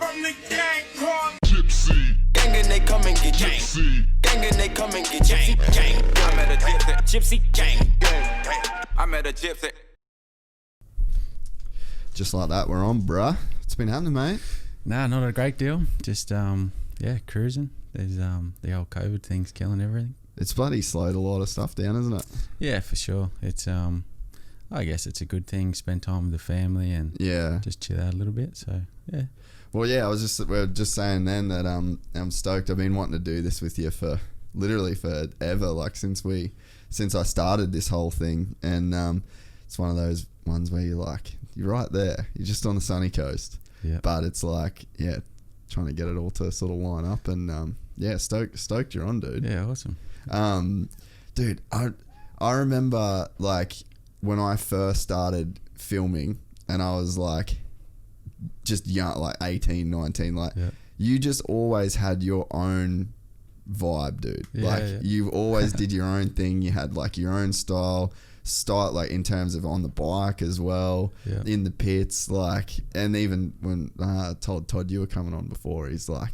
from the gang called Gypsy. Gang and they come and get gypsy. Gang and they come and get gypsy. Gang. I met a gypsy. Gang. I met a gypsy. Just like that, we're on, bruh. What's been happening, mate? Nah, not a great deal. Just cruising. There's the old COVID thing's killing everything. It's bloody slowed a lot of stuff down, isn't it? Yeah, for sure. It's I guess it's a good thing. Spend time with the family and just chill out a little bit. So yeah. Well, yeah, we were just saying then that I'm stoked. I've been wanting to do this with you for literally forever, like since I started this whole thing, and it's one of those ones where you're right there, you're just on the sunny coast, but it's like trying to get it all to sort of line up, and stoked you're on, dude. Yeah, awesome. Dude, I remember like when I first started filming, and I was like just young, like 18, 19, you just always had your own vibe, dude. You always did your own thing. You had like your own style like in terms of on the bike as well, in the pits, like, and even when I told Todd you were coming on before, he's like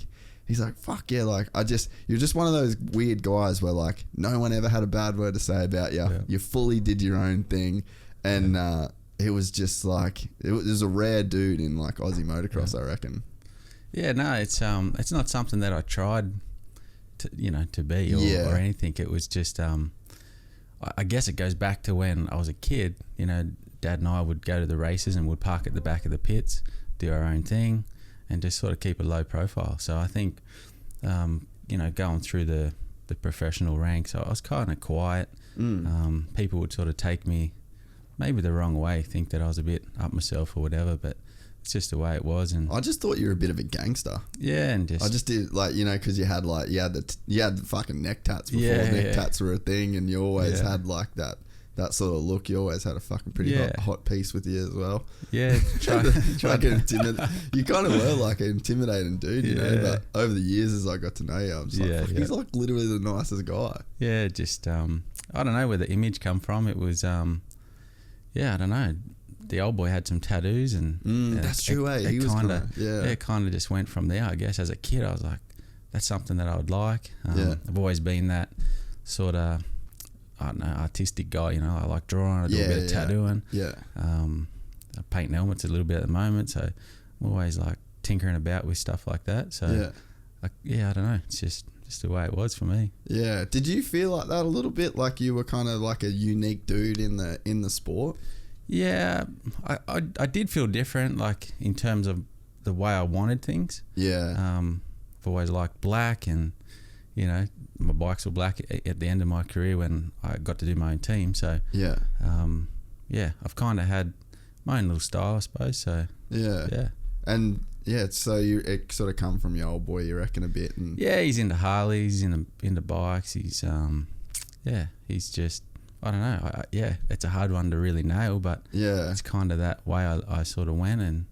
fuck yeah, like you're just one of those weird guys where like no one ever had a bad word to say about you. You fully did your own thing, and it was just like it was a rare dude in like Aussie motocross, I reckon. Yeah, no, it's not something that I tried to be or anything. It was just I guess it goes back to when I was a kid. Dad and I would go to the races and would park at the back of the pits, do our own thing, and just sort of keep a low profile. So I think going through the professional ranks, I was kind of quiet. People would sort of take me maybe the wrong way, think that I was a bit up myself or whatever, but it's just the way it was. And I just thought you were a bit of a gangster. Yeah, and I just did like because you had the fucking neck tats before neck tats were a thing, and you always had like that sort of look. You always had a fucking pretty hot piece with you as well. Yeah, like you kind of were like an intimidating dude, you know. But over the years, as I got to know you, I'm just like, he's like literally the nicest guy. Yeah, just I don't know where the image come from. It was I don't know. The old boy had some tattoos, and that's true. He was kind of it kind of just went from there. I guess as a kid, I was like, that's something that I would like. I've always been that sort of artistic guy. I like drawing. I do a bit of tattooing. I paint helmets a little bit at the moment, so I'm always like tinkering about with stuff like that. So I don't know. It's just the way it was for me. Yeah. Did you feel like that a little bit? Like you were kind of like a unique dude in the sport? Yeah, I did feel different, like in terms of the way I wanted things. Yeah. I've always liked black, and my bikes were black at the end of my career when I got to do my own team. So I've kind of had my own little style, I suppose. So and so it sort of come from your old boy, you reckon, a bit? And he's into Harleys, into bikes. He's he's just, I don't know. It's a hard one to really nail, but it's kind of that way I sort of went, and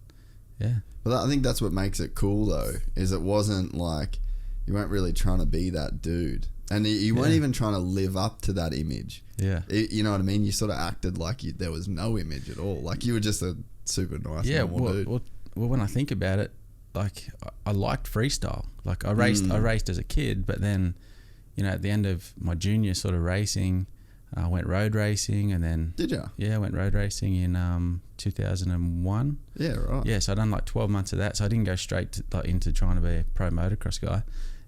Well, I think that's what makes it cool, though, is it wasn't like you weren't really trying to be that dude, and you weren't even trying to live up to that image. You know what I mean? You sort of acted like there was no image at all. Like you were just a super nice normal dude. Well, when I think about it, like I liked freestyle. Like I raced as a kid, but then at the end of my junior sort of racing, I went road racing, and then... Did you? Yeah, I went road racing in 2001. Yeah, right. Yeah, so I done like 12 months of that, so I didn't go straight into trying to be a pro motocross guy.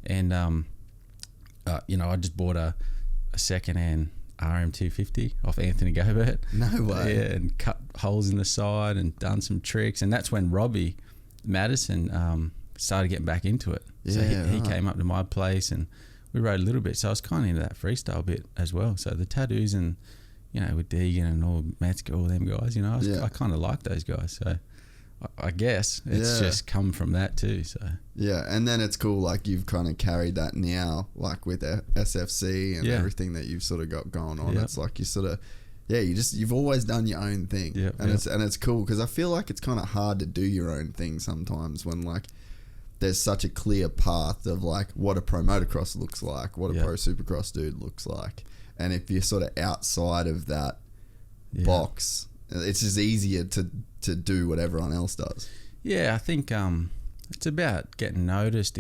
And, I just bought a second-hand RM250 off Anthony Gobert. No way. Yeah, and cut holes in the side and done some tricks, and that's when Robbie Madison started getting back into it. So he came up to my place, and we rode a little bit, so I was kind of into that freestyle bit as well. So the tattoos and, with Deegan and all Metzger, all them guys, I kind of like those guys. So I guess it's just come from that too. So and then it's cool, like you've kind of carried that now, like with SFC and everything that you've sort of got going on. It's like you sort of you've always done your own thing, and it's cool, because I feel like it's kind of hard to do your own thing sometimes when like there's such a clear path of like what a pro motocross looks like, what a pro supercross dude looks like, and if you're sort of outside of that box, it's just easier to do what everyone else does. I think it's about getting noticed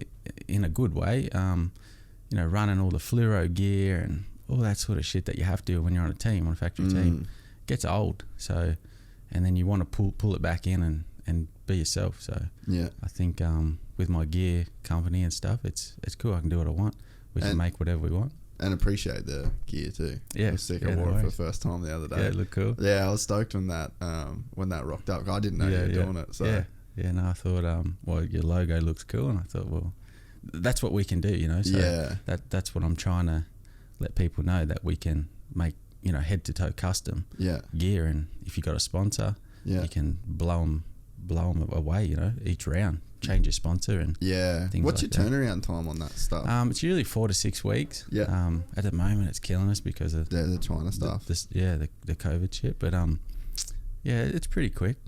in a good way. You know, running all the fluoro gear and all that sort of shit that you have to when you're on a team, on a factory team, gets old. So, and then you want to pull it back in and be yourself. So Yeah. I think with my gear company and stuff, it's cool. I can do what I want. We can make whatever we want. And appreciate the gear too. Yeah, I was sick. yeah, I no wore it for the worries. first time the other day. Yeah, it looked cool. Yeah, I was stoked when that rocked up. I didn't know you were doing it. So yeah. No, I thought, well, your logo looks cool, and I thought, well, that's what we can do, you know. So Yeah. that's what I'm trying to let people know, that we can make, you know, head to toe custom Yeah. gear, and if you got a sponsor, Yeah. you can blow them away, you know, each round. Change your sponsor and Yeah. things What's like your that. turnaround time on that stuff? It's usually 4 to 6 weeks. Yeah. At the moment, it's killing us because of the China stuff. the COVID shit. But yeah, it's pretty quick.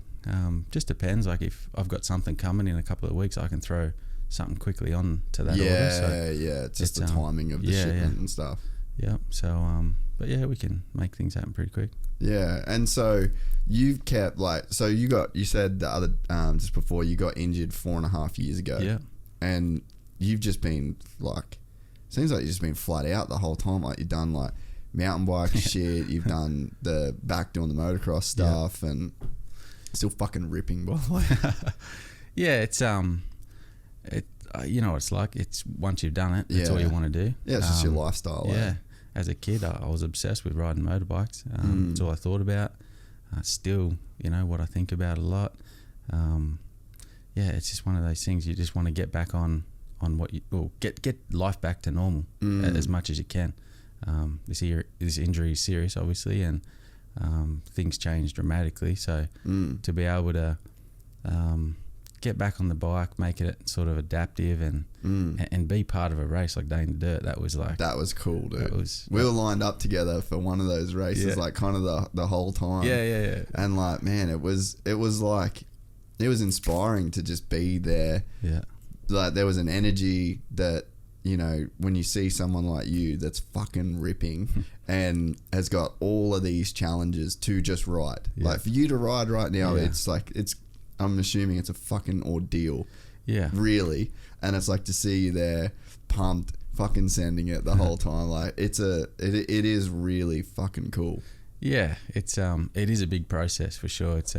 Just depends. Like if I've got something coming in a couple of weeks, I can throw something quickly on to that order. So yeah. It's just it's, the timing of the shipment and stuff. yeah. So but yeah, we can make things happen pretty quick. Yeah, and so you've kept you said the other just before you got injured 4.5 years ago. Yeah. And you've just been seems like you've just been flat out the whole time. Like you've done like mountain bike shit, you've done doing the motocross stuff, and still fucking ripping, by the way. Yeah, it's you know what it's like. It's once you've done it, that's all you want to do. Yeah, it's just your lifestyle. Yeah. As a kid, I was obsessed with riding motorbikes. That's all I thought about. Still, you know, what I think about a lot. Yeah, it's just one of those things. You just want to get back on what get life back to normal as much as you can. This injury is serious, obviously, and things change dramatically. So to be able to get back on the bike, make it sort of adaptive, and be part of a race like Day in the Dirt, that was cool, dude. We were lined up together for one of those races, like kind of the whole time. Yeah. And like, man, it was inspiring to just be there. Yeah. Like there was an energy that, you know, when you see someone like you that's fucking ripping and has got all of these challenges to just ride. Yeah. Like for you to ride right now, I'm assuming it's a fucking ordeal. Yeah. Really. And it's like to see you there pumped, fucking sending it the whole time. Like it is really fucking cool. Yeah, it is a big process for sure. It's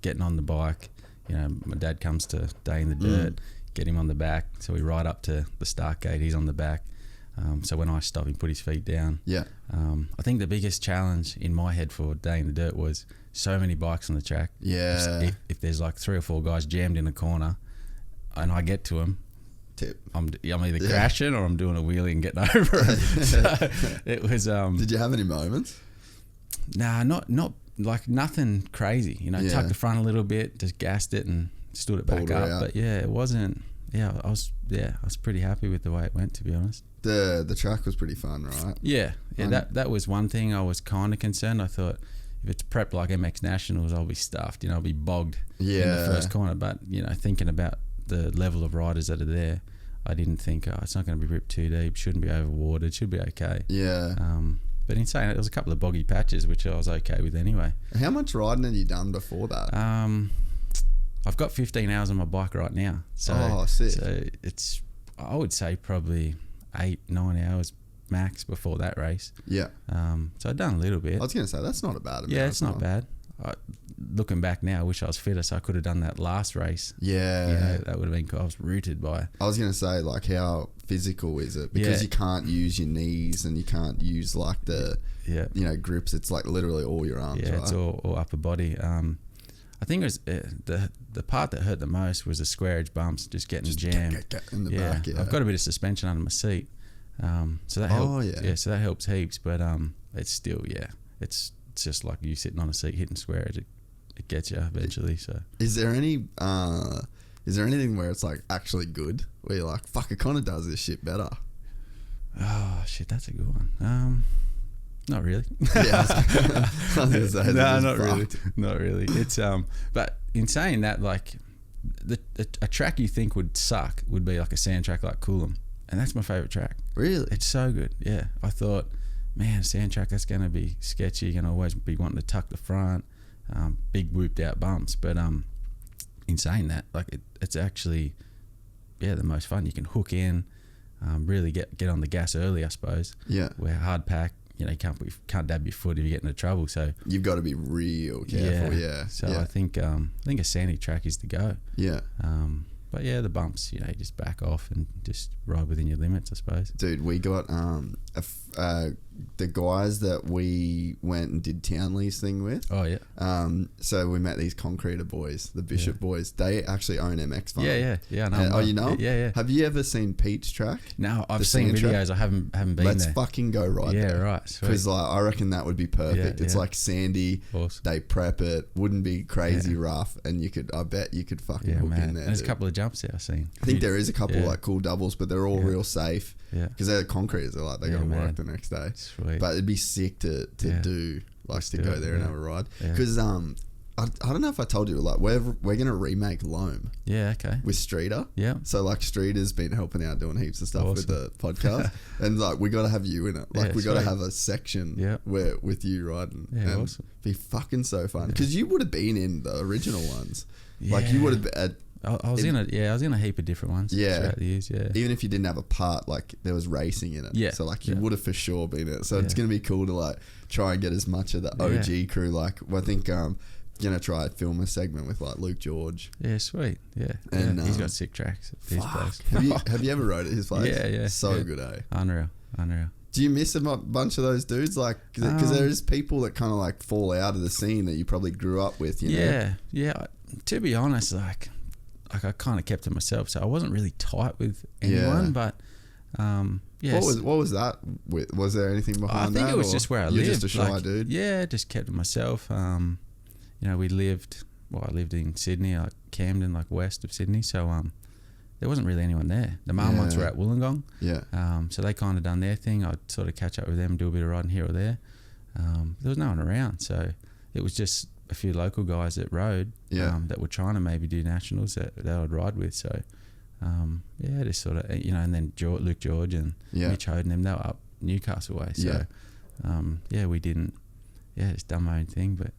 getting on the bike. You know, my dad comes to Day in the Dirt, get him on the back. So we ride up to the start gate. He's on the back. So when I stop, he put his feet down. Yeah. I think the biggest challenge in my head for Day in the Dirt was so many bikes on the track. Yeah. If there's like 3 or 4 guys jammed in a corner, and I get to them, I'm either crashing or I'm doing a wheelie and getting over it. So it was. Did you have any moments? Nah, not like nothing crazy. You know, tucked the front a little bit, just gassed it and stood it back up. But yeah, it wasn't. Yeah, I was pretty happy with the way it went, to be honest. The track was pretty fun, right? Yeah. That was one thing I was kind of concerned. I thought if it's prepped like MX Nationals, I'll be stuffed. You know, I'll be bogged in the first corner. But you know, thinking about the level of riders that are there, I didn't think it's not going to be ripped too deep. Shouldn't be overwatered. Should be okay. Yeah. But in saying it, there was a couple of boggy patches which I was okay with anyway. How much riding had you done before that? I've got 15 hours on my bike right now. So, sick. So it's, I would say probably 8-9 hours max before that race. Yeah. So I've done a little bit. I was going to say, that's not a bad amount. Yeah, it's not bad. Looking back now, I wish I was fitter so I could have done that last race. Yeah. You know, that would have been cool. I was rooted by. I was going to say, like, how physical is it? Because you can't use your knees and you can't use, like, the, you know, grips. It's, like, literally all your arms, right? It's all upper body. I think it was the part that hurt the most was the square edge bumps, just getting jammed. Get in the back, I've got a bit of suspension under my seat. So that helps. So that helps heaps. But it's still, it's just like you sitting on a seat hitting square edge. It gets you eventually. So is there anything where it's like actually good, where you're like, fuck, it kind of does this shit better? Oh shit, that's a good one. Not really. Yeah, I was gonna say, no, not really. Not really. It's but in saying that, like a track you think would suck would be like a sand track like Coolum, and that's my favorite track. Really? It's so good. Yeah, I thought, man, sand track, that's gonna be sketchy. You're gonna always be wanting to tuck the front, big whooped out bumps. But in saying that, like it's actually the most fun. You can hook in, really get on the gas early, I suppose. Yeah. Where hard pack, you can't dab your foot if you get into trouble. So you've got to be real careful. Yeah. So I think a sandy track is the go. Yeah. But yeah, the bumps, you just back off and just ride within your limits, I suppose. Dude, we got the guys that we went and did Townley's thing with. Oh yeah. So we met these Concreter boys, the Bishop boys. They actually own MX Farm. Yeah. I know. Oh, you know? Yeah. Have you ever seen Pete's track? No, I've seen videos. Track? I haven't been Let's there. fucking go ride Yeah, there. right. Because I reckon that would be perfect. Yeah, it's like sandy. Awesome. They prep it. Wouldn't be crazy rough, and I bet you could fucking hook in there. There's a couple of jumps there I've seen. I think there is a couple like cool doubles, but they're all real safe. Yeah. Because they're concreters. They're like they got to work the next day. Sweet. But it'd be sick to do to go there and have a ride. Because I don't know if I told you, like we're gonna remake Loam. Yeah. Okay. With Streeter. Yeah. So like Streeter's been helping out doing heaps of stuff with the podcast, and like we got to have you in it. Like we got to have a section where with you riding. Yeah. And Awesome. Be fucking so fun because you would have been in the original ones. Yeah. Like you would have been. I was in a heap of different ones. Yeah. Throughout the years. Yeah. Even if you didn't have a part, like there was racing in it. Yeah. So like you would have for sure been in it. So it's gonna be cool to like try and get as much of the OG crew. Like I think gonna try and film a segment with like Luke George. Yeah, sweet. Yeah. And he's got sick tracks at his place. Have you ever rode at his place? Yeah. So good, eh? Unreal. Do you miss a bunch of those dudes? Like, because there is people that kind of like fall out of the scene that you probably grew up with. You know? Yeah. To be honest, like I kind of kept to myself, so I wasn't really tight with anyone. But what was that? Was there anything behind that? I think it was just where I lived. You're just a shy dude. Yeah, just kept to myself. I lived in Sydney, like Camden, like west of Sydney. So there wasn't really anyone there. The Marmots were at Wollongong. Yeah. So they kind of done their thing. I'd sort of catch up with them, do a bit of riding here or there. There was no one around, so it was just a few local guys that rode that were trying to maybe do nationals that I'd ride with. So just sort of and then Luke George and Mitch Hoden, them, they were up Newcastle way. So we didn't just done my own thing, but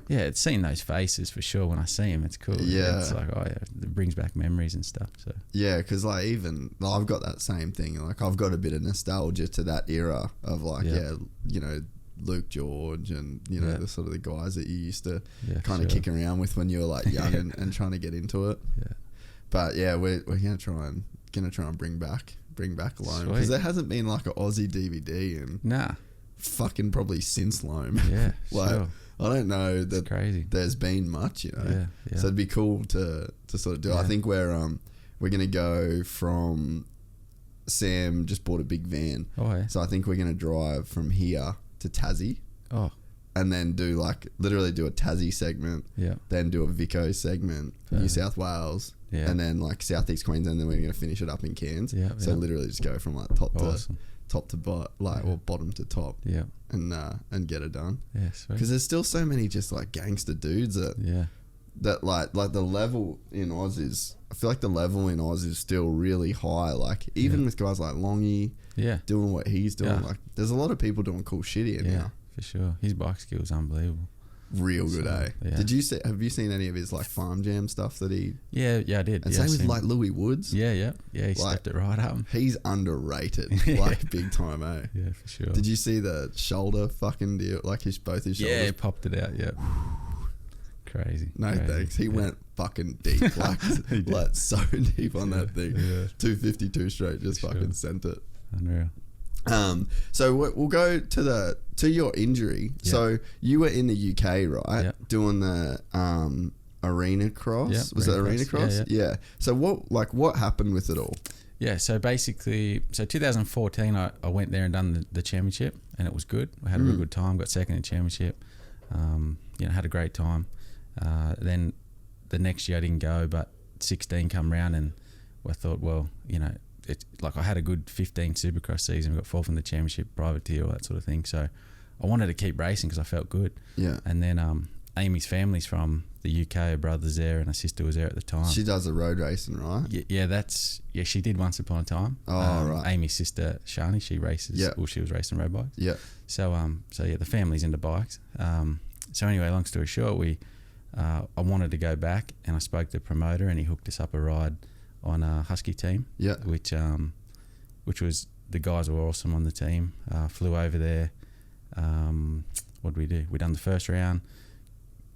it's seen those faces for sure. When I see them, it's cool. It's like it brings back memories and stuff. So because like even I've got that same thing. Like I've got a bit of nostalgia to that era of like Luke George and the sort of the guys that you used to kind of kick around with when you were like young and trying to get into it. But we're gonna try and bring back Loam because there hasn't been like an Aussie DVD and fucking probably since Loam. Like I don't know that crazy. There's been much, so it'd be cool to sort of do. I think we're gonna go from Sam just bought a big van, so I think we're gonna drive from here to Tassie, and then literally do a Tassie segment, then do a Vico segment, New South Wales, and then like Southeast Queensland, then we're gonna finish it up in Cairns. So literally just go from like top to bottom to top, and get it done. Because there's still so many just like gangster dudes that like the level in Oz is. I feel like the level in Oz is still really high. Like even with guys like Longy, doing what he's doing. Like there's a lot of people doing cool shit here now. For sure. His bike skill is unbelievable. Real good, eh? Yeah. Have you seen any of his like farm jam stuff that he? Yeah, I did. And same with like Louis Woods. Yeah. He stepped it right up. He's underrated, like big time, eh? Yeah, for sure. Did you see the shoulder fucking deal? Like both his shoulders. Yeah, he popped it out. Yeah. Crazy. No thanks. He went fucking deep, like so deep on that thing. 252 straight, just fucking sent it. Unreal. So we'll go to your injury. So you were in the UK, right? Doing the arena cross. Was it arena cross? Yeah. So what happened with it all? Yeah. So basically, 2014, I went there and done the championship, and it was good. I had a real good time. Got second in the championship. Had a great time. Then the next year I didn't go, but 16 come round, and I thought, well, it's like I had a good 15 Supercross season. We got fourth in the championship, privateer, all that sort of thing. So I wanted to keep racing because I felt good. Yeah. And then Amy's family's from the UK. Her brother's there and her sister was there at the time. She does the road racing, right? Yeah, she did once upon a time. Oh, right. Amy's sister, Shani, she races. Yeah. Well, she was racing road bikes. Yeah. So the family's into bikes. So anyway, long story short, we I wanted to go back, and I spoke to the promoter, and he hooked us up a ride on a Husky team. Yeah. Which was, the guys were awesome on the team. Flew over there. What did we do? We done the first round,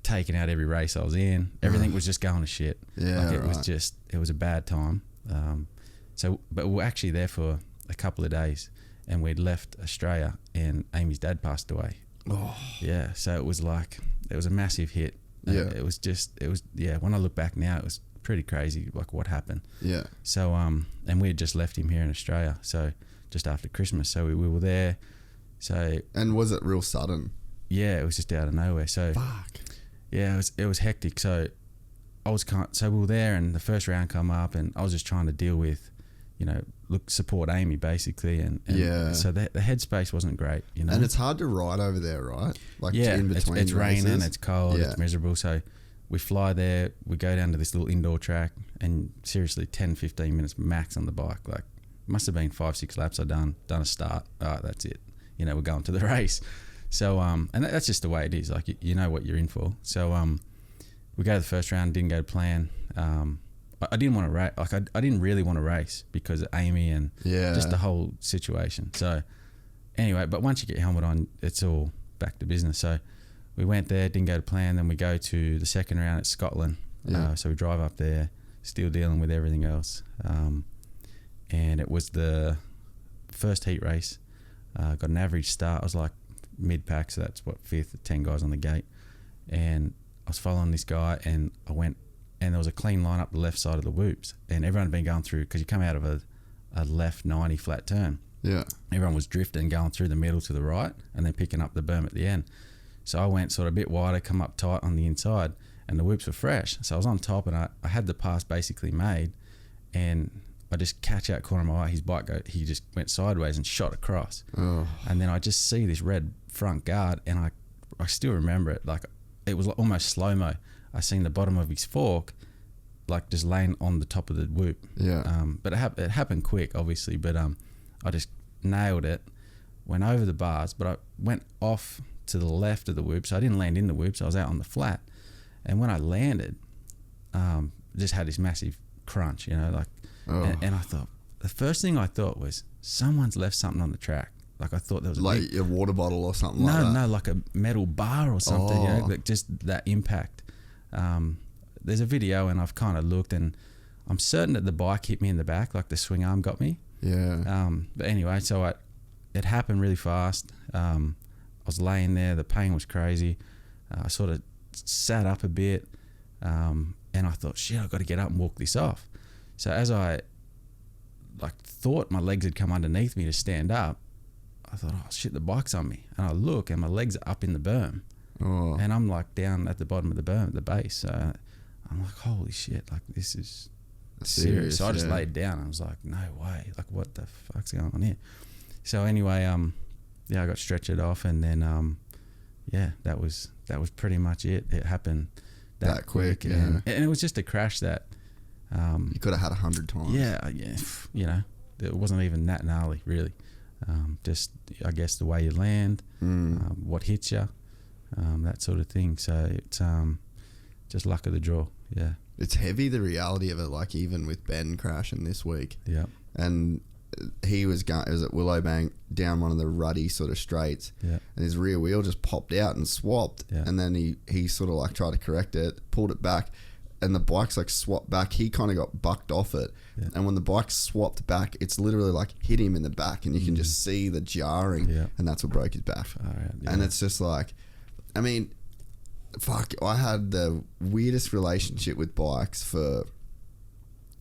taking out every race I was in. Everything was just going to shit. Yeah, like it was a bad time. But we were actually there for a couple of days, and we'd left Australia, and Amy's dad passed away. Oh. Yeah, so it was a massive hit. Yeah. When I look back now, it was pretty crazy, like what happened. Yeah. So, and we had just left him here in Australia, so just after Christmas. So we were there. So. And was it real sudden? Yeah, it was just out of nowhere. So. Fuck. Yeah, it was hectic. So we were there, and the first round come up, and I was just trying to deal with, support Amy basically, and yeah. So the headspace wasn't great, And it's hard to ride over there, right? Like in between it's races. raining, it's cold, Yeah. it's miserable. So we fly there, we go down to this little indoor track, and seriously 10, 15 minutes max on the bike. Like must have been 5-6 laps I done a start. That's it. We're going to the race. So and that's just the way it is. Like you know what you're in for. So we go to the first round, didn't go to plan. I didn't want to race. Like I didn't really want to race because of Amy and just the whole situation. So anyway, but once you get your helmet on, it's all back to business. So we went there, didn't go to plan. Then we go to the second round at Scotland. Yeah. So we drive up there, still dealing with everything else. And it was the first heat race. Got an average start. I was like mid-pack, so that's what, 5th, 10 guys on the gate. And I was following this guy, and I went, and there was a clean line up the left side of the whoops, and everyone had been going through, because you come out of a left 90 flat turn. Yeah. Everyone was drifting, going through the middle to the right, and then picking up the berm at the end. So I went sort of a bit wider, come up tight on the inside, and the whoops were fresh. So I was on top, and I had the pass basically made, and I just catch out corner of my eye, his bike he just went sideways and shot across. Oh. And then I just see this red front guard, and I still remember it. Like it was almost slow-mo. I seen the bottom of his fork like just laying on the top of the whoop. Yeah. But it happened quick, obviously, but I just nailed it, went over the bars, but I went off to the left of the whoop, so I didn't land in the whoop, so I was out on the flat. And when I landed, just had this massive crunch, and I thought, the first thing I thought was, someone's left something on the track. Like I thought there was a water bottle or something like that. No, like a metal bar or something, like just that impact. There's a video, and I've kind of looked, and I'm certain that the bike hit me in the back, like the swing arm got me. Yeah. But anyway, so it happened really fast. I was laying there, the pain was crazy. I sort of sat up a bit, and I thought, shit, I've got to get up and walk this off. So as I thought my legs had come underneath me to stand up, I thought, oh shit, the bike's on me. And I look, and my legs are up in the berm. Oh. And I'm like down at the bottom of the berm at the base. So I'm like, holy shit, like this is serious. So I just laid down. I was like, no way, like what the fuck's going on here? So anyway, I got stretchered off, and then that was pretty much it. It happened that quick, and it was just a crash that you could have had 100 times. Yeah, it wasn't even that gnarly, really. Just I guess the way you land, what hits you, that sort of thing. So it's just luck of the draw. Yeah, it's heavy, the reality of it. Like even with Ben crashing this week, and he was going. It was at Willowbank down one of the ruddy sort of straights, and his rear wheel just popped out and swapped, and then he sort of like tried to correct it, pulled it back, and the bike's like swapped back. He kind of got bucked off it, and when the bike swapped back, it's literally like hit him in the back, and you can just see the jarring, and that's what broke his back. And it's just like, I mean, fuck, I had the weirdest relationship with bikes for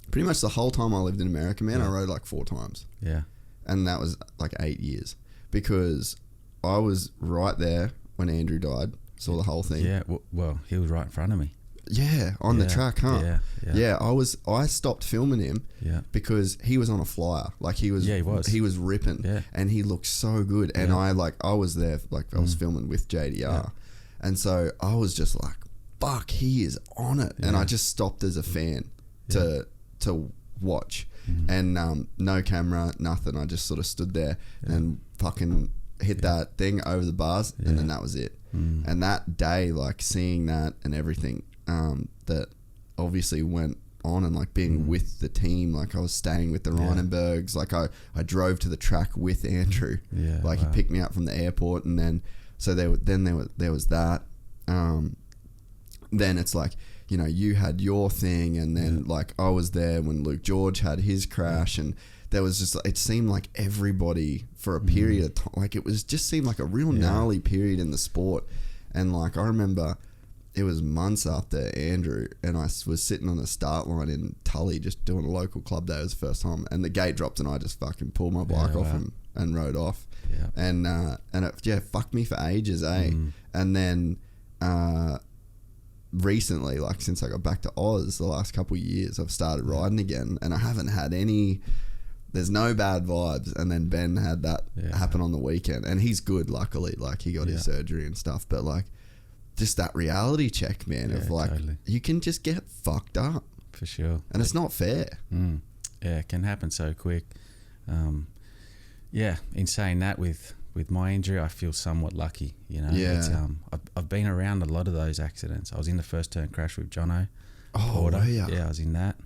pretty much the whole time I lived in America, man. I rode like 4 times. Yeah. And that was like 8 years, because I was right there when Andrew died, saw the whole thing. Yeah, well, he was right in front of me. Yeah, on the track, huh? Yeah. I stopped filming him because he was on a flyer. Like he was ripping, and he looked so good. And I was there, like I was filming with JDR, and so I was just like, fuck, he is on it. And I just stopped as a fan to watch, and no camera, nothing. I just sort of stood there and fucking hit that thing over the bars, and then that was it. And that day, like seeing that and everything, that obviously went on, and like being with the team, like I was staying with the Reinenbergs, like I drove to the track with Andrew, like he picked me up from the airport, and then so there was that. Then it's like, you know, you had your thing, and then like I was there when Luke George had his crash, and there was just, it seemed like everybody for a period of time, like it was just seemed like a real gnarly period in the sport. And like I remember it was months after Andrew, and I was sitting on the start line in Tully just doing a local club day. It was the first time, and the gate dropped, and I just fucking pulled my bike off and rode off. And it fucked me for ages, and then recently, like since I got back to Oz, the last couple of years, I've started riding again, and I haven't had any, there's no bad vibes. And then Ben had that happen on the weekend, and he's good, luckily, like he got his surgery and stuff, but like just that reality check, man, of like you can just get fucked up for sure, and it's not fair. It can happen so quick. In saying that, with my injury, I feel somewhat lucky, you know. It's, I've been around a lot of those accidents. I was in the first turn crash with Jono Porter. I was in that.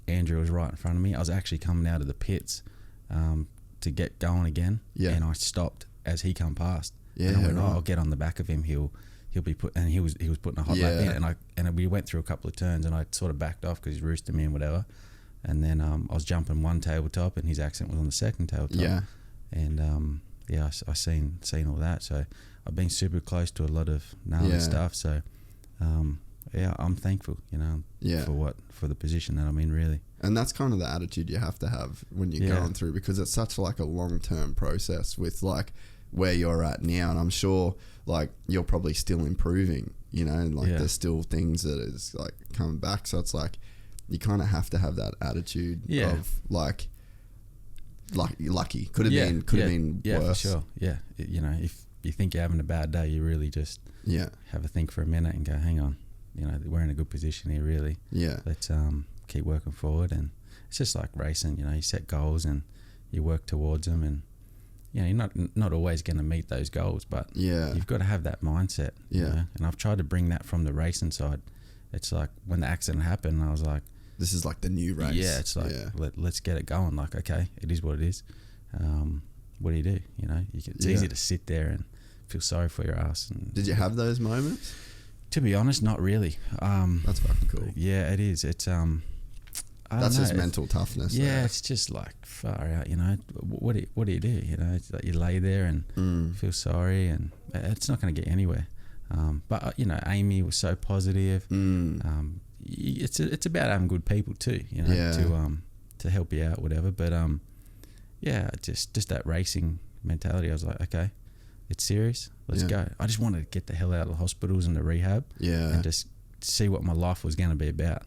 Andrew was right in front of me. I was actually coming out of the pits to get going again, and I stopped as he come past. And I went, I'll get on the back of him. He'll be put, and he was putting a hot lap in, and we went through a couple of turns, and I sort of backed off because he's roosting me and whatever. And then I was jumping one tabletop, and his accident was on the second tabletop. And I seen all that. So I've been super close to a lot of gnarly stuff. So I'm thankful, you know, for the position that I'm in, really. And that's kind of the attitude you have to have when you're going through, because it's such like a long-term process with like where you're at now, and I'm sure like you're probably still improving, you know, and like there's still things that is like coming back. So it's like you kind of have to have that attitude of like lucky. Could have been worse. For sure. You know, if you think you're having a bad day, you really just have a think for a minute and go, hang on, you know, we're in a good position here, really. Let's keep working forward. And it's just like racing, you know, you set goals and you work towards them, and you know, you're not always going to meet those goals, but you've got to have that mindset. You know? And I've tried to bring that from the racing side. It's like when the accident happened, I was like, this is like the new race. It's like let's get it going. Like, okay, it is what it is. What do? You know, it's easy to sit there and feel sorry for your ass. And did you have those moments? To be honest, not really. That's fucking cool. Yeah, it is. It's that's just mental toughness. Yeah, it's just like far out. You know, what do you do? You know, it's like you lay there and feel sorry, and it's not going to get anywhere. But you know, Amy was so positive. It's about having good people too, you know, to help you out, whatever. But just that racing mentality. I was like, okay, it's serious. Let's go. I just wanted to get the hell out of the hospitals and the rehab, and just see what my life was going to be about.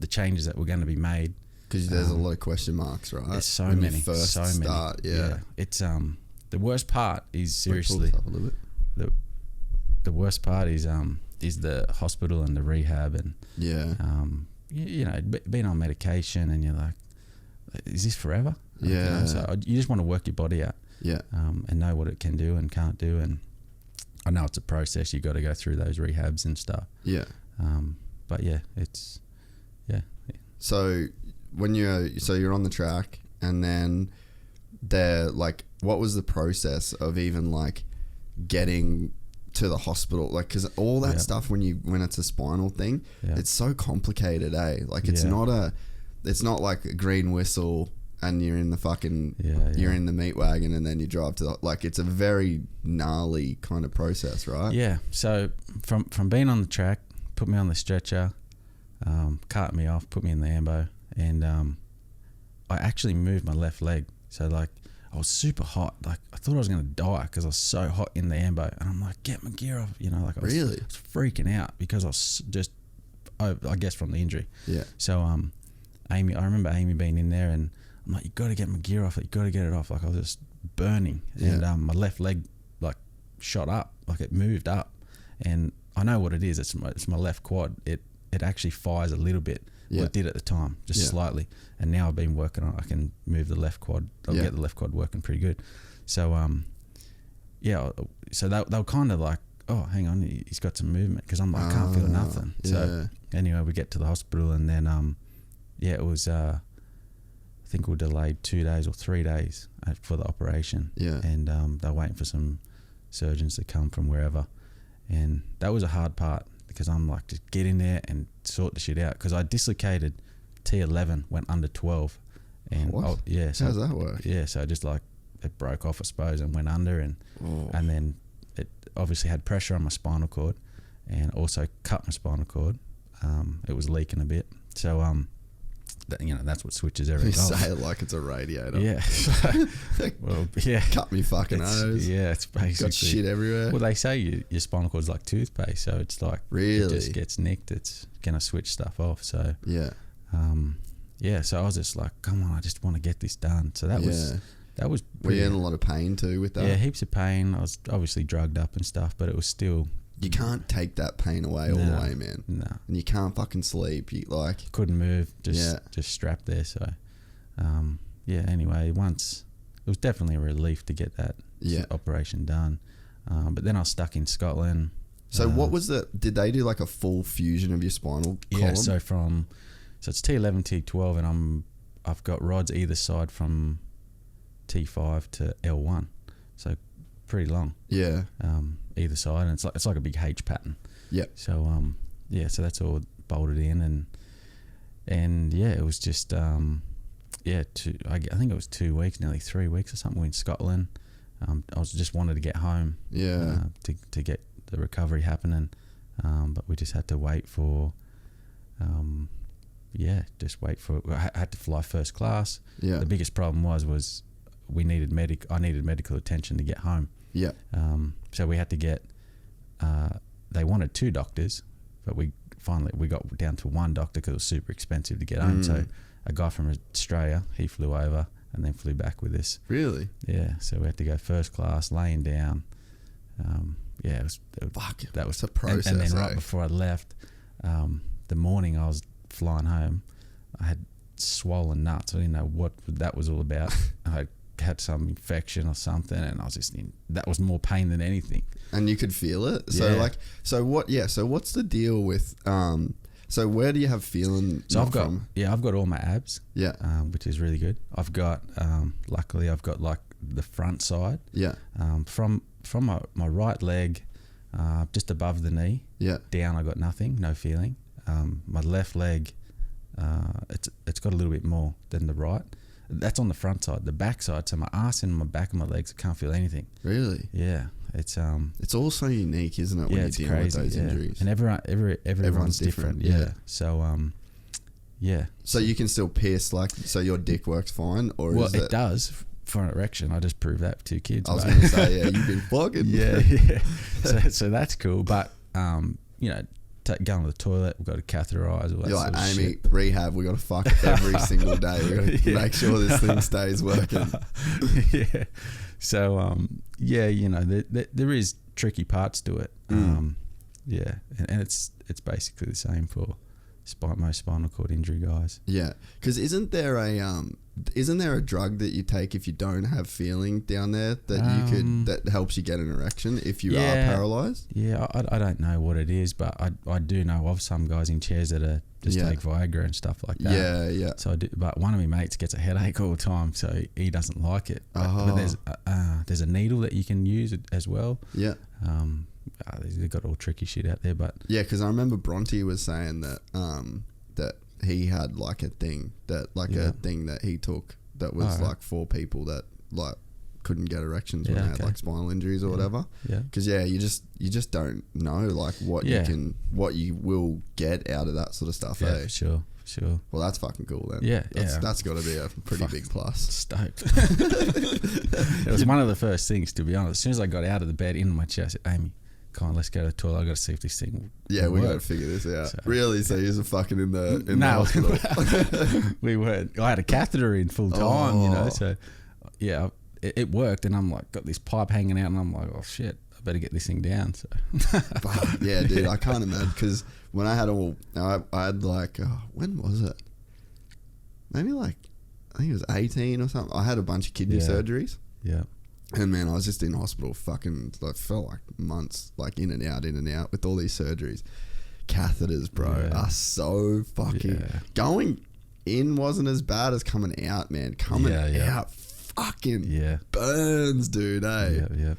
The changes that were going to be made, because there's a lot of question marks, right? There's so when many. You first start. It's the worst part is seriously. Pull this up a little bit. The worst part is the hospital and the rehab, and you know, being on medication, and you're like, is this forever? You know, so you just want to work your body out, and know what it can do and can't do. And I know it's a process. You got to go through those rehabs and stuff. But it's So when you're on the track, and then like, what was the process of even like getting to the hospital? Like, because all that stuff when it's a spinal thing, it's so complicated, like it's not like a green whistle and you're in the fucking you're in the meat wagon and then you drive to like, it's a very gnarly kind of process, right? So from being on the track, put me on the stretcher, cart me off, put me in the ambo, and I actually moved my left leg. So like, I was super hot. Like, I thought I was going to die because I was so hot in the ambo. And I'm like, get my gear off. You know, like I was freaking out because I was just, I guess from the injury. So Amy, I remember Amy being in there, and I'm like, you got to get my gear off. You got to get it off. Like, I was just burning. And my left leg like shot up. Like, it moved up. And I know what it is. It's my left quad. It actually fires a little bit. Well, it did at the time, just slightly. And now I've been working on it. I can move the left quad. I'll get the left quad working pretty good. So so they were kind of like, oh, hang on, he's got some movement, because I'm like, I can't feel nothing. So anyway, we get to the hospital, and then it was I think we were delayed 2 days or 3 days for the operation. Yeah, and they were waiting for some surgeons to come from wherever, and that was a hard part, because I'm like, just get in there and sort the shit out, because I dislocated T11, went under 12, and what? So how's that work? Yeah, so just like it broke off, I suppose, and went under, and then it obviously had pressure on my spinal cord, and also cut my spinal cord. It was leaking a bit, so that's what switches everything You off. say it like it's a radiator. Yeah. Well, yeah. Cut me fucking nose. Yeah, it's basically got shit everywhere. Well, they say your spinal cord's like toothpaste, so it's like really, it just gets nicked. It's gonna switch stuff off. So yeah, So I was just like, come on, I just want to get this done. So that was Were you in a lot of pain too with that? Yeah, heaps of pain. I was obviously drugged up and stuff, but it was still. You can't take that pain away all the way, man. No. And you can't fucking sleep. You couldn't move. Just strapped there. So, anyway, once it was definitely a relief to get that operation done. But then I was stuck in Scotland. So what was did they do like a full fusion of your spinal column? Yeah, so it's T11, T12, and I've got rods either side from T5 to L1. So pretty long. Yeah. Either side, and it's like a big H pattern. Yeah. So so that's all bolted in, and it was just I think it was 2 weeks, nearly 3 weeks or something. In Scotland. I was just wanted to get home. Yeah. To get the recovery happening, but we just had to wait for. I had to fly first class. Yeah. The biggest problem was I needed medical attention to get home. Yeah. So we had to get. They wanted 2 doctors, but we got down to 1 doctor because it was super expensive to get home. So a guy from Australia, he flew over and then flew back with us. Really? Yeah. So we had to go first class, laying down. That was a process. And then right before I left, the morning I was flying home, I had swollen nuts. I didn't know what that was all about. I had some infection or something, and I was just that was more pain than anything. And you could feel it. So so what's the deal with so where do you have feeling? So I've got all my abs. Yeah. Which is really good. I've got luckily I've got like the front side. Yeah. From my right leg, just above the knee. Yeah. Down I got nothing, no feeling. My left leg, it's got a little bit more than the right. That's on the front side. The back side, so my ass and my back of my legs, I can't feel anything. Really? Yeah. It's all so unique, isn't it? When you're dealing with those injuries, and everyone's different. Yeah. So So you can still pierce, so your dick works fine, or well, it does for an erection. I just proved that with 2 kids. I was going to say, you've been fucking. Yeah. So that's cool, but going to the toilet, we've got to catheterize. All that You're like, Amy, rehab, we got to fuck every single day. We got to make sure this thing stays working. Yeah. So, there is tricky parts to it. Yeah. And it's basically the same for most spinal cord injury guys. Yeah. Because isn't there a drug that you take if you don't have feeling down there that helps you get an erection if you are paralyzed? Yeah, I don't know what it is, but I do know of some guys in chairs that just take Viagra and stuff like that. Yeah, yeah. So I do, but one of my mates gets a headache all the time, so he doesn't like it. But there's a needle that you can use as well. Yeah. They've got all tricky shit out there, but because I remember Bronte was saying that that he had like a thing that he took that was like for people that like couldn't get erections when they had like spinal injuries or whatever. Yeah, because you just don't know like what you will get out of that sort of stuff. Yeah, sure. Well, that's fucking cool then. Yeah, that's got to be a pretty big plus. Stoked. It was one of the first things, to be honest. As soon as I got out of the bed in my chair, I said, Amy, come on, let's go to the toilet. I got to see if this thing. We got to figure this out. So, really? So you're fucking in the hospital? We weren't. I had a catheter in full time, So it worked, and I'm like, got this pipe hanging out, and I'm like, oh shit, I better get this thing down. So yeah, dude, I can't imagine, because when I had I had like when was it? Maybe like I think it was 18 or something. I had a bunch of kidney surgeries. Yeah. And man, I was just in hospital fucking, like, felt like months, like in and out with all these surgeries. Catheters, bro, are so fucking... Going in wasn't as bad as coming out, man. Coming out fucking burns, dude, eh?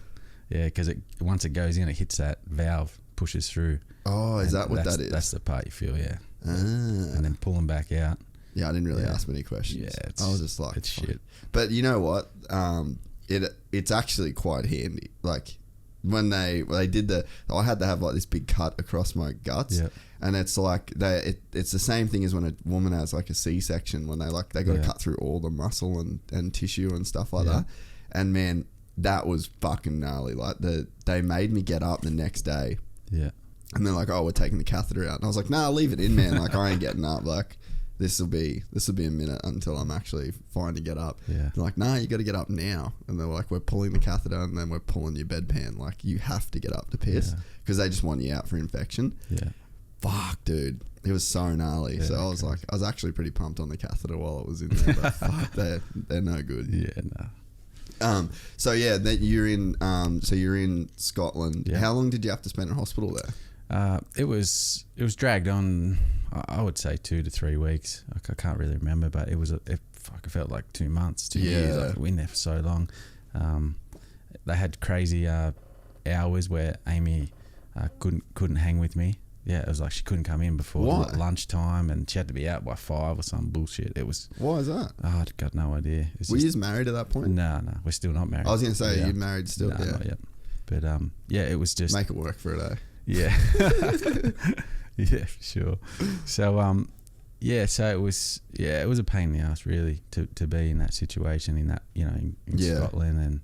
Yeah, because once it goes in, it hits that valve, pushes through. Oh, is that what that is? That's the part you feel, and then pulling back out. Yeah, I didn't really ask many questions. Yeah, I was just like... It's shit. But you know what? It's actually quite handy. Like, when they did I had to have like this big cut across my guts, and it's like it's the same thing as when a woman has like a C-section, when they got to cut through all the muscle and tissue and stuff like that. And man, that was fucking gnarly. Like, they made me get up the next day, and they're like, oh, we're taking the catheter out, and I was like, nah, leave it in, man. Like, I ain't getting up. Like, this will be a minute until I'm actually fine to get up. They're like, nah, you got to get up now. And they're like, we're pulling the catheter and then we're pulling your bedpan. Like, you have to get up to piss, because they just want you out for infection. Fuck, dude, it was so gnarly. So I was like, I was actually pretty pumped on the catheter while it was in there, but fuck, they're no good. So yeah, that you're in Scotland. How long did you have to spend in hospital there? It was dragged on. I would say 2 to 3 weeks. I can't really remember, but it felt like 2 months, 2 years. Like, we were in there for so long. They had crazy hours where Amy couldn't hang with me. Yeah, it was like she couldn't come in before lunchtime, and she had to be out by 5 or some bullshit. It was... Why is that? Oh, I've got no idea. Were you just married at that point? No, we're still not married. I was going to say, you're married still? No, not yet. But it was just... Make it work for a day. Yeah. Yeah, for sure. So, so it was a pain in the ass, really, to be in that situation, in that, in Scotland,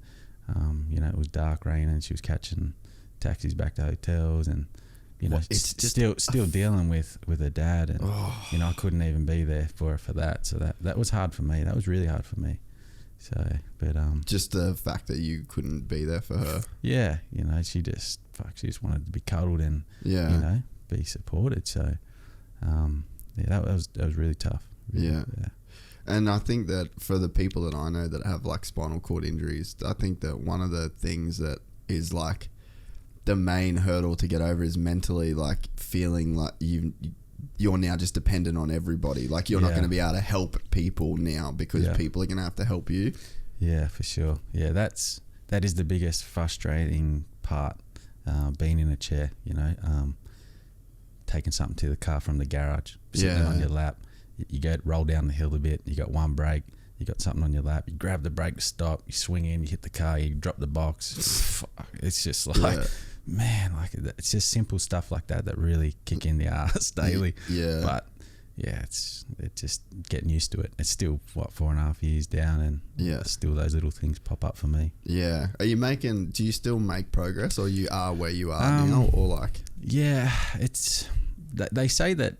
and, it was dark, rain, and she was catching taxis back to hotels, and, it's still dealing with her dad, and, I couldn't even be there for that. So that was hard for me. That was really hard for me. So, but just the fact that you couldn't be there for her. Yeah, she just wanted to be cuddled and be supported. So, that was really tough. Yeah. And I think that for the people that I know that have like spinal cord injuries, I think that one of the things that is like the main hurdle to get over is mentally, like, feeling like you're now just dependent on everybody. Like, you're not going to be able to help people now because people are going to have to help you. Yeah, for sure. Yeah, that is the biggest frustrating part, being in a chair, taking something to the car from the garage, sitting on your lap. You roll down the hill a bit, you got one brake, you got something on your lap, you grab the brake to stop, you swing in, you hit the car, you drop the box. It's just like... Man, like, it's just simple stuff like that really kick in the ass daily. But it's just getting used to it. It's still 4.5 years down, and still those little things pop up for me. Yeah. Do you still make progress, or you are where you are now, or like? Yeah, they say that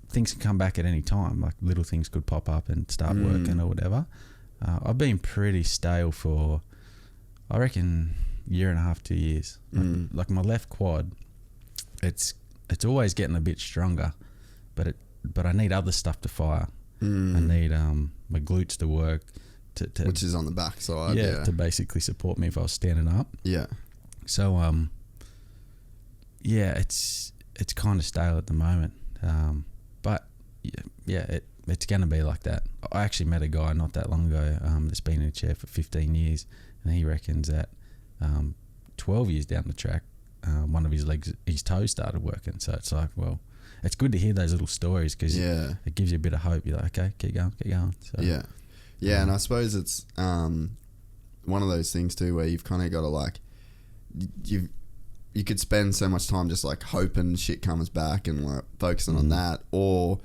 things can come back at any time. Like, little things could pop up and start working or whatever. I've been pretty stale for, I reckon, 1.5 to 2 years. Like my left quad, it's always getting a bit stronger, but I need other stuff to fire. I need my glutes to work, which is on the back side. To basically support me if I was standing up. So it's kind of stale at the moment, but it's going to be like that. I actually met a guy not that long ago that's been in a chair for 15 years, and he reckons that 12 years down the track, one of his legs, his toes started working. So it's like, well, it's good to hear those little stories, because it gives you a bit of hope. You're like, okay, keep going. So, and I suppose it's one of those things too where you've kind of got to, like, you could spend so much time just like hoping shit comes back and like focusing on that, or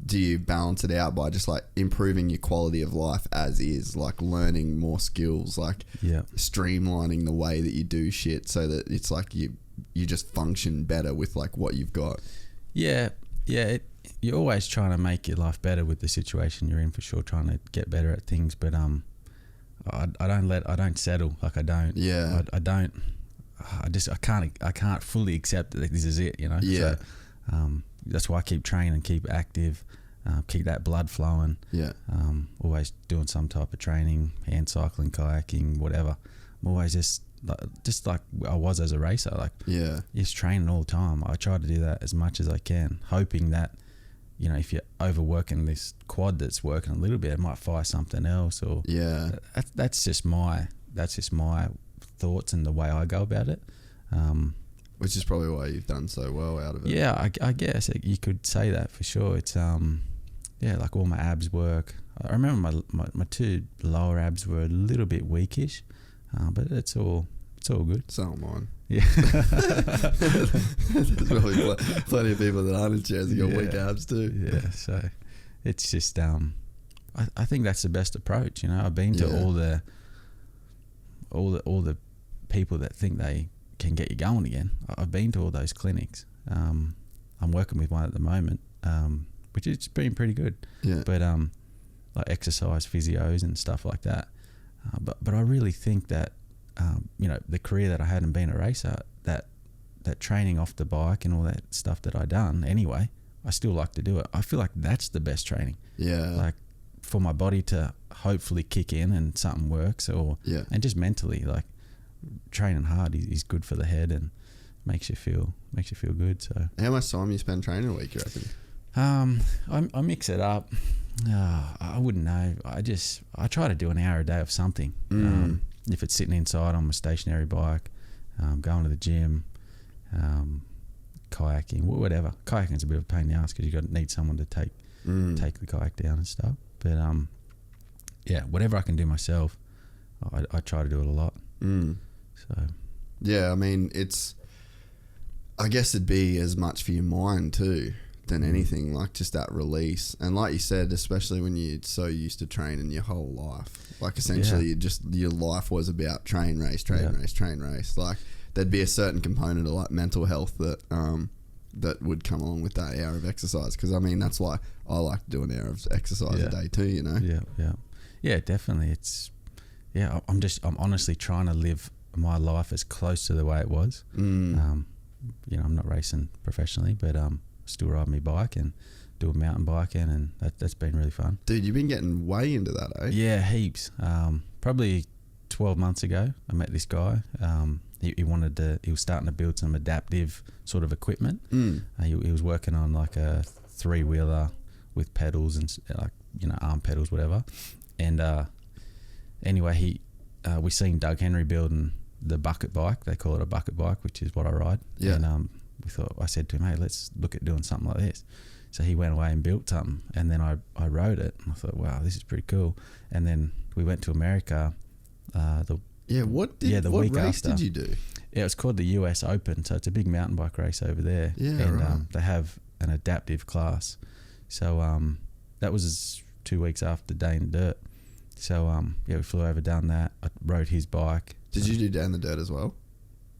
do you balance it out by just like improving your quality of life as is, like learning more skills, like streamlining the way that you do shit so that it's like you just function better with like what you've got? You're always trying to make your life better with the situation you're in, for sure, trying to get better at things, but I don't settle. Like, I can't fully accept that this is it, so that's why I keep training, keep active, keep that blood flowing. Always doing some type of training, hand cycling, kayaking, whatever. always just like I was as a racer, like just training all the time. I try to do that as much as I can, hoping that, you know, if you're overworking this quad that's working a little bit, it might fire something else. Or that's just my thoughts and the way I go about it. Which is probably why you've done so well out of it. Yeah, I guess you could say that for sure. It's like all my abs work. I remember my two lower abs were a little bit weakish, but it's all good. So am mine. Yeah. There's probably plenty of people that aren't in chairs that got weak abs too. Yeah, so it's just I think that's the best approach. You know, I've been to all the people that think they can get you going again. I've been to all those clinics. I'm working with one at the moment, which has been pretty good. Yeah. But like exercise physios and stuff like that. But I really think that you know, the career that I had and being a racer, that training off the bike and all that stuff that I done anyway, I still like to do it. I feel like that's the best training. Yeah. Like for my body to hopefully kick in and something works, and just mentally, like training hard is good for the head and makes you feel good. So how much time you spend training a week, you reckon? I mix it up. I wouldn't know. I try to do an hour a day of something. If it's sitting inside on my stationary bike, going to the gym, kayaking, whatever. Kayaking's a bit of a pain in the ass because you need someone to take the kayak down and stuff. But whatever I can do myself, I try to do it a lot. So yeah, I mean, I guess it'd be as much for your mind too than anything, like just that release. And like you said, especially when you're so used to training your whole life, like essentially your life was about train race. Like there'd be a certain component of like mental health that would come along with that hour of exercise, because I mean that's why I like to do an hour of exercise a day too, you know. Yeah, definitely. I'm honestly trying to live my life as close to the way it was. You know, I'm not racing professionally, but still ride my bike and doing mountain biking, and that's been really fun. Dude, you've been getting way into that, eh? Yeah, heaps. Probably 12 months ago, I met this guy. He was starting to build some adaptive sort of equipment. He was working on like a 3-wheeler with pedals and like, you know, arm pedals, whatever. And anyway, we seen Doug Henry building the bucket bike. They call it a bucket bike, which is what I ride. Yeah. And I said to him, hey, let's look at doing something like this. So he went away and built something, and then I rode it, and I thought, wow, this is pretty cool. And then we went to America. What week race after. did you do? Yeah, it was called the US Open, so it's a big mountain bike race over there. Yeah, and right. They have an adaptive class. So that was 2 weeks after Day in the Dirt. So we flew over, done that. I rode his bike. Did you do Day in the Dirt as well?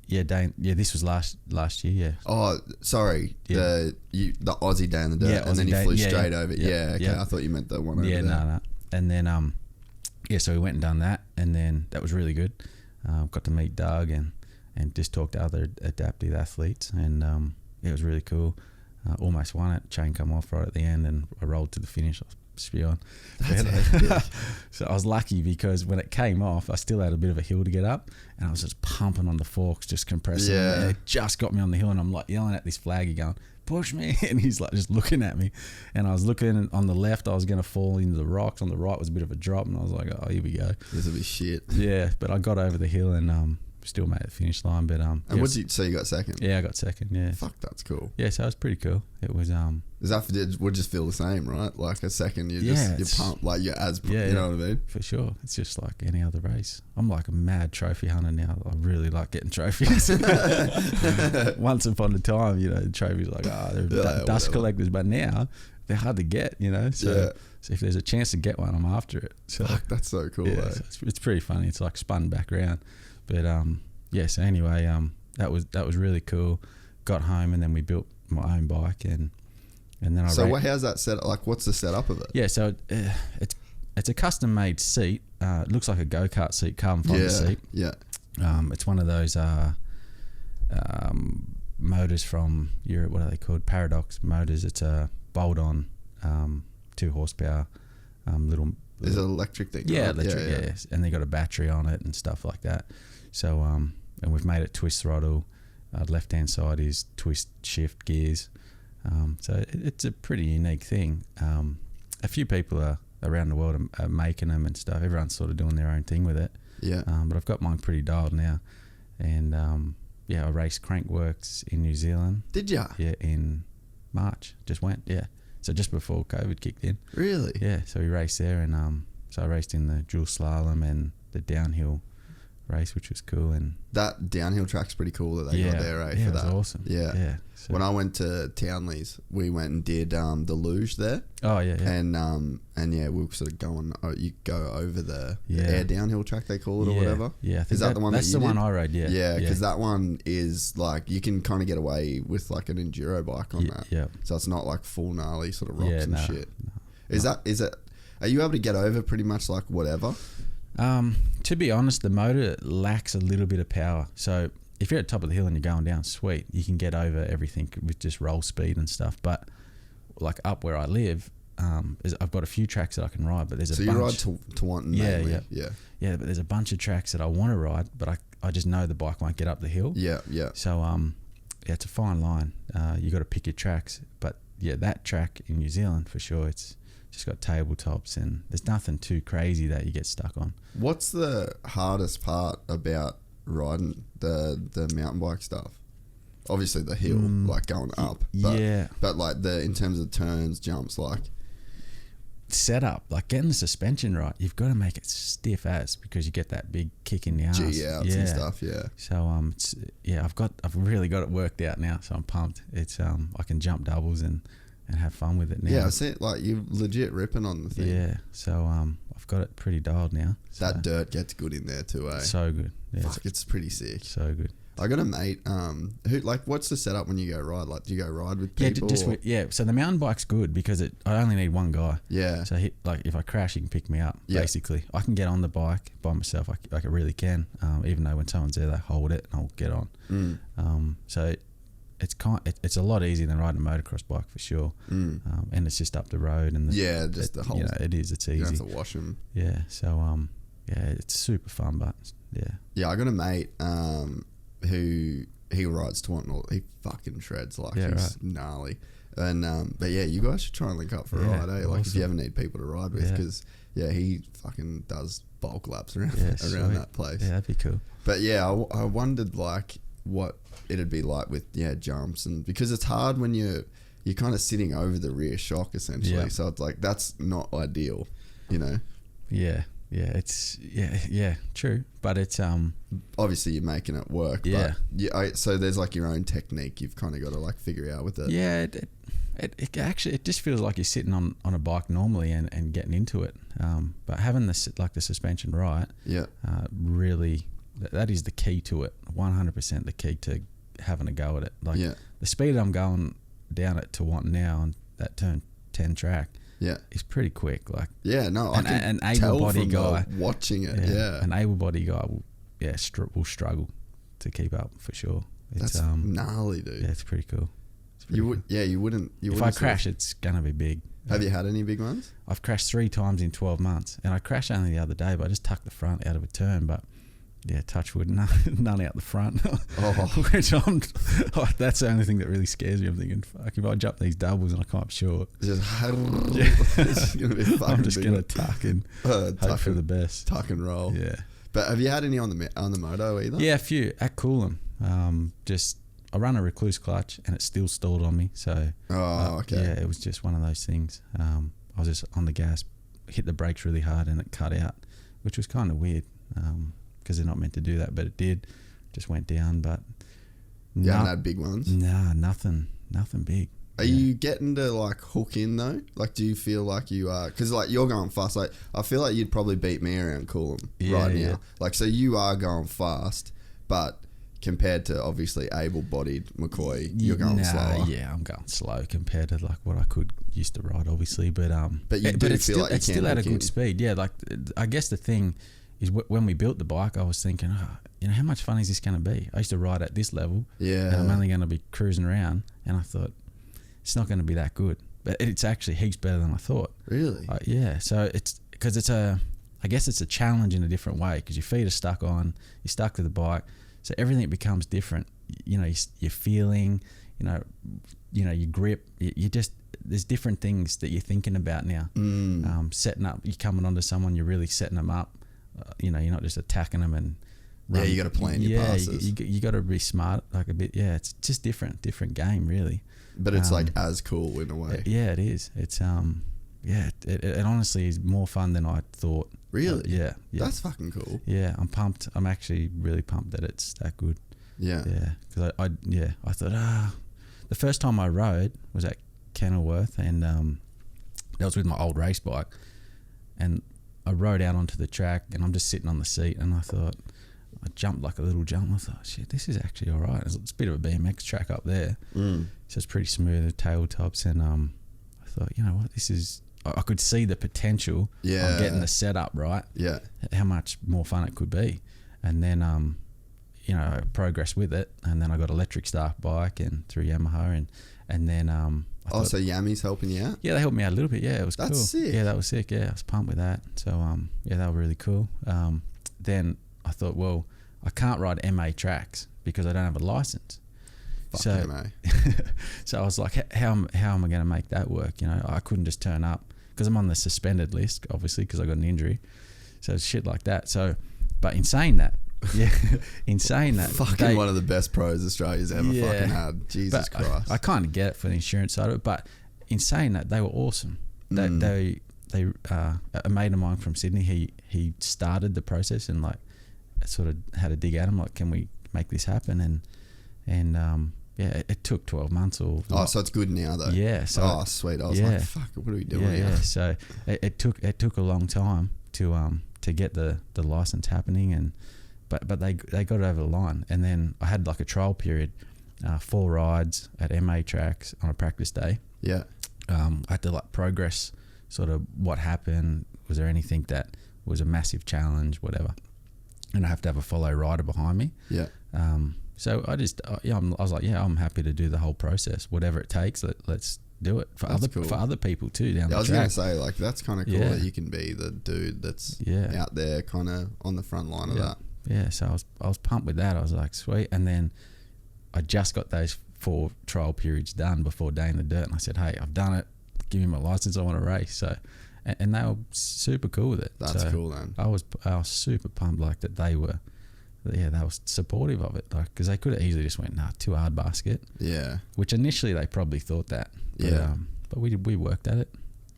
Yeah, this was last year. Yeah. Oh, sorry. Yeah. The Aussie Day in the Dirt, Yeah, and then Aussie you flew Day, straight yeah, over. yeah, Yeah, okay. yeah. I thought you meant the one over there. No. And then so we went and done that, and then that was really good. Got to meet Doug and just talk to other adaptive athletes, and it was really cool. Almost won it. Chain come off right at the end, and I rolled to the finish. I was spewing. So I was lucky because when it came off, I still had a bit of a hill to get up, and I was just pumping on the forks, just compressing. Yeah. And it just got me on the hill, and I'm like yelling at this flaggy going, push me, and he's like just looking at me, and I was looking on the left, I was going to fall into the rocks. On the right was a bit of a drop, and I was like, oh, here we go. This will be shit. Yeah, but I got over the hill and still made the finish line. But and so you got second? Yeah, I got second. Yeah. Fuck, that's cool. Yeah, so it was pretty cool. It was Is that would just feel the same, right? Like a second, you're pumped, like you're you know what I mean? For sure. It's just like any other race. I'm like a mad trophy hunter now. I really like getting trophies. Once upon a time, you know, the trophies like they're dust collectors, but now they're hard to get, you know. So if there's a chance to get one, I'm after it. So fuck, that's so cool. Yeah, so it's pretty funny. It's like spun back around. But so anyway, that was really cool. Got home, and then we built my own bike, and then I. So how's that set? Like, what's the setup of it? Yeah, so it's a custom made seat. It looks like a go-kart seat, carbon fiber seat. Yeah. It's one of those motors from Europe. What are they called? Paradox motors. It's a bolt-on 2 horsepower little. Is it an electric thing? Yeah, right? electric. Yeah. And they got a battery on it and stuff like that. So and we've made it twist throttle. Left hand side is twist shift gears. So it's a pretty unique thing. A few people around the world are making them and stuff. Everyone's sort of doing their own thing with it. Yeah. But I've got mine pretty dialed now. And I raced Crankworks in New Zealand. Did ya? Yeah, in March. Just went, yeah. So just before COVID kicked in. Really? Yeah, so we raced there, and so I raced in the dual slalom and the downhill race, which was cool. And that downhill track's pretty cool that they got there, eh? Yeah, for it was that. awesome. Yeah. So When I went to Townley's, we went and did the luge there. Oh yeah. And yeah, we were sort of going. You go over the air downhill track, they call it, or whatever. Yeah, I think is that the one? That's that you the did? one I rode. Yeah. Yeah, because that one is like you can kind of get away with like an enduro bike on that. Yeah. So it's not like full gnarly sort of rocks and no, shit. no. Is it? Are you able to get over pretty much like whatever? To be honest, the motor lacks a little bit of power. So if you're at the top of the hill and you're going down, sweet, you can get over everything with just roll speed and stuff. But like up where I live, I've got a few tracks that I can ride, but there's a bunch. So you ride to Wanton mainly? Yeah, but there's a bunch of tracks that I want to ride, but I just know the bike won't get up the hill. Yeah. So it's a fine line. You got to pick your tracks, but yeah, that track in New Zealand for sure, it's just got tabletops and there's nothing too crazy that you get stuck on. What's the hardest part about riding the mountain bike stuff? Obviously the hill, like going up. But, But like in terms of turns, jumps, like setup, like getting the suspension right, you've got to make it stiff as because you get that big kick in the arse. G outs and stuff. Yeah. So I've really got it worked out now. So I'm pumped. It's I can jump doubles and have fun with it now. Yeah, I see it, like you're legit ripping on the thing. Yeah. So I've got it pretty dialed now. So that dirt gets good in there too, eh? So good. Yeah, Fuck, it's pretty sick. So good. I got a mate who like, what's the setup when you go ride? Like, do you go ride with people? So the mountain bike's good because I only need one guy. Yeah. So like if I crash, he can pick me up. Yeah. Basically, I can get on the bike by myself. I really can. Even though when someone's there, they hold it and I'll get on. So it's a lot easier than riding a motocross bike for sure. And it's just up the road and the whole. It is. It's easy. You don't have to wash them. Yeah. So it's super fun, but yeah. Yeah, I got a mate who he rides to Wanton. He fucking shreds, like he's gnarly. And but yeah, you guys should try and link up for a ride, eh? Like if you ever need people to ride with, because he fucking does bulk laps around that place. Yeah, that'd be cool. But yeah, I wondered like what it'd be like with jumps, and because it's hard when you're kind of sitting over the rear shock essentially. Yeah. So it's like that's not ideal, you know. Yeah. Yeah, it's true, but it's obviously you're making it work. Yeah. But so there's like your own technique you've kind of got to like figure out with it. Yeah, it actually just feels like you're sitting on a bike normally and getting into it. But having the suspension right, really that is the key to it. 100% the key to having a go at it. Like the speed I'm going down at to Wanton now on that turn 10 track. Yeah, it's pretty quick. Like I can an tell able-bodied from guy watching it. Yeah, an able-bodied guy will struggle to keep up for sure. It's, that's gnarly, dude. Yeah, it's pretty cool. You wouldn't. If I crash, it's gonna be big. Have you had any big ones? I've crashed 3 times in 12 months, and I crashed only the other day, but I just tucked the front out of a turn, but. Yeah, touch wood, none out the front. Which that's the only thing that really scares me. I'm thinking, fuck, if I jump these doubles and I come up short, it's gonna be fucking. I'm just gonna tuck and hope for the best. Tuck and roll. Yeah. But have you had any on the moto either? Yeah, a few at Coolum. I run a recluse clutch and it still stalled on me. So okay. Yeah, it was just one of those things. I was just on the gas, hit the brakes really hard and it cut out, which was kind of weird. Because they're not meant to do that, but it did. Just went down, but you haven't had big ones? Nah, nothing big. Are you getting to like hook in though? Like, do you feel like you are? Because like you're going fast. Like I feel like you'd probably beat me around Coolum right now. Like so you are going fast, but compared to obviously able-bodied McCoy, you're going slower. Yeah, I'm going slow compared to like what I used to ride, obviously. But it's still, like it's still at a good speed. Yeah, like I guess the thing. Is when we built the bike, I was thinking, how much fun is this going to be? I used to ride at this level, and I'm only going to be cruising around, and I thought it's not going to be that good. but it's actually heaps better than I thought. Really? Yeah. So it's because I guess it's a challenge in a different way because your feet are stuck on, you're stuck to the bike, so everything becomes different. You know, your feeling, you know, your grip. You just there's different things that you're thinking about now. Setting up, you're coming onto someone, you're really setting them up. You know, you're not just attacking them and. Yeah, you got to plan your passes. You got to be smart, like a bit. Yeah, it's just different game, really. But it's like as cool in a way. Yeah, it is. It's it honestly is more fun than I thought. Really? Yeah. That's fucking cool. Yeah, I'm pumped. I'm actually really pumped that it's that good. Yeah. Yeah, because I thought the first time I rode was at Kenilworth, and that was with my old race bike, and I rode out onto the track, and I'm just sitting on the seat, and I thought. I jumped like a little jump. I thought, shit, this is actually all right. It's a bit of a BMX track up there. So it's pretty smooth, the tabletops. And I thought, you know what, this is... I could see the potential of getting the setup right. Yeah. How much more fun it could be. And then, you know, I progressed with it. And then I got electric start bike and through Yamaha. And then... so Yami's helping you out? Yeah, they helped me out a little bit. Yeah, it was cool. That's sick. Yeah, that was sick. Yeah, I was pumped with that. So, yeah, they were really cool. Then... I thought, well, I can't ride MA tracks because I don't have a license. Fuck MA. So I was like, how am I going to make that work? You know, I couldn't just turn up because I'm on the suspended list, obviously, because I got an injury. So shit like that. So, but in saying that, fucking one of the best pros Australia's ever fucking had. Jesus Christ. I kind of get it for the insurance side of it, but in saying that, they were awesome. They a mate of mine from Sydney, he started the process and like. Sort of had to dig at him like, can we make this happen? And yeah, it took 12 months or so it's good now though. Yeah. So sweet. I was like, fuck, what are we doing here? Yeah. So it took a long time to get the license happening, and but they got it over the line. And then I had like a trial period, 4 rides at MA tracks on a practice day. Yeah. I had to like progress sort of what happened. Was there anything that was a massive challenge, whatever. And I have to have a follow rider behind me. Yeah. So I just, I was like, I'm happy to do the whole process, whatever it takes. Let's do it for other people too down the track. I was going to say, like, that's kind of cool that you can be the dude that's out there, kind of on the front line of that. Yeah. So I was pumped with that. I was like, sweet. And then I just got those 4 trial periods done before Day in the Dirt, and I said, hey, I've done it. Give me my license. I want to race. So. And they were super cool with it. That's cool, then. I was super pumped, like that they were supportive of it, like because they could have easily just went, nah, too hard basket. Yeah. Which initially they probably thought that. But, but we worked at it.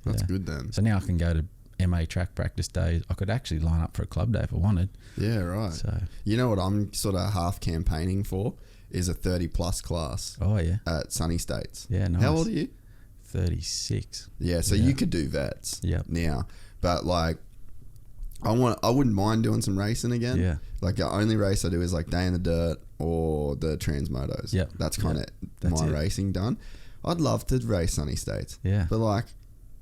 That's good then. So now I can go to MA track practice days. I could actually line up for a club day if I wanted. Yeah, right. So you know what I'm sort of half campaigning for is a 30 plus class. Oh yeah. At Sunny States. Yeah, nice. How old are you? 36. Yeah, so you could do vets now, but like I wouldn't mind doing some racing again. Yeah, like the only race I do is like Day in the Dirt or the Transmotos. Yeah, that's kind of my racing done. I'd love to race Sunny States. Yeah, but like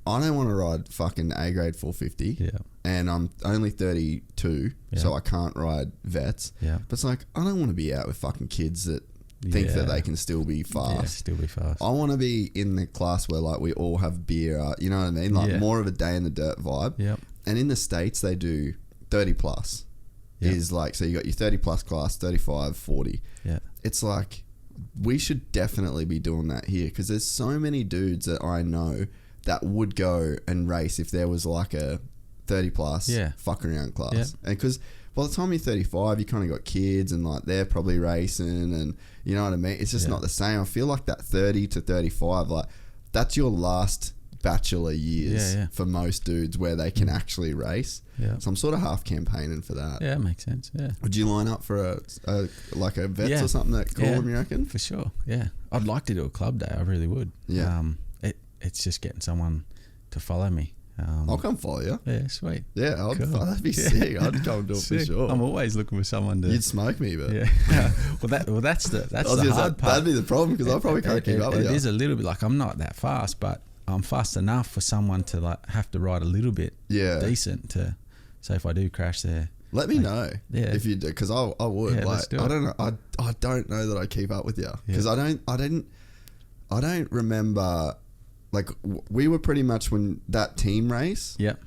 I don't want to ride fucking A grade 450. Yeah, and I'm only 32, so I can't ride vets. Yeah, but it's like I don't want to be out with fucking kids that think that they can still be fast. Yeah, still be fast. I want to be in the class where like we all have beer, you know what I mean? Like more of a Day in the Dirt vibe. Yep. And in the States they do 30 plus. Is like, so you got your 30 plus class, 35, 40. Yeah. It's like we should definitely be doing that here because there's so many dudes that I know that would go and race if there was like a 30 plus fuck around class. Yeah. And because by the time you're 35, you kind of got kids and like they're probably racing and you know what I mean? It's just not the same. I feel like that 30 to 35, like that's your last bachelor years for most dudes where they can actually race. Yeah. So I'm sort of half campaigning for that. Yeah, makes sense. Yeah. Would you line up for a like a vets or something that call them, you reckon? For sure. Yeah. I'd like to do a club day. I really would. Yeah. It's just getting someone to follow me. I'll come follow you. Yeah, sweet. Yeah, that'd be sick. I'd come do it for sure. I'm always looking for someone to. You'd smoke me, but that's the hard part. That'd be the problem because I probably can't keep up with you. It is a little bit like I'm not that fast, but I'm fast enough for someone to like have to ride a little bit decent to. So if I do crash there, let me know. Yeah, if you do, because I would. Yeah, like I don't know. I don't know that I keep up with you because I don't remember. like we were pretty much when that team race. Yep.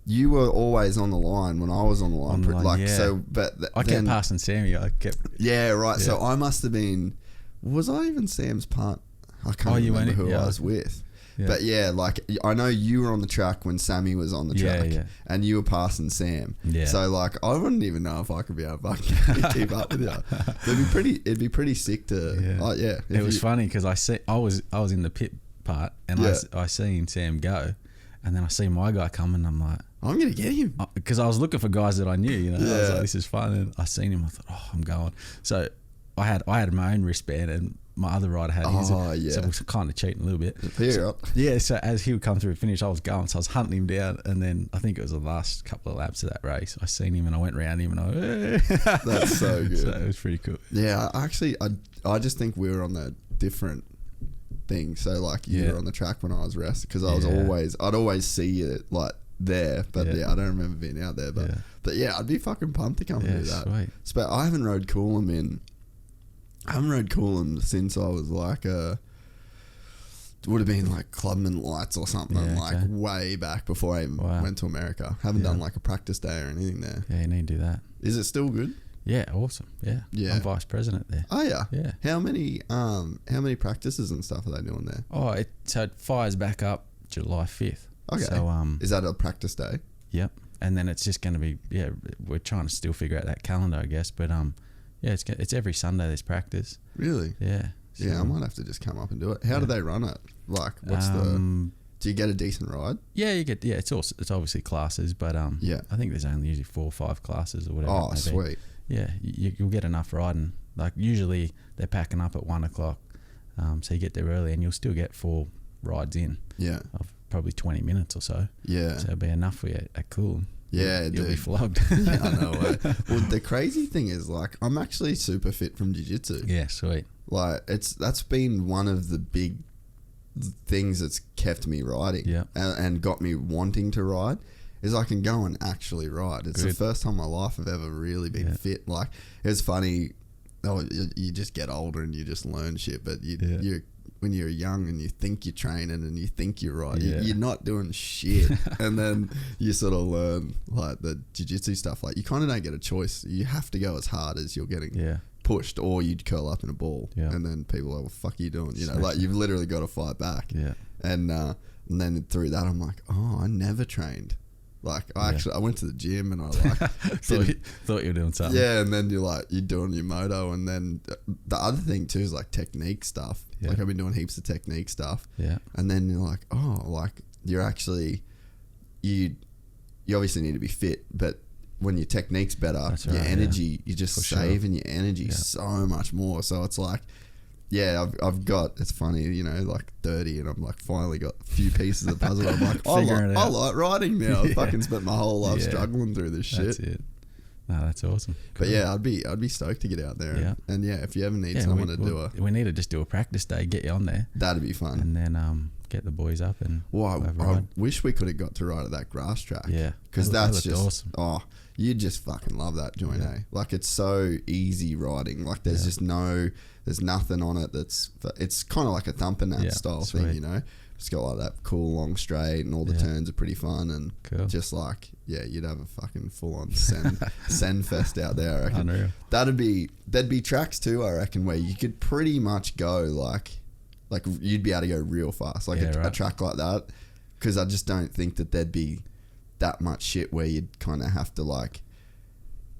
You were always on the line when I was on the line. Like yeah. so, but I kept passing Sammy. Yeah, right. Yeah. So I must have been. Was I even Sam's part? I can't remember who I was with. Yeah. But yeah, like I know you were on the track when Sammy was on the track, and you were passing Sam. Yeah. So like I wouldn't even know if I could be able to keep up with you. It'd be pretty sick to. Yeah. It was funny because I was in the pit part and I seen Sam go, and then I see my guy coming. And I'm like, I'm gonna get him because I was looking for guys that I knew. You know, I was like, this is fun, and I seen him. I thought, oh, I'm going. So I had my own wristband and my other rider had his. So we was kind of cheating a little bit. So as he would come through the finish, I was going. So I was hunting him down, and then I think it was the last couple of laps of that race. I seen him and I went around him and I went, hey. That's so good. So it was pretty cool. Yeah, I just think we were on the different thing. So like you were on the track when I was resting because I'd always see you like there, but I don't remember being out there. But yeah, I'd be fucking pumped to come and do that. Sweet. But I haven't rode Coolum since I was like would have been like Clubman Lights or something way back before I even went to America. Haven't done like a practice day or anything there. Yeah, you need to do that. Is it still good? Yeah, awesome. Yeah. I'm vice president there. Oh yeah. Yeah. How many practices and stuff are they doing there? Oh, so it fires back up July 5th. Okay. So is that a practice day? Yep. And then it's just going to be we're trying to still figure out that calendar, I guess, but it's every Sunday there's practice. Really? Yeah. So, I might have to just come up and do it. How do they run it? Like, what's do you get a decent ride? Yeah, you get. Yeah, it's obviously classes, but I think there's only usually 4 or 5 classes or whatever. Oh, sweet. Yeah, you'll get enough riding. Like usually they're packing up at 1 o'clock, so you get there early and you'll still get 4 rides in. Yeah. Of probably 20 minutes or so. Yeah. So it'll be enough for you at Coolum. Yeah, you'll be flogged. Yeah, I know. Well, the crazy thing is, like, I'm actually super fit from jiu-jitsu. Yeah, sweet. Like, that's been one of the big things that's kept me riding and got me wanting to ride is I can go and actually ride. It's the first time in my life I've ever really been fit. Like, it's funny. You just get older and you just learn shit, but you when you're young and you think you're training and you think you're right, you're not doing shit. And then you sort of learn like the jiu-jitsu stuff. Like you kind of don't get a choice. You have to go as hard as you're getting pushed, or you'd curl up in a ball. And then people are like, "What the fuck are you doing?" You know, like you've literally got to fight back. And then through that, I'm like, oh, I never trained. Like I went to the gym and I like thought you were doing something. Yeah, and then you're doing your moto, and then the other thing too is like technique stuff. Like I've been doing heaps of technique stuff. And then you're like, oh, like you're actually you obviously need to be fit, but when your technique's better, your energy, you're just saving your energy so much more. So it's like, I've got, it's funny, you know, like 30 and I'm like finally got a few pieces of the puzzle. I'm like, I like riding now. I fucking spent my whole life struggling through this shit. That's it. No, that's awesome. Cool. But I'd be stoked to get out there. And if you ever need someone to do we need to just do a practice day, get you on there. That'd be fun. And then get the boys up and I wish we could have got to ride at that grass track. Yeah. Because that's just awesome. Oh, you just fucking love that joint, eh? Like it's so easy riding. Like there's just there's nothing on it it's kind of like a thumping that style thing, you know? It's got like that cool long straight and all the turns are pretty fun and just like, you'd have a fucking full on Sen fest out there, I reckon. Unreal. There'd be tracks too, I reckon, where you could pretty much go like you'd be able to go real fast, like a track like that, because I just don't think that there'd be that much shit where you'd kind of have to like,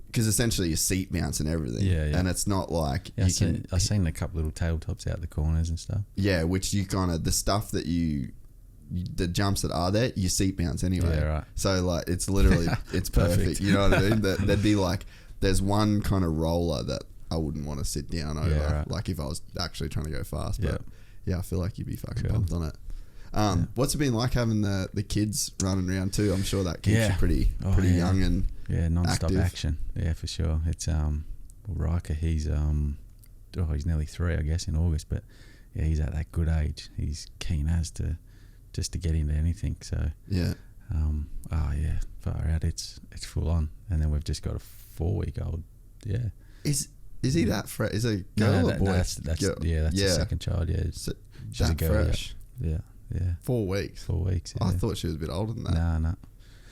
because essentially your seat mounts and everything, and it's not like I've seen a couple little tabletops out the corners and stuff. Which you kind of the stuff that the jumps that are there, your seat mounts anyway. Yeah, right. So like it's literally it's perfect. You know what I mean? There'd be like there's one kind of roller that I wouldn't want to sit down over, like if I was actually trying to go fast. But I feel like you'd be fucking pumped on it. What's it been like having the kids running around too? I'm sure that keeps you pretty young and non-stop active. action. Yeah, for sure. It's Riker, he's nearly 3, I guess, in August, but he's at that good age. He's keen as to just to get into anything. So far out. It's full on. And then we've just got a 4-week-old. Yeah. Is he that fresh? Is it a girl or boy? No, that's the second child. Yeah, so she's a girl. Fresh. Yeah. Yeah. 4 weeks. 4 weeks. Yeah. I thought she was a bit older than that. No.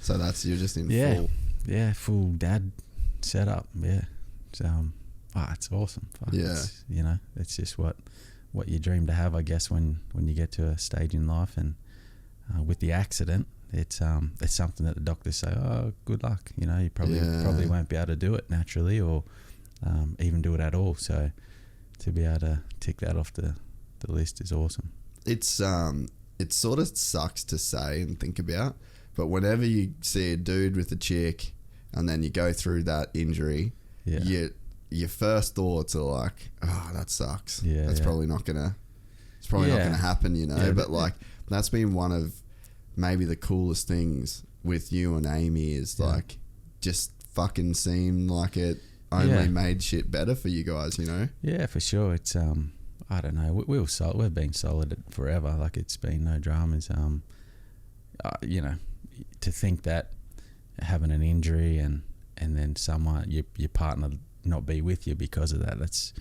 So you're just in Yeah. full. Yeah, full dad setup. Yeah. So, it's awesome. Fuck, Yeah. It's, it's just what you dream to have, I guess, when you get to a stage in life. And with the accident, it's something that the doctors say, oh, good luck. You probably won't be able to do it naturally, or even do it at all. So to be able to tick that off the list is awesome. It's it sort of sucks to say and think about, but whenever you see a dude with a chick and then you go through that injury, your first thoughts are like, oh, that sucks. Yeah, that's probably not gonna happen, but like that's been one of maybe the coolest things with you and Amy is like just fucking seemed like it only made shit better for you guys, Yeah, for sure. It's I don't know. We've been solid forever. Like, it's been no dramas. To think that having an injury and then someone your partner not be with you because of that, that's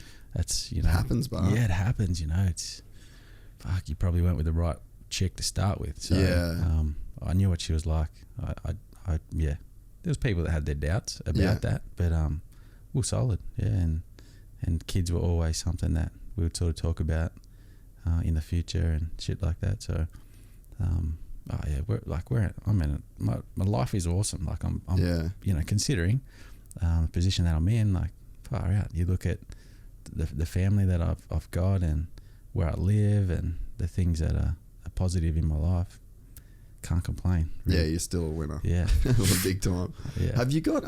it happens, but yeah, it happens. It's fuck. You probably went with the right chick to start with. So I knew what she was like. I there was people that had their doubts about that, but we were solid. Yeah, and kids were always something that we would sort of talk about in the future and shit like that. So, my life is awesome. Like I'm considering the position that I'm in, like far out. You look at the family that I've got and where I live and the things that are positive in my life. Can't complain. Really. Yeah, you're still a winner. Yeah, big time. Yeah. Have you got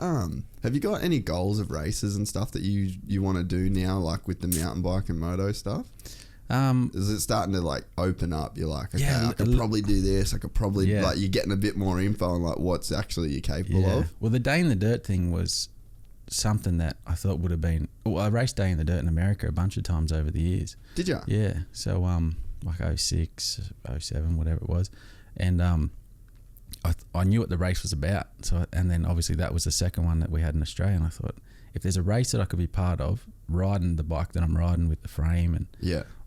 any goals of races and stuff that you want to do now, like with the mountain bike and moto stuff? Is it starting to like open up? You're like, okay, I could probably do this. I could probably like you're getting a bit more info on like what's actually you're capable of. Well, the Day in the Dirt thing was something that I thought would have been. Well, I raced Day in the Dirt in America a bunch of times over the years. Did you? Yeah. So like 06, 07, whatever it was. And I knew what the race was about. So, and then obviously that was the second one that we had in Australia. And I thought, if there's a race that I could be part of, riding the bike that I'm riding with the frame and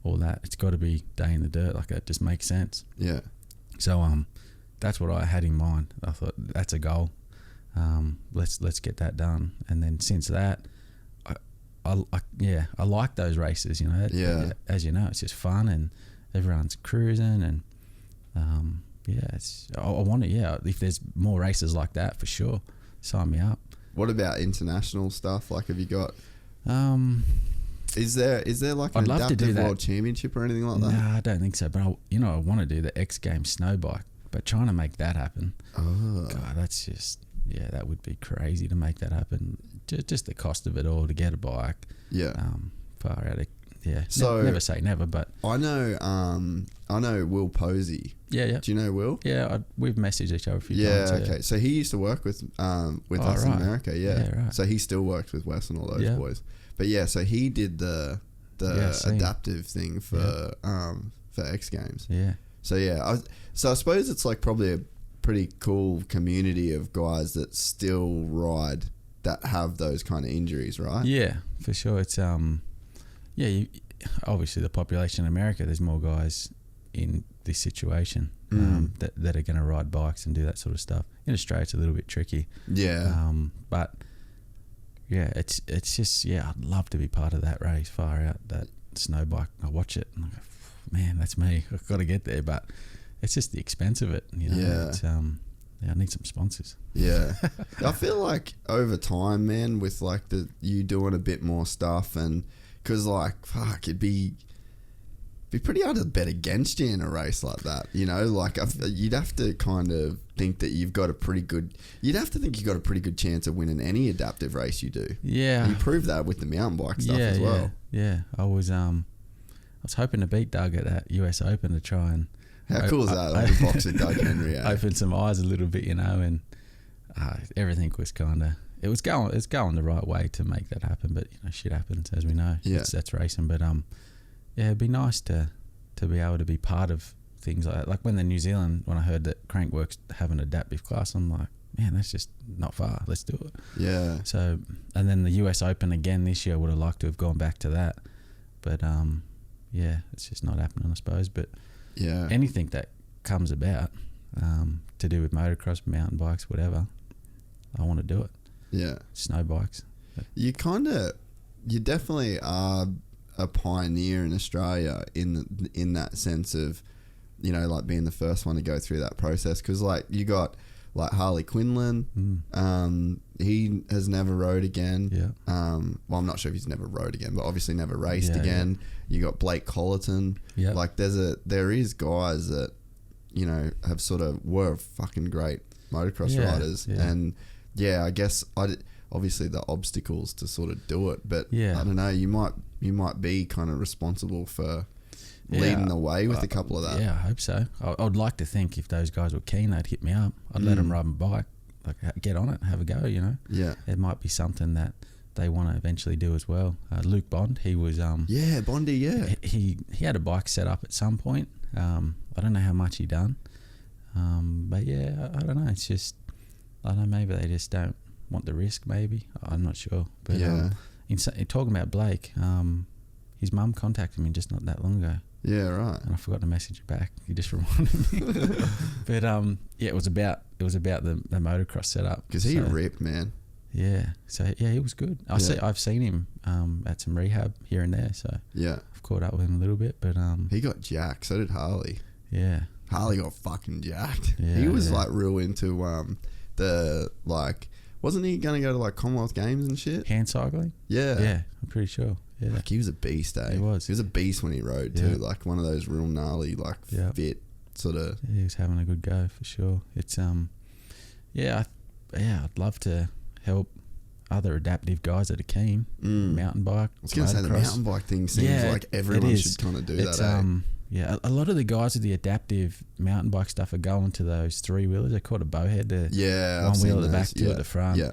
all that, it's got to be Day in the Dirt. Like, it just makes sense. Yeah. So that's what I had in mind. I thought, that's a goal. Let's get that done. And then since that, I like those races. As you know, it's just fun and everyone's cruising and. I want it. Yeah, if there's more races like that, for sure, sign me up. What about international stuff? Like, have you got? Is there like an adaptive world championship or anything like that? No, I don't think so. But I want to do the X Games snow bike, but trying to make that happen. Oh, God, that's just that would be crazy to make that happen. Just the cost of it all to get a bike. Yeah. Far out. Yeah. So never say never, but I know Will Posey. Yeah. Do you know Will? Yeah, we've messaged each other a few times. Yeah, okay. So he used to work with us in America. Yeah. Right. So he still works with Wes and all those boys. But yeah, so he did the adaptive thing for X Games. Yeah. So I suppose it's like probably a pretty cool community of guys that still ride that have those kind of injuries, right? Yeah, for sure. It's obviously the population in America, there's more guys in this situation that are going to ride bikes and do that sort of stuff. In Australia, it's a little bit tricky. Yeah. But yeah, it's just I'd love to be part of that race, far out, that snow bike. I watch it and I go, man, that's me. I've got to get there, but it's just the expense of it. Yeah. It's, I need some sponsors. Yeah. I feel like over time, man, with like you doing a bit more stuff and. Because, like, fuck, it'd be pretty hard to bet against you in a race like that, Like, you'd have to kind of think that you've got a pretty good... You'd have to think you've got a pretty good chance of winning any adaptive race you do. Yeah. And you proved that with the mountain bike stuff as well. Yeah. I was hoping to beat Doug at that US Open to try and... How cool is that? Like the boxer Doug Henry. Open some eyes a little bit, and everything was kind of... It was going the right way to make that happen, but shit happens, as we know. Yeah, that's racing. But it'd be nice to be able to be part of things like that. Like when New Zealand, when I heard that Crankworks have an adaptive class, I'm like, man, that's just not far. Let's do it. Yeah. So, and then the US Open again this year, would have liked to have gone back to that, but it's just not happening, I suppose. But Yeah. anything that comes about to do with motocross, mountain bikes, whatever, I want to do it. Yeah. Snow bikes. You definitely are a pioneer in Australia in that sense of, you know, like being the first one to go through that process. Because like you got like Harley Quinlan, he has never rode again. Yeah. Well, I'm not sure if he's never rode again, but obviously never raced again. You got Blake Collerton. Yeah. Like there is guys that, you know, have sort of were fucking great motocross riders, and I guess obviously the obstacles to sort of do it, but I don't know, you might be kind of responsible for leading the way with a couple of that. Yeah, I hope so. I'd like to think if those guys were keen, they'd hit me up. I'd let them ride my bike, like get on it, have a go, you know. Yeah. It might be something that they want to eventually do as well. Luke Bond, he was Bondy, he had a bike set up at some point. I don't know how much he done, but yeah, I don't know. It's just, I don't know, maybe they just don't want the risk. Maybe, I'm not sure. But in talking about Blake, his mum contacted me just not that long ago. Yeah, right. And I forgot to message her back. You just reminded me. But it was about the motocross setup because he ripped, man. Yeah. So yeah, he was good. I've seen him at some rehab here and there. So yeah, I've caught up with him a little bit. But he got jacked. So did Harley. Yeah. Harley got fucking jacked. Yeah, he was like real into the like. Wasn't he gonna go to like Commonwealth Games and shit? Hand cycling? Yeah. Yeah, I'm pretty sure. Yeah. Like he was a beast, eh? He was. He was a beast when he rode too. Like one of those real gnarly, like fit sort of. Yeah, he was having a good go for sure. It's I'd love to help other adaptive guys that are keen. Mountain bike. I was gonna say the mountain bike thing seems like everyone should kind of do that. Yeah, a lot of the guys with the adaptive mountain bike stuff are going to those 3-wheelers. They're called a bowhead. One wheel at the back, two at the front. Yeah.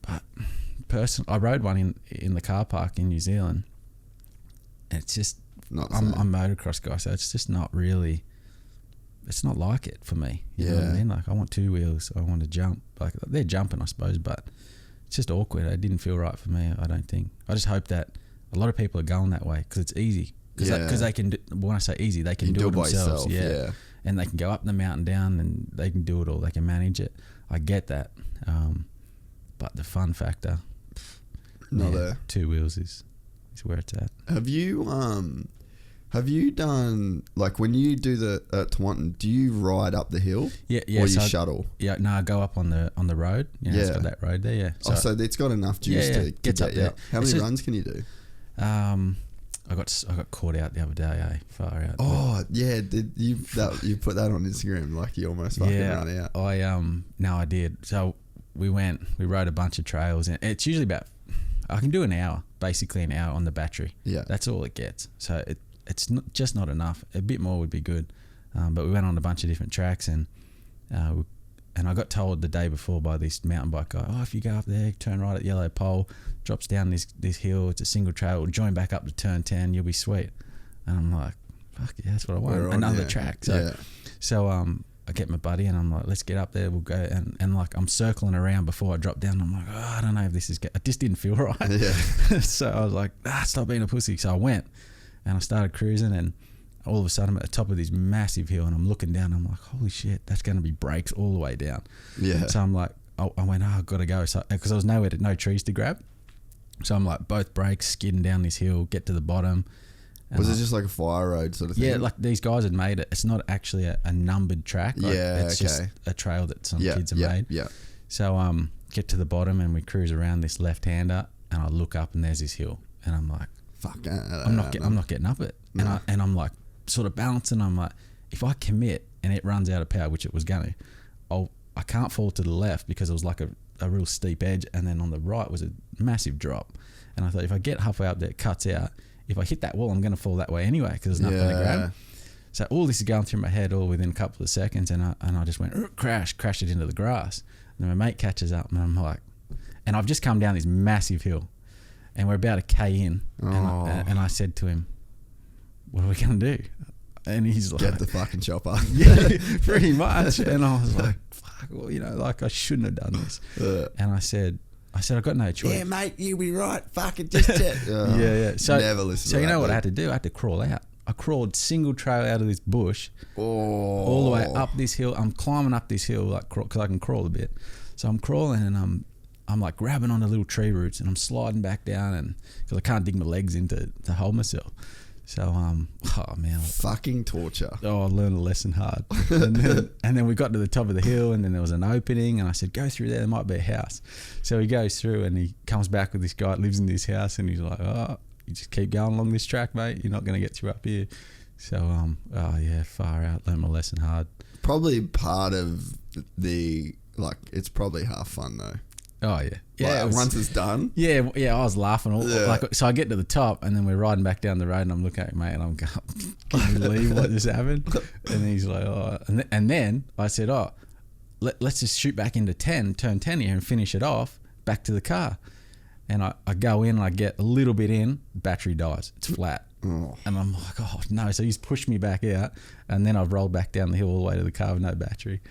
But personally, I rode one in the car park in New Zealand. And it's just, I'm a motocross guy, so it's just not really, it's not like it for me. You know what I mean? Like I want 2 wheels. I want to jump. Like they're jumping, I suppose, but it's just awkward. It didn't feel right for me, I don't think. I just hope that a lot of people are going that way because it's easy. Because they can do, when I say easy, they can do it themselves. Yeah. And they can go up the mountain, down, and they can do it all. They can manage it. I get that. But the fun factor, not there. 2 wheels is where it's at. Have you done, like when you do the Tawantin, do you ride up the hill? Yeah. Or you shuttle? Yeah, no, I go up on the road. You know, it's got that road there, yeah. So it's got enough juice to get up there. How many runs can you do? I got caught out the other day, far out. Oh yeah, did you put that on Instagram? Like you almost fucking run out. I did. So we rode a bunch of trails, and it's usually about, I can do basically an hour on the battery. Yeah, that's all it gets. So it's just not enough. A bit more would be good. But we went on a bunch of different tracks, and I got told the day before by this mountain bike guy, if you go up there, turn right at Yellow Pole, drops down this hill, it's a single trail, join back up to turn 10, you'll be sweet. And I'm like, fuck yeah, that's what I want. Another track. So I get my buddy and I'm like, let's get up there, we'll go. And like I'm circling around before I drop down. I'm like, I don't know if this is good. It just didn't feel right. Yeah. So I was like, stop being a pussy. So I went and I started cruising, and all of a sudden I'm at the top of this massive hill and I'm looking down. I'm like, holy shit, that's going to be brakes all the way down. Yeah. So I'm like, I went, I've got to go. So, because there was no trees to grab. So I'm like, both brakes, skidding down this hill, get to the bottom. Was it just like a fire road sort of thing? Yeah, like these guys had made it. It's not actually a numbered track. Like, it's just a trail that some kids have made. Yeah. So get to the bottom and we cruise around this left-hander, and I look up and there's this hill, and I'm like, fuck, I'm not getting up it. No. And I'm like sort of balancing. I'm like, if I commit and it runs out of power, which it was going to, I can't fall to the left because it was like a real steep edge, and then on the right was a massive drop. And I thought, if I get halfway up there, it cuts out. If I hit that wall, I'm going to fall that way anyway because there's nothing to grab. So all this is going through my head all within a couple of seconds, and I just went crashed it into the grass. And then my mate catches up, and I'm like, and I've just come down this massive hill, and we're about a K in, and I said to him, "What are we going to do?" And he's like, "Get the fucking chopper." Yeah, pretty much. And I was like, "Fuck, well, like I shouldn't have done this." And I said, I've got no choice. Yeah, mate, you'll be right. Fucking just check. Yeah. So never listen. So you know what I had to do? I had to crawl out. I crawled single trail out of this bush, Oh. all the way up this hill. I'm climbing up this hill like because I can crawl a bit. So I'm crawling and I'm like grabbing onto little tree roots and I'm sliding back down and because I can't dig my legs in to hold myself. So oh man, Fucking torture. I learned a lesson hard. and then we got to the top of the hill and then there was an opening and I said, go through there might be a house. So he goes through and he comes back with this guy that lives in this house and he's like, oh, you just keep going along this track, mate. You're not going to get through up here. So far out. Learned my lesson hard. Probably part of the like. It's probably half fun though. Oh yeah, yeah. Like, once it's done. Yeah. I was laughing. Yeah. Like, so I get to the top, and then we're riding back down the road, and I'm looking at him, mate, and I'm going, "Can you believe what just happened?" And he's like, "Oh," and then I said, "Oh, let's just shoot back into turn 10 here, and finish it off back to the car." And I go in, and I get a little bit in, battery dies, it's flat, and I'm like, "Oh no!" So he's pushed me back out, and then I've rolled back down the hill all the way to the car with no battery.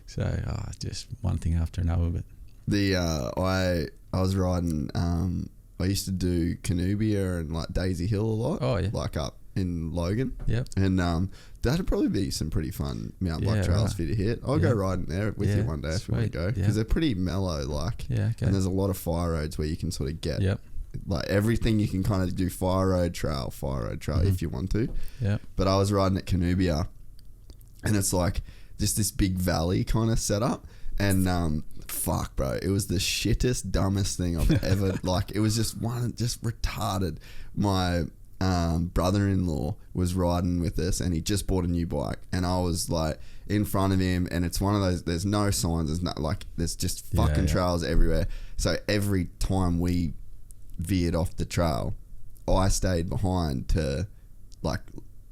So just one thing after another, but. I was riding. I used to do Canubia and like Daisy Hill a lot. Oh yeah, like up in Logan. Yep. And that'd probably be some pretty fun mountain bike trails for you to hit. I'll go riding there with you one day if you want to go because they're pretty mellow. Like and there's a lot of fire roads where you can sort of get like everything. You can kind of do fire road trail if you want to. Yeah. But I was riding at Canubia, and it's like just this big valley kind of setup. And fuck, bro, it was the shittest, dumbest thing I've ever like. It was just retarded. My brother-in-law was riding with us, and he just bought a new bike, and I was like in front of him, and it's one of those. There's no signs. There's not like there's just fucking trails everywhere. So every time we veered off the trail, I stayed behind to like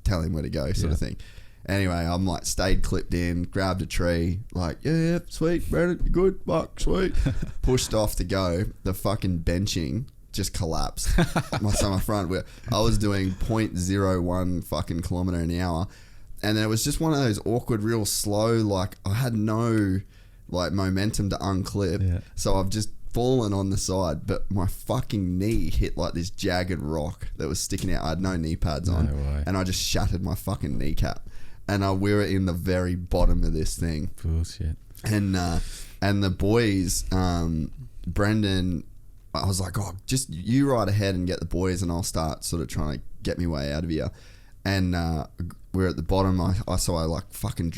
tell him where to go, sort of thing. Anyway, I'm like stayed clipped in, grabbed a tree, like, yeah, sweet, Brandon, you good, buck, sweet. Pushed off to go. The fucking benching just collapsed. my front wheel. I was doing 0.01 fucking kilometer an hour. And then it was just one of those awkward, real slow, like I had no like momentum to unclip. Yeah. So I've just fallen on the side, but my fucking knee hit like this jagged rock that was sticking out. I had no knee pads on. No way. And I just shattered my fucking kneecap. And we were in the very bottom of this thing. Bullshit. And the boys, Brendan, I was like, oh, just you ride ahead and get the boys, and I'll start sort of trying to get me way out of here. And we're at the bottom. I like fucking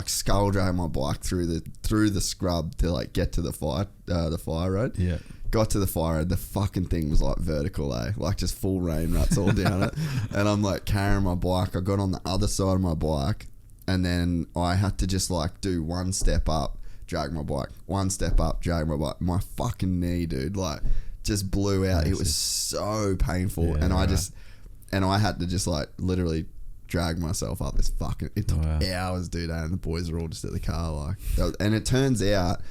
skull drag my bike through the scrub to like get to the fire road. Yeah. Got to the fire road, the fucking thing was like vertical, like just full rain ruts all down it. And I'm like carrying my bike. I got on the other side of my bike, and then I had to just like do one step up, drag my bike, one step up, drag my bike. My fucking knee, dude, like just blew out. It was so painful. And I had to just like literally drag myself up this fucking, it took hours, dude. And the boys were all just at the car, like, and it turns out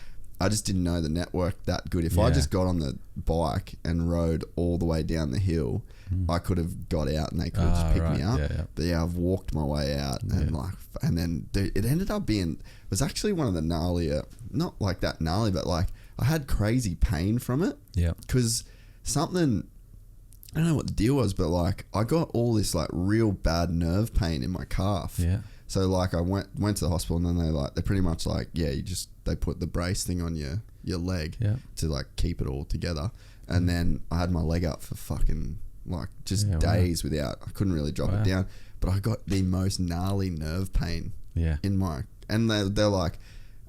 I just didn't know the network that good. If I just got on the bike and rode all the way down the hill, I could have got out and they could have just picked me up. But I've walked my way out and then dude, it ended up being, it was actually one of the gnarlier, not like that gnarly, but like I had crazy pain from it. Yeah. Because something, I don't know what the deal was, but like I got all this like real bad nerve pain in my calf. Yeah. So like I went to the hospital, and then they pretty much like, they put the brace thing on your leg to like keep it all together. And then I had my leg up for fucking like just days without, I couldn't really drop it down, but I got the most gnarly nerve pain in my, and they're like,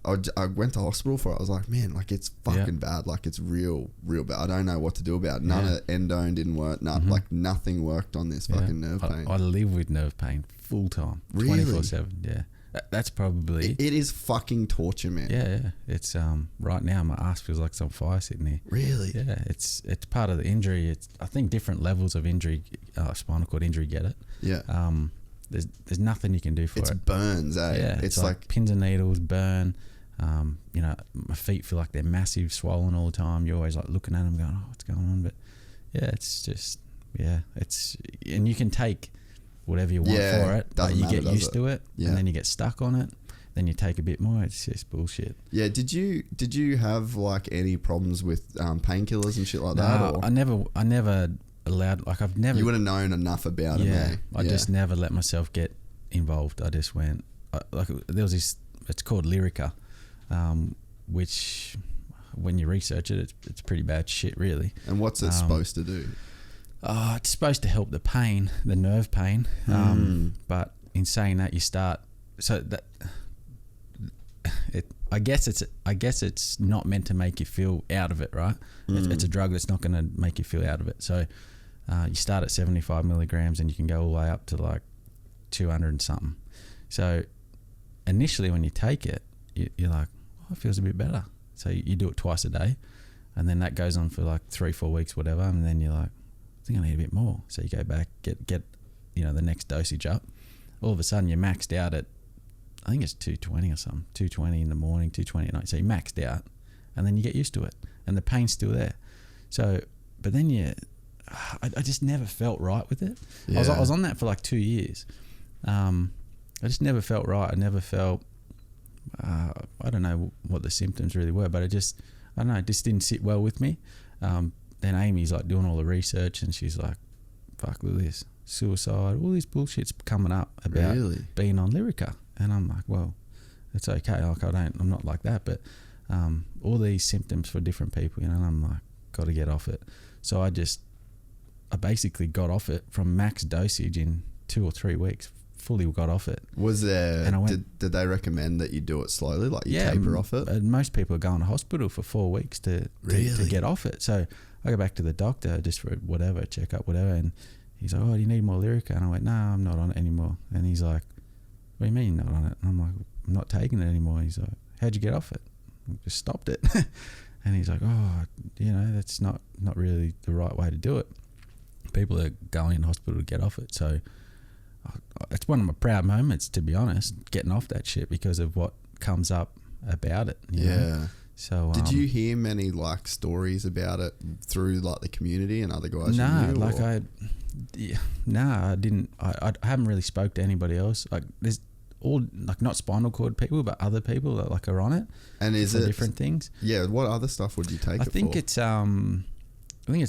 I went to hospital for it. I was like, man, like it's fucking bad. Like it's real bad. I don't know what to do about it. None of endone didn't work. Like nothing worked on this fucking nerve pain. I live with nerve pain full time. Really? 24/7. Yeah. That's probably... It is fucking torture, man. Yeah. It's right now my ass feels like it's on fire sitting here. Really? Yeah. It's part of the injury. It's, I think different levels of injury, spinal cord injury get it. Yeah. There's nothing you can do for it. It's burns, eh? Yeah. It's like pins and needles, burn. My feet feel like they're massive, swollen all the time. You're always like looking at them going, oh, what's going on? But yeah, it's just, and you can take whatever you want for it, but you get used to it, and then you get stuck on it. Then you take a bit more. It's just bullshit. Yeah. Did you have like any problems with painkillers and shit like that? Or? I never allowed, like I've never. You would have known enough about it, Yeah, eh? I just never let myself get involved. I just went, like there was this, it's called Lyrica, which when you research it, it's pretty bad shit, really. And what's it supposed to do? It's supposed to help the pain, the nerve pain. But in saying that, you start, so that I guess it's not meant to make you feel out of it, right? It's a drug that's not going to make you feel out of it. So you start at 75 milligrams and you can go all the way up to like 200 and something. So initially when you take it, you're like, oh, it feels a bit better. So you do it twice a day, and then that goes on for like 3-4 weeks, whatever, and then you're like, I think I need a bit more. So you go back, get the next dosage up. All of a sudden you're maxed out at, I think it's 220 or something, 220 in the morning, 220 at night. So you're maxed out, and then you get used to it, and the pain's still there. So, but then I just never felt right with it. Yeah. I was on that for like 2 years. I just never felt right. I never felt, I don't know what the symptoms really were, but I don't know, it just didn't sit well with me. Then Amy's like doing all the research, and she's like, fuck, look at this, suicide, all this bullshit's coming up about being on Lyrica. And I'm like, well, it's okay. Like I'm not like that, but all these symptoms for different people, and I'm like, got to get off it. So I basically got off it from max dosage in 2 or 3 weeks. Fully got off it. Was there? And I went, did they recommend that you do it slowly, like you taper off it? Most people are going to hospital for 4 weeks to get off it. So I go back to the doctor just for whatever, check up, whatever, and he's like, oh, do you need more Lyrica? And I went, no, I'm not on it anymore. And he's like, what do you mean you're not on it? And I'm like, I'm not taking it anymore. And he's like, how'd you get off it? I just stopped it. And he's like, oh, that's not really the right way to do it. People are going in hospital to get off it. So it's one of my proud moments, to be honest, getting off that shit because of what comes up about it. You know? So did you hear many like stories about it through like the community and other guys? I didn't. I haven't really spoke to anybody else. Like there's all like not spinal cord people, but other people that like are on it. And is it different things? Yeah. What other stuff would you take? I think it's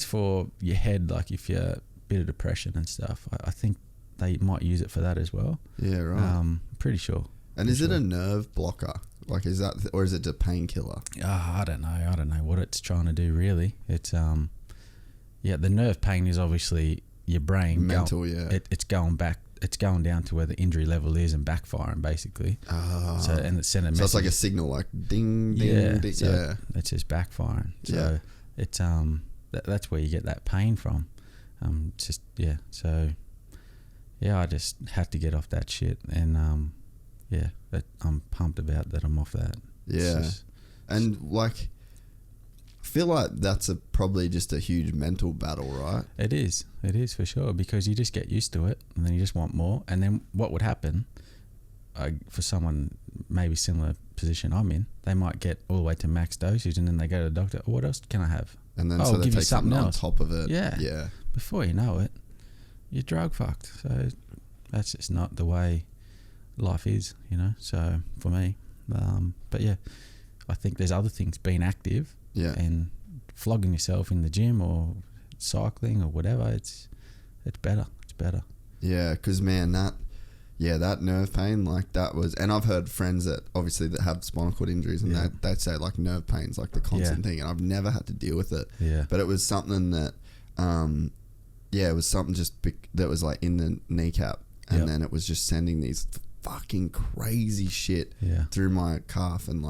for your head, like if you're a bit of depression and stuff. I think they might use it for that as well. Yeah, right. Pretty sure. And is it a nerve blocker? Like, is that, or is it a painkiller? I don't know. I don't know what it's trying to do, really. It's, the nerve pain is obviously your brain. Mental, It's going back. It's going down to where the injury level is and backfiring, basically. So, and it's sending a message. So it's like a signal, like ding, ding, ding. So it's just backfiring. So it's, that's where you get that pain from. I just had to get off that shit, and I'm pumped about that. I'm off that. Yeah, and like, I feel like that's probably just a huge mental battle, right? It is for sure, because you just get used to it, and then you just want more. And then what would happen for someone maybe similar position I'm in, they might get all the way to max dosage, and then they go to the doctor. Oh, what else can I have? And then so they give take you something on else top of it. Yeah. Before you know it, you're drug fucked. So that's just not the way life is, so for me. But yeah, I think there's other things, being active and flogging yourself in the gym or cycling or whatever. It's better. Yeah, because man, that nerve pain, like that was, and I've heard friends that obviously that have spinal cord injuries, and they'd say like nerve pain's like the constant thing, and I've never had to deal with it. Yeah. But it was something that, it was something that was like in the kneecap, and then it was just sending these fucking crazy shit through my calf, and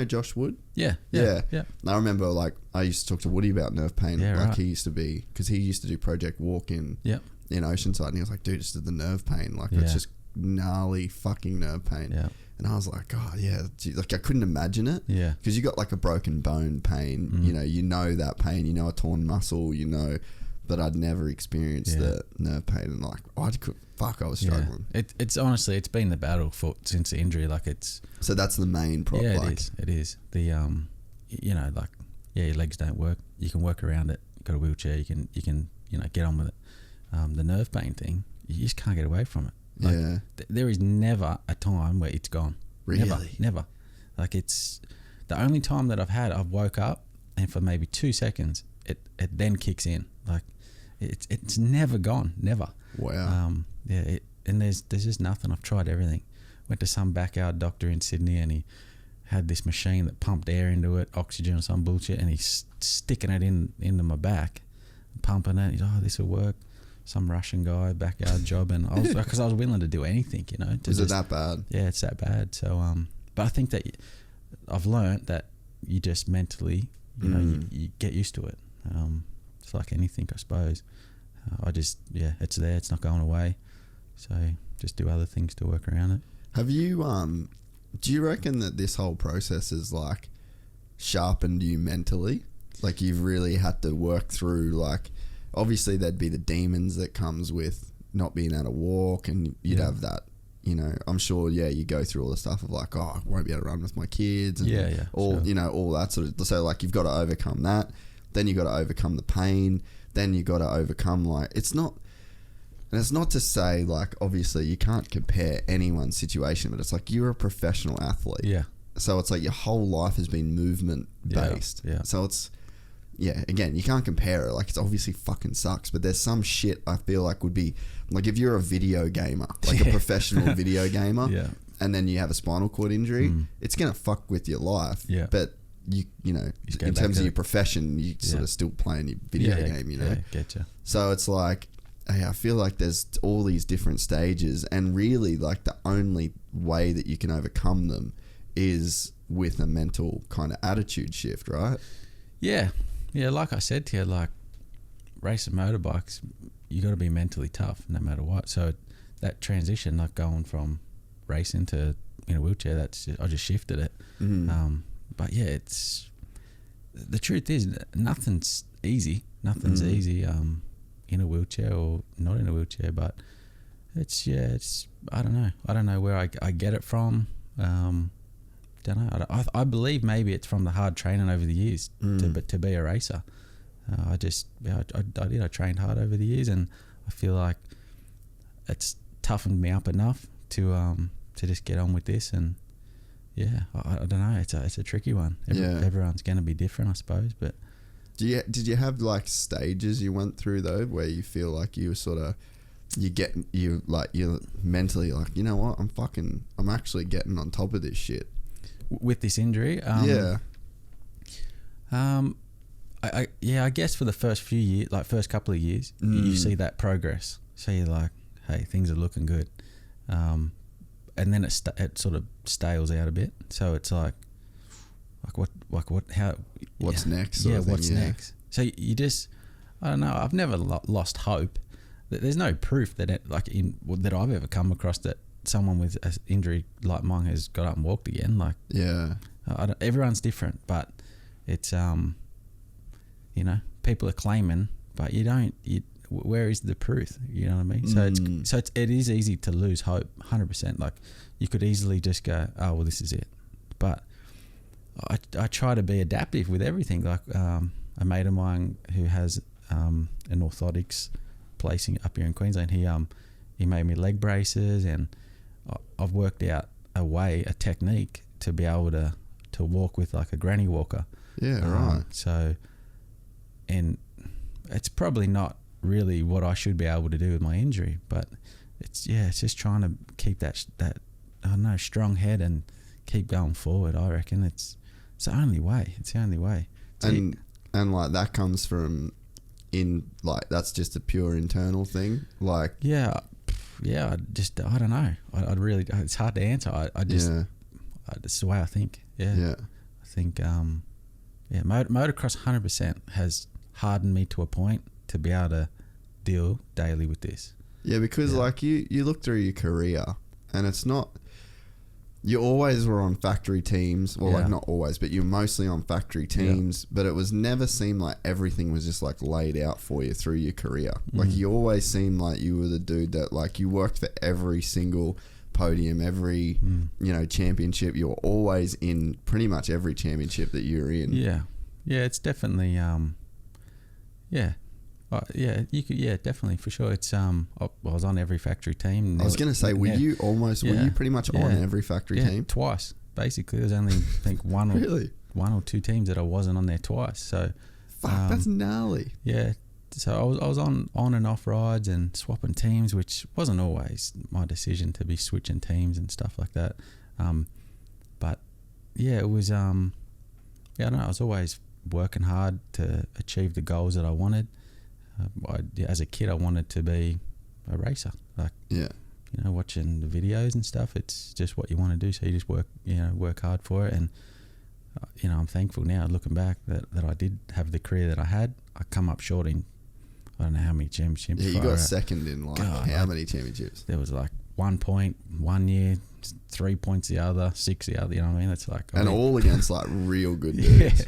Josh Wood. Yeah. I remember like I used to talk to Woody about nerve pain. He used to be, because he used to do Project Walk in Oceanside, and he was like, dude, it's just the nerve pain, like it's just gnarly fucking nerve pain. And I was like, oh yeah, like I couldn't imagine it. Because you got like a broken bone pain, that pain, a torn muscle, but I'd never experienced the nerve pain, and like I was struggling. It's honestly, it's been the battle since the injury. Like it's, so that's the main problem. Yeah, it is. The your legs don't work. You can work around it. You've got a wheelchair. You can get on with it. The nerve pain thing, you just can't get away from it. Like, there is never a time where it's gone. Really? Never. Like it's the only time that I've woke up, and for maybe 2 seconds, it then kicks in. Like it's never gone, never. Wow. And there's just nothing. I've tried everything. Went to some backyard doctor in Sydney, and he had this machine that pumped air into it, oxygen or some bullshit, and he's sticking it into my back, pumping it. He's, this will work. Some Russian guy, backyard job, and because I was willing to do anything, Is it that bad? Yeah, it's that bad. So, but I think that I've learnt that you just mentally, you get used to it. It's like anything, I suppose. It's there. It's not going away. So just do other things to work around it. Have you do you reckon that this whole process has like sharpened you mentally? Like you've really had to work through, like, obviously there'd be the demons that comes with not being able to walk, and you'd have that, I'm sure, you go through all the stuff of like, I won't be able to run with my kids, and all, sure. All that sort of, so like you've got to overcome that, then you've got to overcome the pain, then you've got to overcome, like, it's not to say, like, obviously you can't compare anyone's situation, but it's like you're a professional athlete. Yeah. So it's like your whole life has been movement based. Yeah. So it's, again, you can't compare it. Like, it's obviously fucking sucks, but there's some shit I feel like would be, like, if you're a video gamer, like a professional video gamer, and then you have a spinal cord injury, it's going to fuck with your life. Yeah. But in terms of your profession, you sort of still playing your video game, Yeah, getcha. So it's like, I feel like there's all these different stages, and really, like, the only way that you can overcome them is with a mental kind of attitude shift, right? Yeah, like I said to you, like, racing motorbikes, you got to be mentally tough no matter what. So that transition, like going from racing to in a wheelchair, I just shifted it. But yeah, the truth is nothing's easy. Nothing's easy. In a wheelchair or not in a wheelchair, but it's I don't know where I get it from. Don't know. I believe maybe it's from the hard training over the years to be a racer. I trained hard over the years, and I feel like it's toughened me up enough to just get on with this. And I don't know. It's a tricky one. Everyone's going to be different, I suppose, but. Did you have like stages you went through though, where you feel like you were sort of you're mentally like, you know what, I'm actually getting on top of this shit with this injury? I guess for the first few years, like first couple of years, you see that progress. So you're like, hey, things are looking good, and then it sort of stales out a bit. So it's like what's next? What's next? So you just, I don't know. I've never lost hope. There's no proof that that I've ever come across that someone with an injury like mine has got up and walked again. Like, everyone's different, but it's people are claiming, but you don't. Where is the proof? You know what I mean? So it is easy to lose hope. 100%. Like, you could easily just go, oh well, this is it. But I try to be adaptive with everything. Like, a mate of mine who has an orthotics place up here in Queensland, he made me leg braces, and I've worked out a technique to be able to walk with like a granny walker. Yeah, right. So, and it's probably not really what I should be able to do with my injury, but it's just trying to keep that I don't know, strong head and keep going forward. I reckon it's the only way. It's the only way. And like that comes from that's just a pure internal thing. Like I don't know. I really, it's hard to answer. It's the way I think. I think motocross 100% has hardened me to a point to be able to deal daily with this. Yeah, because like you look through your career, and it's not. You always were on factory teams, well, like not always, but you're mostly on factory teams, but it was never seemed like everything was just like laid out for you through your career. Like, you always seemed like you were the dude that, like, you worked for every single podium, every, championship. You were always in pretty much every championship that you were in. Yeah. Yeah, it's definitely, you could, definitely, for sure. It's I was on every factory team. I was going to say, were you pretty much on every factory team? Twice, basically. There's only, I think, one or two teams that I wasn't on there twice. So Fuck, that's gnarly. Yeah. So I was on and off rides and swapping teams, which wasn't always my decision to be switching teams and stuff like that. But yeah, it was. I don't know. I was always working hard to achieve the goals that I wanted. As a kid, I wanted to be a racer. Like, watching the videos and stuff. It's just what you want to do. So you just work hard for it. And I'm thankful now, looking back, that I did have the career that I had. I come up short in, I don't know how many championships. Yeah, you got second in how many championships? There was like 1 point one year, 3 points the other, 6 the other. You know what I mean? It's like all against like real good dudes. Yeah.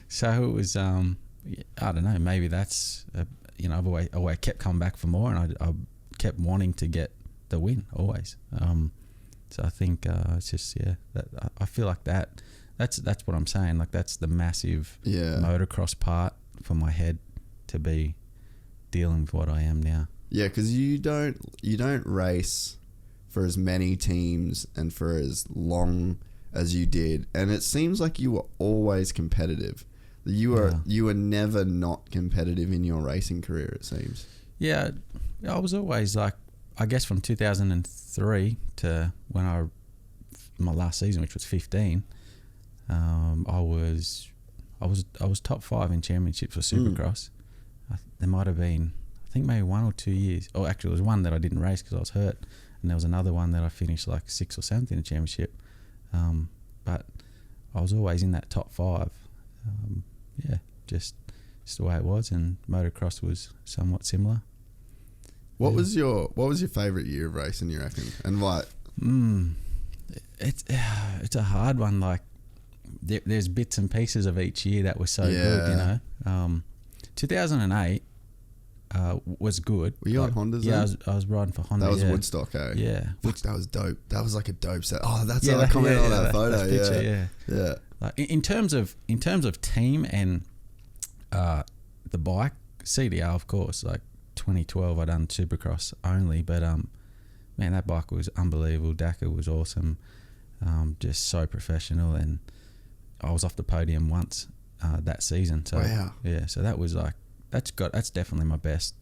So it was. I don't know. Maybe that's. I've always kept coming back for more, and I kept wanting to get the win always. So I think it's just that I feel like that's what I'm saying. Like that's the massive motocross part for my head to be dealing with what I am now. Yeah, because you don't race for as many teams and for as long as you did, and it seems like you were always competitive. You were never not competitive in your racing career, it seems. Yeah, I was always like, I guess from 2003 to my last season, which was 15, I was top 5 in championships for Supercross. There might have been, I think maybe 1 or 2 years. Oh, actually, it was one that I didn't race because I was hurt, and there was another one that I finished like 6th or 7th in the championship. But I was always in that top 5. Just the way it was, and motocross was somewhat similar. What was your favourite year of racing, you reckon? And what? It's a hard one. Like there's bits and pieces of each year that were so good. 2008 was good. Were you on Hondas? Yeah, I was riding for Honda. That was Woodstock, eh? Yeah, which that was dope. That was like a dope set. Oh, that's how I commented on that photo. Yeah. Like in terms of team and the bike, CDR of course. Like 2012, I done Supercross only, but man, that bike was unbelievable. Dakar was awesome, just so professional, and I was off the podium once that season. So wow. Yeah, so that was like that's definitely my best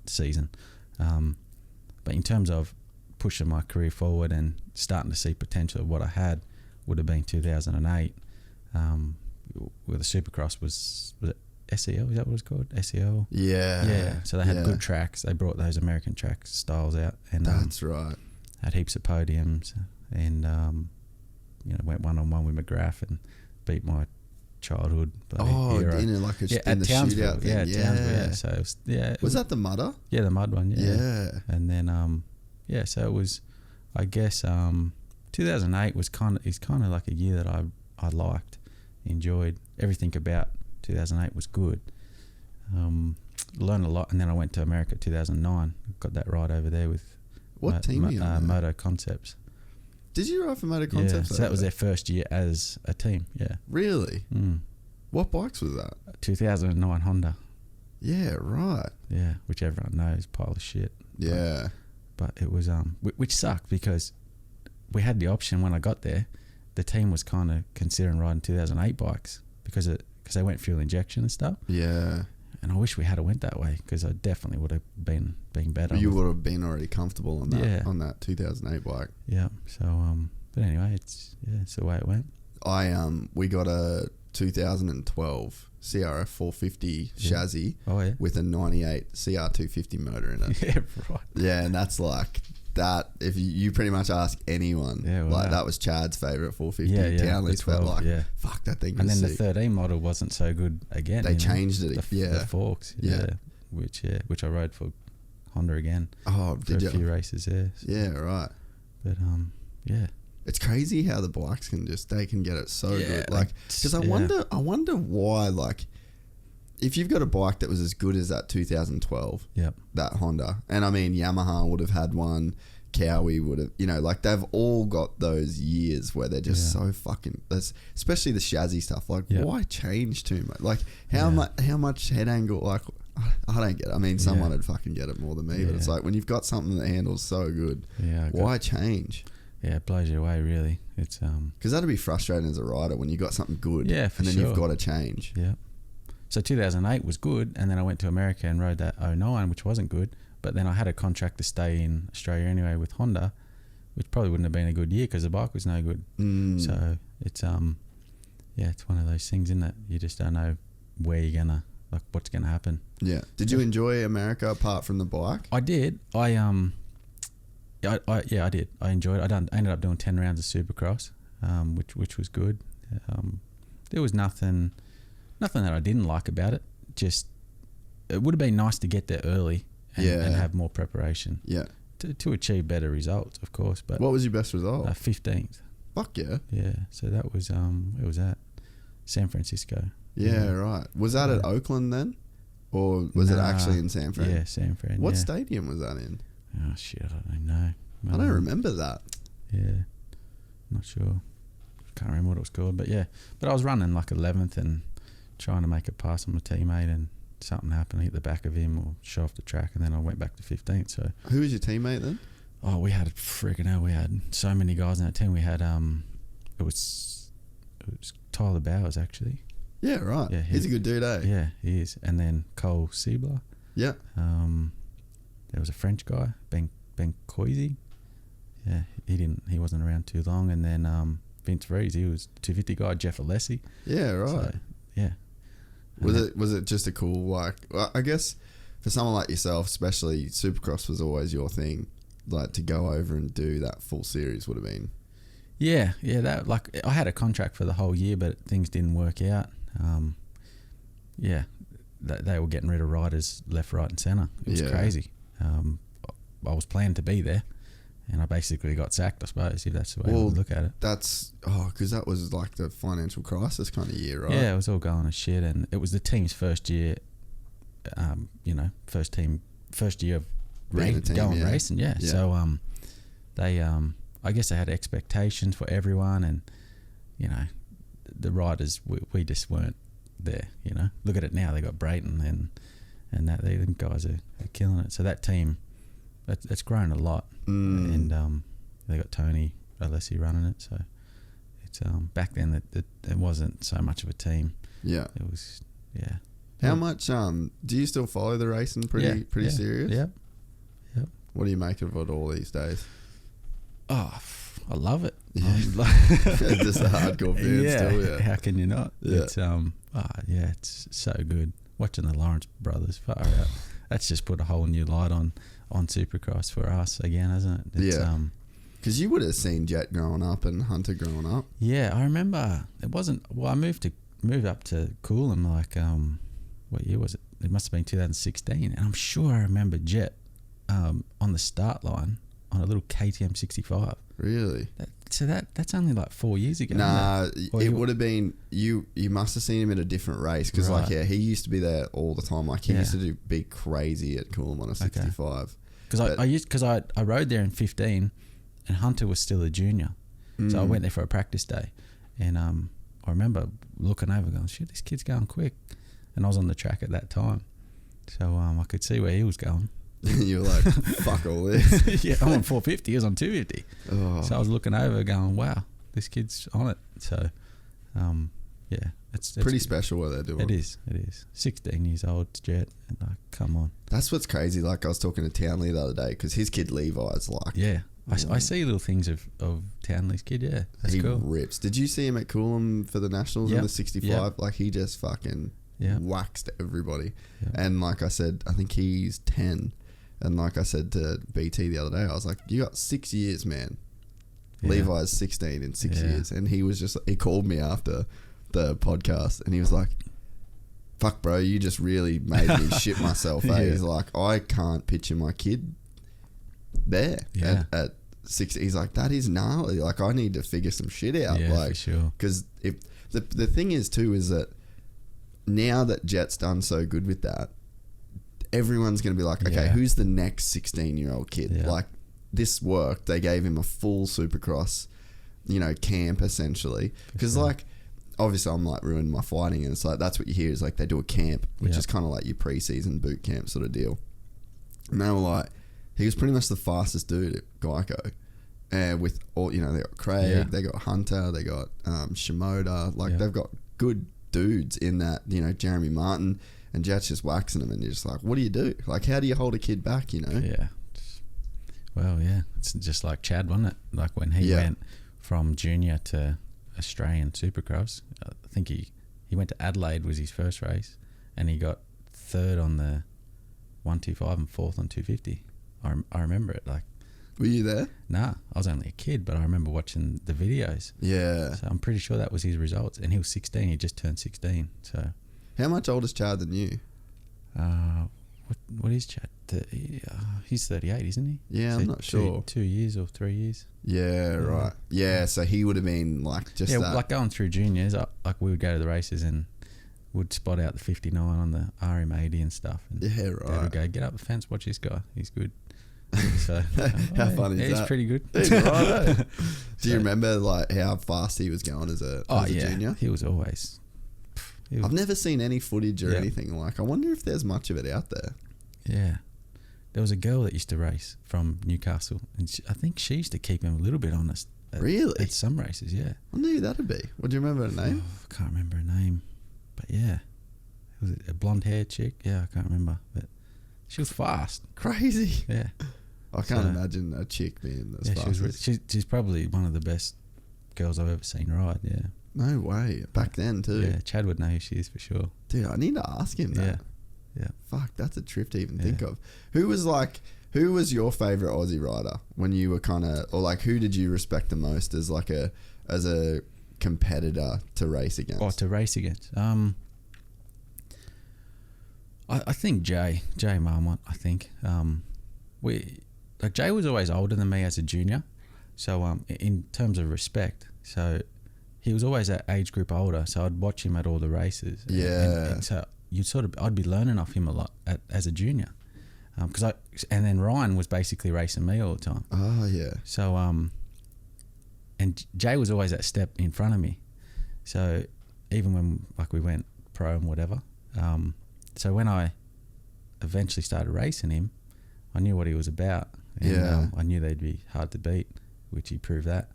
season. But in terms of pushing my career forward and starting to see potential of what I had, would have been 2008. Where the Supercross was it SEL? Is that what it's called? SEL. Yeah. So they had good tracks. They brought those American track styles out, and that's right. Had heaps of podiums, and went 1-on-1 with McGrath and beat my childhood. Hero. In like at the Townsville. shootout thing. Yeah, Townsville. Yeah. So it was that the mudder? Yeah, the mud one. Yeah. And then so it was. I guess 2008 was kind of like a year that I liked, enjoyed. Everything about 2008 was good. Learned a lot, and then I went to America 2009. Got that ride over there with what team were you on? Moto Concepts. Did you ride for Moto Concepts? Yeah, so that was their first year as a team. Yeah. Really? What bikes was that? 2009 Honda. Yeah, right. Yeah, which everyone knows, pile of shit. Yeah. But it was which sucked because we had the option when I got there. The team was kind of considering riding 2008 bikes because they went fuel injection and stuff. Yeah. And I wish we had went that way because I definitely would have been better. You would have been already comfortable on that on that 2008 bike. Yeah. So but anyway, it's the way it went. We got a 2012 CRF 450 chassis with a 98 CR250 motor in it. Yeah, right. Yeah, and that's like that. If you pretty much ask anyone, like that was Chad's favourite 450. Yeah, Townley's felt fuck that thing. And was then sick. the 13 model wasn't so good again. They changed it. The forks. Which I rode for Honda again. Oh, did you? A few races there. Yeah, right. But it's crazy how the bikes can get it so good. Like, because I wonder why. Like, if you've got a bike that was as good as that 2012, that Honda, and I mean Yamaha would have had one, Cowie would have, like they've all got those years where they're just so fucking. Especially the chassis stuff. Like, why change too much? Like, how much head angle? Like, I don't get it. I mean, someone would fucking get it more than me, but it's like when you've got something that handles so good, why change? Yeah, it blows you away, really. It's because that'd be frustrating as a rider when you got something good, and then you've got to change. Yeah. So 2008 was good, and then I went to America and rode that 09, which wasn't good. But then I had a contract to stay in Australia anyway with Honda, which probably wouldn't have been a good year because the bike was no good. So it's it's one of those things in that you just don't know where you're gonna, like, what's gonna happen. Yeah. Did you enjoy America apart from the bike? I did. I did. I enjoyed it. I ended up doing 10 rounds of Supercross, which was good. There was nothing that I didn't like about it. Just it would have been nice to get there early and have more preparation. Yeah. To achieve better results, of course. But what was your best result? 15th. Fuck yeah. Yeah. So that was it was at San Francisco. Yeah, right. Was that at Oakland then? Or was it actually in San Fran? Yeah, San Fran. What stadium was that in? Oh shit, I don't know. I don't remember that. Yeah. Not sure. Can't remember what it was called, but yeah. But I was running like 11th and trying to make a pass on my teammate, and something happened. I hit the back of him or shot off the track, and then I went back to 15th. So who was your teammate then? Oh, we had we had so many guys in that team. We had it was Tyler Bowers actually. Yeah, right. Yeah, he's a good dude, eh? Yeah, he is. And then Cole Siebler. Yeah. There was a French guy, Ben Coisy. Yeah, he wasn't around too long. And then Vince Vries, he was 250 guy. Jeff Alessi. Yeah, right. So, yeah. Was it just a cool, like, well, I guess for someone like yourself, especially, Supercross was always your thing. Like, to go over and do that full series would have been. Yeah. That, like, I had a contract for the whole year, but things didn't work out. They were getting rid of riders left, right, and centre. It was crazy. I was planning to be there, and I basically got sacked, I suppose, if that's the way to look at it. That's because that was like the financial crisis kind of year, right? Yeah, it was all going to shit, and it was the team's first year. First year of racing. Yeah. So they I guess they had expectations for everyone, and the riders we just weren't there. Look at it now. They got Brayton and that them guys are killing it. So that team that's grown a lot, and they got Tony Alessi running it. So it's back then that it wasn't so much of a team. Yeah, it was. Yeah. How much do you still follow the racing pretty serious? Yep. What do you make of it all these days? Oh, I love it. Yeah. Just a hardcore fan still, yeah. How can you not? Yeah. It's it's so good. Watching the Lawrence brothers, far out. That's just put a whole new light on Supercross for us again, hasn't it? It's, because you would have seen Jet growing up and Hunter growing up. Yeah, I remember. It wasn't. Well, I moved up to Coolum like what year was it? It must have been 2016, and I'm sure I remember Jet on the start line on a little KTM 65. Really? That's only like 4 years ago. Nah, it would have been you must have seen him at a different race because he used to be there all the time. Like he used to be crazy at Coolum on a 65. Because I rode there in 15, and Hunter was still a junior, so I went there for a practice day, and I remember looking over, going, "Shit, this kid's going quick," and I was on the track at that time, so I could see where he was going. You were like, fuck all this. Yeah, I'm on 450, he was on 250. Oh. So I was looking over going, wow, this kid's on it. So, it's pretty special what they're doing. It is. 16 years old, Jet. And come on. That's what's crazy. Like, I was talking to Townley the other day because his kid Levi's like... Yeah. I see little things of Townley's kid, yeah. That's cool. He rips. Did you see him at Coolum for the Nationals in the 65? Yep. Like, he just fucking waxed everybody. Yep. And like I said, I think he's 10. And like I said to BT the other day, I was like, you got 6 years, man. Yeah. Levi's 16 in 6 years. And he was he called me after the podcast and he was like, fuck, bro, you just really made me shit myself. He's like, I can't picture my kid there at 60. He's like, that is gnarly. Like, I need to figure some shit out. Yeah, like, for sure. Because if the thing is too is that now that Jet's done so good with that, everyone's going to be like, okay, who's the next 16-year-old kid? Yeah. Like, this worked. They gave him a full Supercross, camp essentially. Because like, obviously I'm like ruining my fighting, and it's like, that's what you hear is like they do a camp, which is kind of like your pre-season boot camp sort of deal. And they were like, he was pretty much the fastest dude at Geico. And with all, they got Craig, they got Hunter, they got Shimoda. Like, they've got good dudes in that, you know, Jeremy Martin, and Jet's just waxing them, and you're just like, what do you do? Like, how do you hold a kid back, you know? Yeah. Well, yeah, it's just like Chad, wasn't it? Like when he went from junior to Australian Supercross, I think he went to Adelaide was his first race, and he got third on the 125 and fourth on 250. I remember it. Like, were you there? Nah, I was only a kid, but I remember watching the videos. Yeah. So I'm pretty sure that was his results, and he was 16. He just turned 16. So, how much older is Chad than you? What is Chad? He's 38, isn't he? Yeah, so I'm not sure. 2 years or 3 years. Yeah, right. Yeah, so he would have been like just that. Like going through juniors, like we would go to the races and would spot out the 59 on the RM80 and stuff. And yeah, Dad right. would go, get up the fence, watch this guy. He's good. So how funny is that? He's pretty good. He's right, eh? Do you remember like how fast he was going as a junior? He was always. I've never seen any footage or anything. Like, I wonder if there's much of it out there. Yeah. There was a girl that used to race from Newcastle, and I think she used to keep him a little bit honest. Really? At some races, yeah. I wonder who that'd be. What do you remember her name? I can't remember her name, but yeah. Was it a blonde haired chick? Yeah, I can't remember, but she was fast. Crazy. Yeah. I can't imagine a chick being as fast. She's probably one of the best girls I've ever seen ride, yeah. No way. Back then too. Yeah, Chad would know who she is for sure. Dude, I need to ask him that. Yeah. Fuck, that's a trip to even think of. Who was your favourite Aussie rider when you were kind of, or like who did you respect the most as like as a competitor to race against? Oh, to race against. I think Jay Marmont, I think. Jay was always older than me as a junior, so in terms of respect, so he was always that age group older, so I'd watch him at all the races. Yeah. And so I'd be learning off him a lot as a junior, and then Ryan was basically racing me all the time. Oh yeah. So and Jay was always that step in front of me, so even when like we went pro and whatever, so when I eventually started racing him, I knew what he was about, and I knew they'd be hard to beat, which he proved that,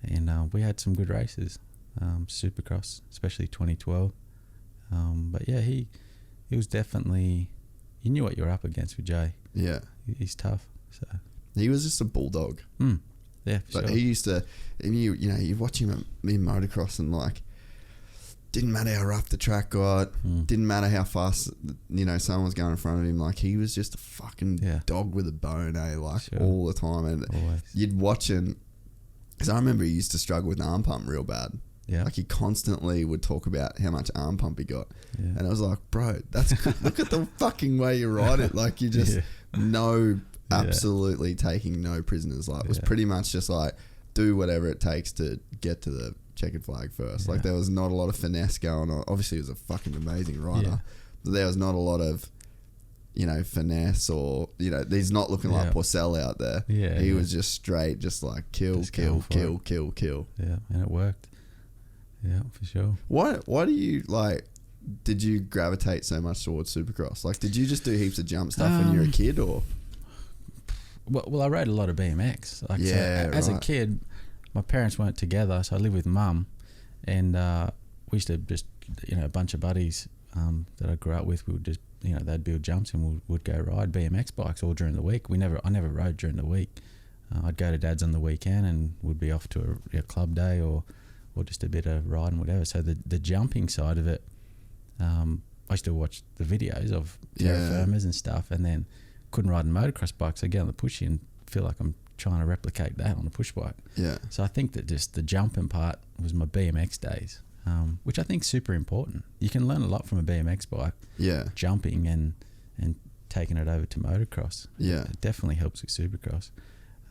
and we had some good races, Supercross, especially 2012. But yeah, he was definitely, you knew what you were up against with Jay. Yeah, he's tough. So he was just a bulldog. Yeah, but sure. He used to, and you watch him in motocross, and like, didn't matter how rough the track got, didn't matter how fast someone was going in front of him. Like, he was just a fucking dog with a bone, like all the time. And you'd watch him, because I remember he used to struggle with arm pump real bad. Yeah, like he constantly would talk about how much arm pump he got, and I was like, bro, that's look at the fucking way you ride it. Like, you just absolutely taking no prisoners. Like, it was pretty much just like, do whatever it takes to get to the checkered flag first. Like, there was not a lot of finesse going on. Obviously, he was a fucking amazing rider, but there was not a lot of finesse, or he's not looking like Porcel out there. He was just straight, just like kill. Yeah, and it worked. Yeah, for sure. Why do you like? Did you gravitate so much towards Supercross? Like, did you just do heaps of jump stuff when you were a kid, or? Well, I rode a lot of BMX. Like, so as a kid, my parents weren't together, so I lived with Mum, and we used to just, a bunch of buddies that I grew up with. We would just, they'd build jumps, and we'd go ride BMX bikes all during the week. I never rode during the week. I'd go to Dad's on the weekend, and would be off to a club day or just a bit of riding, whatever. So the jumping side of it, I used to watch the videos of terra firmas and stuff, and then couldn't ride a motocross bike, so I get on the pushy and feel like I'm trying to replicate that on a push bike. Yeah. So I think that just the jumping part was my BMX days, which I think is super important. You can learn a lot from a BMX bike. Yeah. Jumping and taking it over to motocross. Yeah. It definitely helps with Supercross.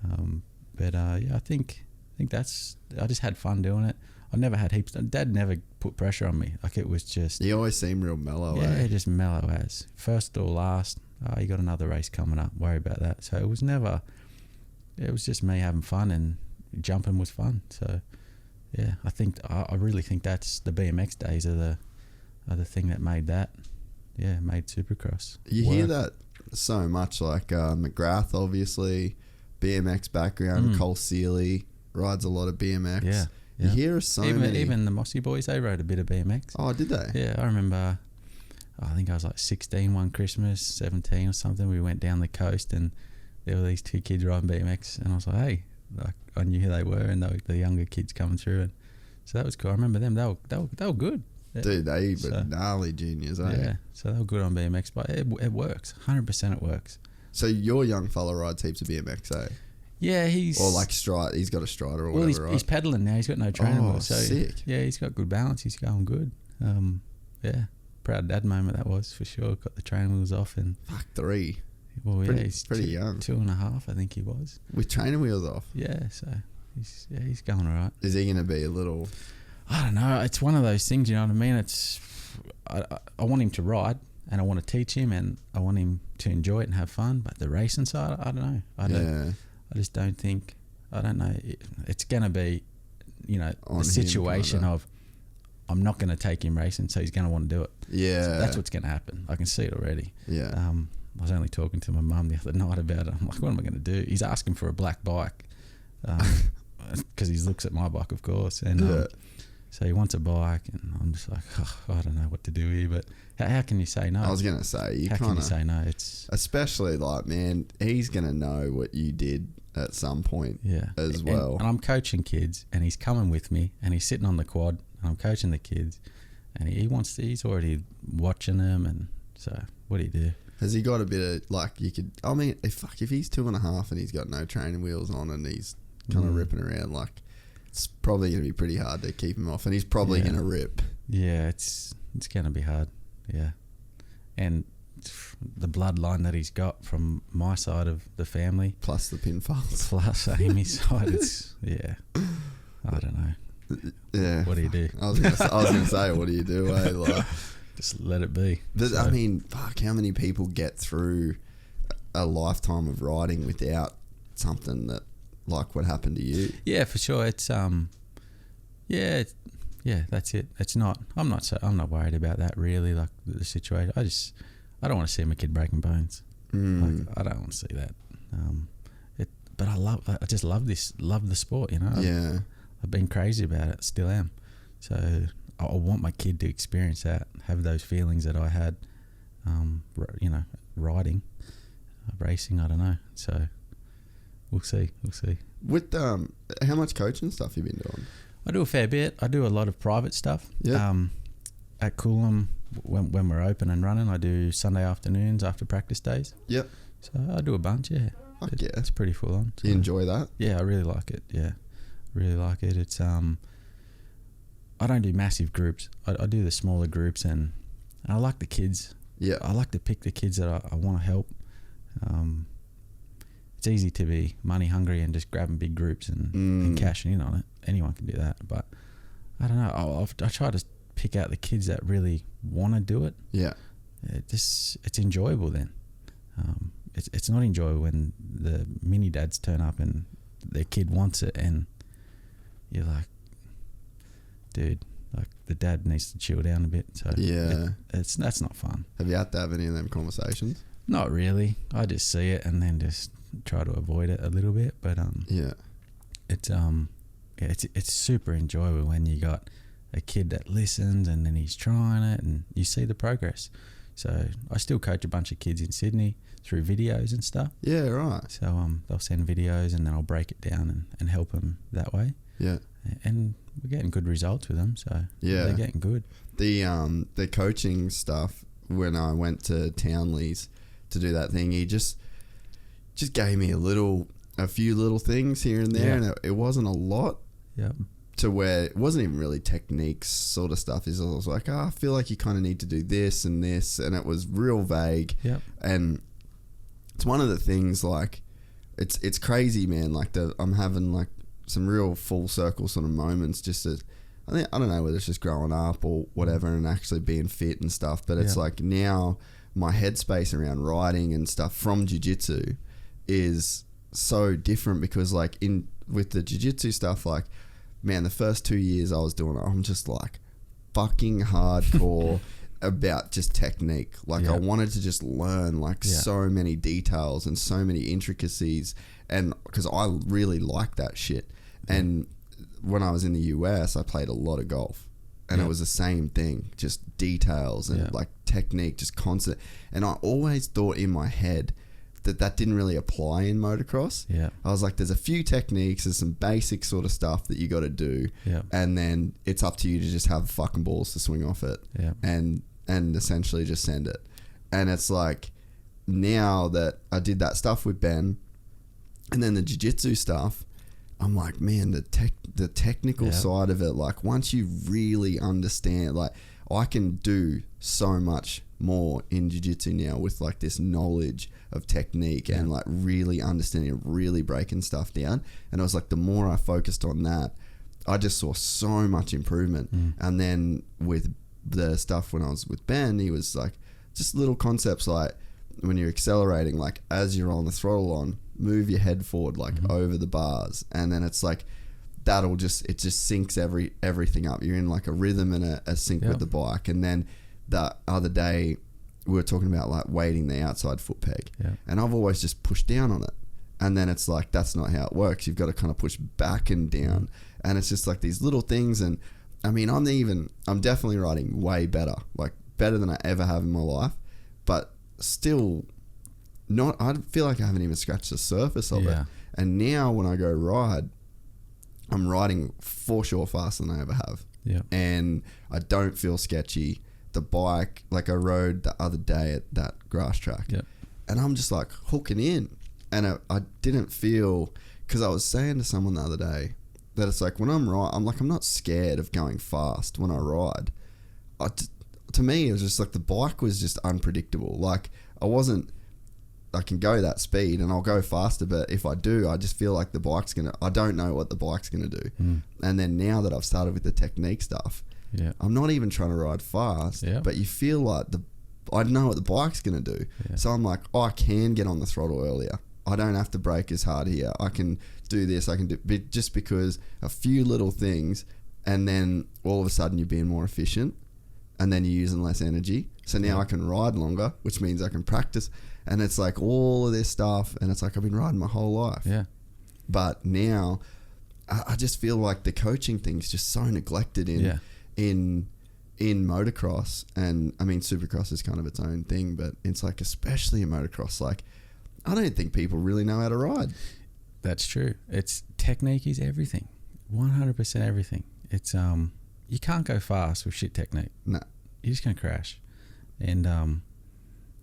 I think that's, I just had fun doing it. I never had heaps. Dad never put pressure on me. Like, it was just. He always seemed real mellow. Yeah, just mellow as. First or last. Oh, you got another race coming up. Worry about that. So it was never. It was just me having fun, and jumping was fun. So yeah, I really think that's the BMX days are the thing that made that. Yeah, made Supercross. You hear that so much, like You hear of so many. Even the Mossy boys, they rode a bit of BMX. Oh, did they? Yeah, I remember. I think I was like 16 one Christmas, 17 or something. We went down the coast and there were these two kids riding BMX, and I was like, hey, like, I knew who they were, and they were the younger kids coming through, and so that was cool. I remember them. They were good. Yeah. Dude, they were gnarly juniors, eh? Yeah, so they were good on BMX, but it works. 100% it works. So your young fella rides heaps of BMX, eh? Yeah, or like stride. He's got a strider or whatever, right? He's pedaling now. He's got no training wheels. So sick. Yeah, he's got good balance. He's going good. Yeah, proud dad moment that was for sure. Got the training wheels off and fuck 3. Well, pretty, yeah, he's pretty young. 2.5, I think he was. With training wheels off. Yeah, so he's going all right. Is he going to be a little? I don't know. It's one of those things. You know what I mean? It's I want him to ride, and I want to teach him, and I want him to enjoy it and have fun. But the racing side, I don't know. I just don't think. I don't know. It's going to be, you know, On the situation him, of I'm not going to take him racing, so he's going to want to do it. Yeah, so that's what's going to happen. I can see it already. Yeah. I was only talking to my mum the other night about it. I'm like, what am I going to do? He's asking for a black bike because he looks at my bike, of course, and so he wants a bike, and I'm just like, I don't know what to do here. But how can you say no? I was going to say, how can you say no? It's especially like, man, he's going to know what you did at some point, as well. And I'm coaching kids, and he's coming with me, and he's sitting on the quad, and I'm coaching the kids, and he's already watching them, and so what do you do? Has he got a bit of like you could? I mean, if he's 2.5 and he's got no training wheels on and he's kind of ripping around, like it's probably going to be pretty hard to keep him off, and he's probably going to rip. Yeah, it's going to be hard. Yeah, and the bloodline that he's got from my side of the family, plus the pinfalls, plus Amy's side, it's I don't know. Yeah, what do you do? I was going to say, what do you do? Eh? Like, just let it be. But so, I mean, fuck, how many people get through a lifetime of riding without something that like what happened to you? Yeah, for sure. It's yeah, that's it. It's not. I'm not worried about that really. Like the situation. I don't want to see my kid breaking bones. Like, I don't want to see that. But I just love the sport. You know. Yeah. I've been crazy about it. Still am. So I want my kid to experience that, have those feelings that I had, you know, riding, racing. I don't know. So we'll see. With how much coaching stuff you been doing? I do a fair bit. I do a lot of private stuff. Yeah. At Coolum, when we're open and running, I do Sunday afternoons after practice days. Yep. So I do a bunch. Yeah. Fuck yeah. It's pretty full on. So, you enjoy that? Yeah, I really like it. Yeah, really like it. It's I don't do massive groups. I do the smaller groups, and I like the kids. Yeah. I like to pick the kids that I want to help. It's easy to be money hungry and just grabbing big groups and cashing in on it. Anyone can do that, but I don't know. I try to pick out the kids that really want to do it. Yeah. It's enjoyable then. It's not enjoyable when the mini dads turn up and their kid wants it, and you're like, dude, like the dad needs to chill down a bit. So yeah, that's not fun. Have you had to have any of them conversations? Not really. I just see it and then just try to avoid it a little bit. But it's super enjoyable when you got a kid that listens and then he's trying it and you see the progress. So I still coach a bunch of kids in Sydney through videos and stuff. Yeah, right. So they'll send videos and then I'll break it down and help them that way. Yeah. And we're getting good results with them, so yeah, they're getting good. The coaching stuff, when I went to Townley's to do that thing, he just gave me a few little things here and there, and it wasn't a lot. Yeah. To where it wasn't even really techniques sort of stuff. Is I was like, I feel like you kind of need to do this and this, and it was real vague. Yep. And it's one of the things, like, it's crazy, man. Like I'm having like some real full circle sort of moments. Just I don't know whether it's just growing up or whatever, and actually being fit and stuff. But it's like now my headspace around riding and stuff from jiu-jitsu is so different, because like with the jiu-jitsu stuff, like, man, the first 2 years I was doing it, I'm just like fucking hardcore about just technique. Like I wanted to just learn like so many details and so many intricacies, and because I really like that shit. And when I was in the US, I played a lot of golf. And it was the same thing, just details and like technique, just constant. And I always thought in my head that didn't really apply in motocross. Yeah. I was like, there's a few techniques, there's some basic sort of stuff that you got to do. Yeah. And then it's up to you to just have fucking balls to swing off it. Yeah. And essentially just send it. And it's like, now that I did that stuff with Ben and then the jiu-jitsu stuff, I'm like, man, the technical side of it, like once you really understand, like I can do so much more in jiu-jitsu now with like this knowledge of technique and like really understanding, really breaking stuff down. And I was like, the more I focused on that, I just saw so much improvement. And then with the stuff when I was with Ben, he was like, just little concepts like when you're accelerating, like as you're on the throttle on, move your head forward like over the bars, and then it's like it just syncs everything up. You're in like a rhythm and a sync with the bike. And then the other day we were talking about like weighting the outside foot peg, and I've always just pushed down on it, and then it's like that's not how it works. You've got to kind of push back and down, and it's just like these little things. And I mean, I'm definitely riding way better, like better than I ever have in my life, but still not, I feel like I haven't even scratched the surface of it. And now when I go ride, I'm riding for sure faster than I ever have. Yeah. And I don't feel sketchy. The bike, like I rode the other day at that grass track, and I'm just like hooking in. And I didn't feel, because I was saying to someone the other day that it's like when I'm not scared of going fast when I ride. To me, it was just like the bike was just unpredictable. Like I can go that speed and I'll go faster, but if I do, I just feel like I don't know what the bike's going to do. And then now that I've started with the technique stuff, I'm not even trying to ride fast, but you feel like I know what the bike's going to do. So I'm like, I can get on the throttle earlier. I don't have to brake as hard here. I can do this. I can do just because a few little things, and then all of a sudden you're being more efficient, and then you're using less energy. So now I can ride longer, which means I can practice. And it's like all of this stuff, and it's like I've been riding my whole life. Yeah. But now I just feel like the coaching thing's just so neglected in motocross. And I mean, Supercross is kind of its own thing, but it's like, especially in motocross, like I don't think people really know how to ride. That's true. It's technique is everything. 100% everything. It's you can't go fast with shit technique. No. You're just going to crash. And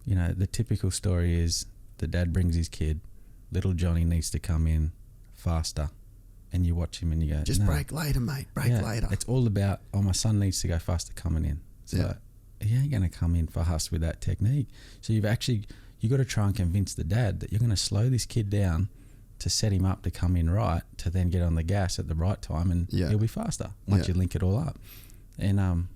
you know, the typical story is the dad brings his kid, little Johnny needs to come in faster, and you watch him and you go, just brake later, mate, brake later. It's all about, my son needs to go faster coming in. So he ain't going to come in fast with that technique. So you got to try and convince the dad that you're going to slow this kid down to set him up to come in right, to then get on the gas at the right time, and he'll be faster once you link it all up. And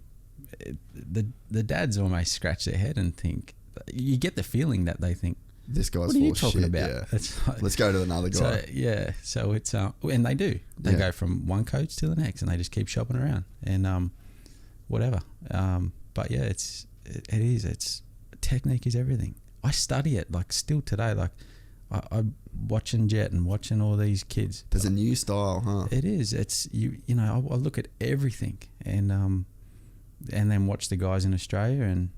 the dads almost scratch their head and think, you get the feeling that they think, this guy's what are you talking about? Like, let's go to another guy. So it's and they do. They go from one coach to the next, and they just keep shopping around and whatever. But yeah, it's technique is everything. I study it like still today. Like I'm watching Jet and watching all these kids. There's a new style, huh? It is. It's you know. I look at everything and then watch the guys in Australia, and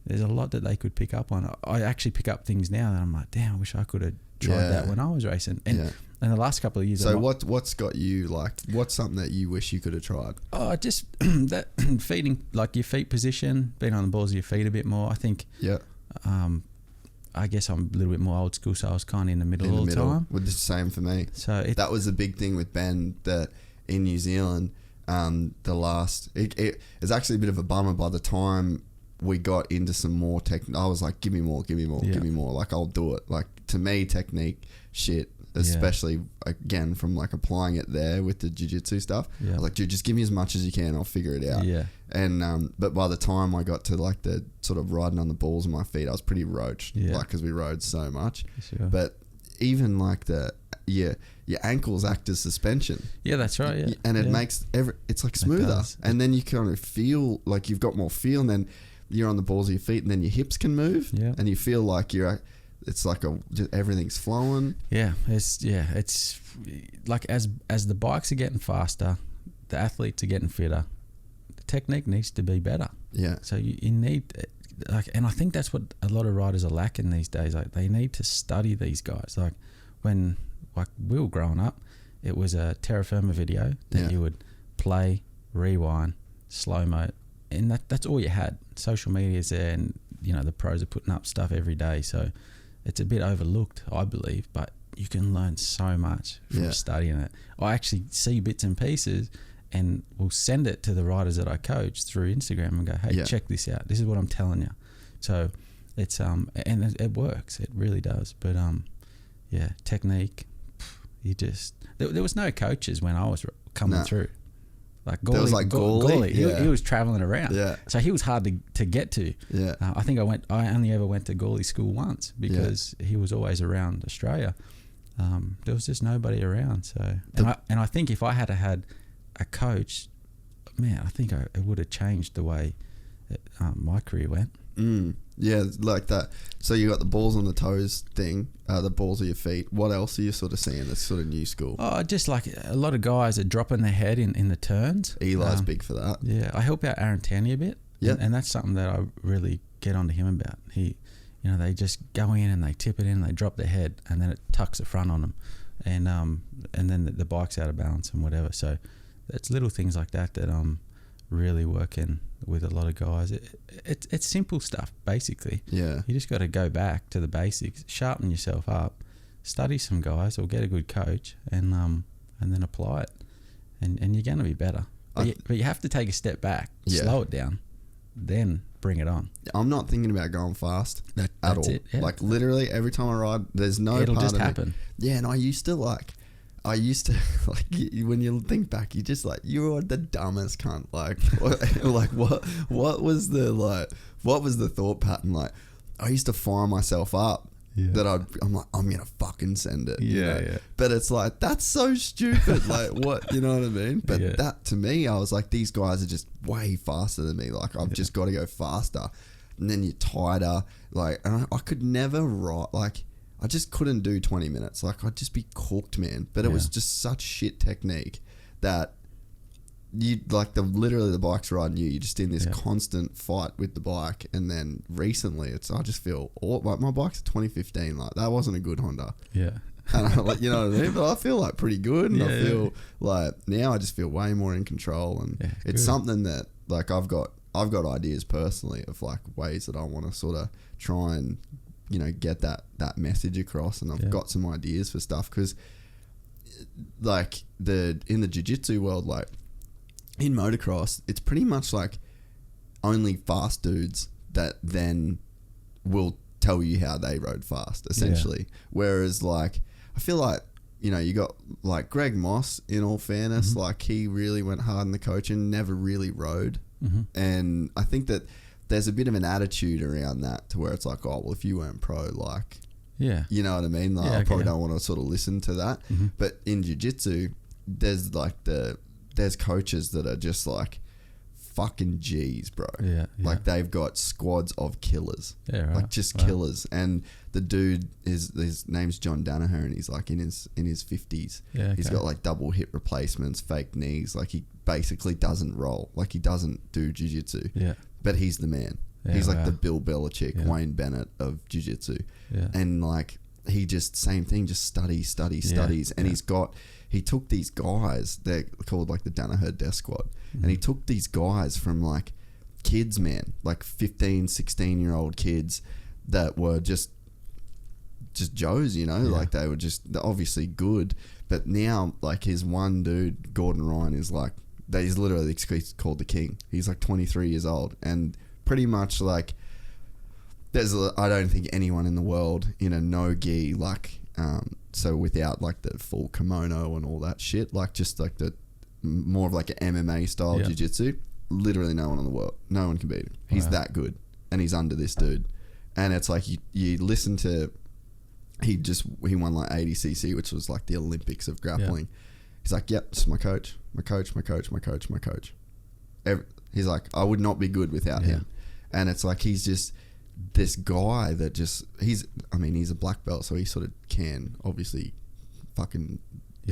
there's a lot that they could pick up on. I actually pick up things now that I'm like, damn, I wish I could have tried that when I was racing. And in the last couple of years. So what's got you like? What's something that you wish you could have tried? Oh, just that feeding, like your feet position, being on the balls of your feet a bit more. I think. Yeah. I guess I'm a little bit more old school, so I was kind of in the middle all the time. Well, the same for me. So that was a big thing with Ben, that in New Zealand, it was actually a bit of a bummer by the time we got into some more I was like, give me more, like I'll do it. Like to me, technique shit, especially again from like applying it there with the jiu-jitsu stuff. I was like, dude, just give me as much as you can, I'll figure it out. And but by the time I got to like the sort of riding on the balls of my feet, I was pretty roached, like because we rode so much. But even like your ankles act as suspension. Yeah, that's right. And it makes it's like smoother, and then you kind of feel like you've got more feel, and then you're on the balls of your feet, and then your hips can move, and you feel like you're it's like just everything's flowing. Yeah, it's like as the bikes are getting faster, the athletes are getting fitter. The technique needs to be better. Yeah. So you need like, and I think that's what a lot of riders are lacking these days. Like they need to study these guys. Like when we were growing up, it was a terra firma video that you would play, rewind, slow mo, and that's all you had. Social media's there, and the pros are putting up stuff every day. So it's a bit overlooked, I believe, but you can learn so much from studying it. I actually see bits and pieces and will send it to the riders that I coach through Instagram and go, hey, check this out. This is what I'm telling you. So it's and it works. It really does. But technique. You just there was no coaches when I was coming through. Like Gawley, there was like Gawley. He was traveling around. Yeah. So he was hard to get to. Yeah. I think I only ever went to Gawley school once because he was always around Australia. There was just nobody around. So and I think if I had had a coach, man, I think it would have changed the way my career went. Yeah, like that. So you got the balls on the toes thing, the balls of your feet. What else are you sort of seeing that's sort of new school? Oh, just like a lot of guys are dropping their head in the turns. Eli's big for that. Yeah, I help out Aaron Tanny a bit. Yeah, and that's something that I really get onto him about. He, they just go in and they tip it in, and they drop their head, and then it tucks the front on them, and then the bike's out of balance and whatever. So it's little things like that I'm really working with a lot of guys. It's simple stuff, basically. Yeah. You just got to go back to the basics, sharpen yourself up, study some guys, or get a good coach, and then apply it, and you're going to be better. But you have to take a step back, slow it down, then bring it on. I'm not thinking about going fast at all. It, yeah. Like literally every time I ride, there's no It'll part just of happen. Me. Yeah, and I used to like when you think back, you just like, you're the dumbest cunt. Like what was the thought pattern? Like I used to fire myself up. Yeah. That I'm like, I'm gonna fucking send it. Yeah. But it's like, that's so stupid. Like what, you know what I mean? But that to me, I was like, these guys are just way faster than me. Like I've just got to go faster. And then you're tighter. Like, and I could never ride. Like I just couldn't do 20 minutes. Like I'd just be cooked, man. But it was just such shit technique that you like literally the bike's riding you. You're just in this constant fight with the bike. And then recently, I just feel like my bike's a 2015. Like that wasn't a good Honda. Yeah. And I like, you know what I mean? But I feel like pretty good, and I feel like now I just feel way more in control. And it's something that like I've got ideas personally of like ways that I want to sort of try and get that message across. And I've got some ideas for stuff because like in the jiu-jitsu world, like in motocross, it's pretty much like only fast dudes that then will tell you how they rode fast, essentially. Whereas like I feel like you got like Greg Moss, in all fairness, like he really went hard in the coaching, never really rode. And I think that there's a bit of an attitude around that to where it's like, oh well, if you weren't pro, like you know what I mean, like I probably don't want to sort of listen to that. But in jiu-jitsu, there's like there's coaches that are just like fucking G's, bro. Like they've got squads of killers. Like just killers. And the dude his name's John Danaher, and he's like in his 50s. He's got like double hip replacements, fake knees. Like he basically doesn't roll. Like he doesn't do jiu-jitsu. But he's the man. He's like the Bill Belichick, Wayne Bennett of jiu-jitsu. And like he just same thing, just studies. And he took these guys, they're called like the Danaher Death Squad, and he took these guys from like kids, man, like 15, 16-year-old kids that were just Joes, like they were just obviously good. But now like his one dude, Gordon Ryan, is like, he's literally called the king. He's like 23 years old, and pretty much like I don't think anyone in the world in a no-gi, like so without like the full kimono and all that shit, like just like the more of like an MMA style jiu-jitsu, literally no one in the world, no one can beat him. He's that good, and he's under this dude. And it's like you listen to, he won like 80cc, which was like the Olympics of grappling. He's like, yep, this is my coach. He's like, I would not be good without him. And it's like he's just this guy that just he's a black belt, so he sort of can obviously fucking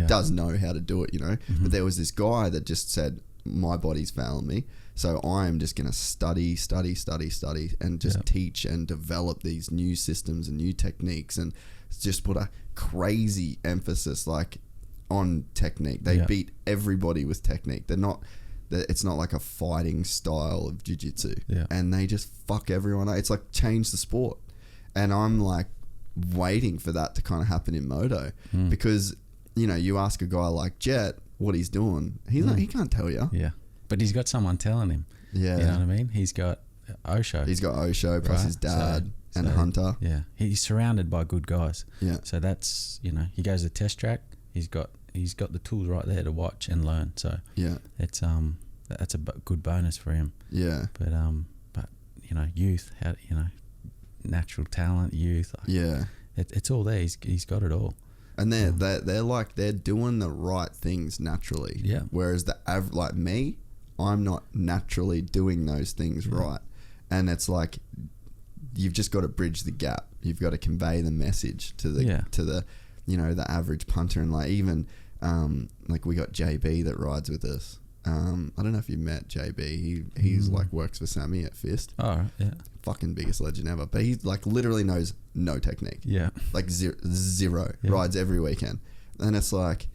does know how to do it, you know. But there was this guy that just said, my body's failing me, so I am just going to study and just teach and develop these new systems and new techniques, and just put a crazy emphasis like on technique. They beat everybody with technique. It's not like a fighting style of jiu-jitsu, and they just fuck everyone up. It's like change the sport, and I'm like waiting for that to kind of happen in moto, because you know, you ask a guy like Jet what he's doing, he's like, he can't tell you. Yeah, but he's got someone telling him. Yeah, you know what I mean. He's got Osho. He's got Osho plus his dad and Hunter. Yeah, he's surrounded by good guys. Yeah, so that's, you know, he goes to test track. He's got the tools right there to watch and learn. So yeah, it's that's a good bonus for him. Yeah, but you know, youth, natural talent, youth. Like, it's all there. He's got it all. And they're doing the right things naturally. Yeah. Whereas like me, I'm not naturally doing those things right. And it's like, you've just got to bridge the gap. You've got to convey the message to the you know, the average punter. And like, even like we got JB that rides with us. I don't know if you met JB. He's like works for Sammy at Fist. Oh, yeah. Fucking biggest legend ever. But he like literally knows no technique. Yeah. Like zero. Yeah. Rides every weekend. And it's like,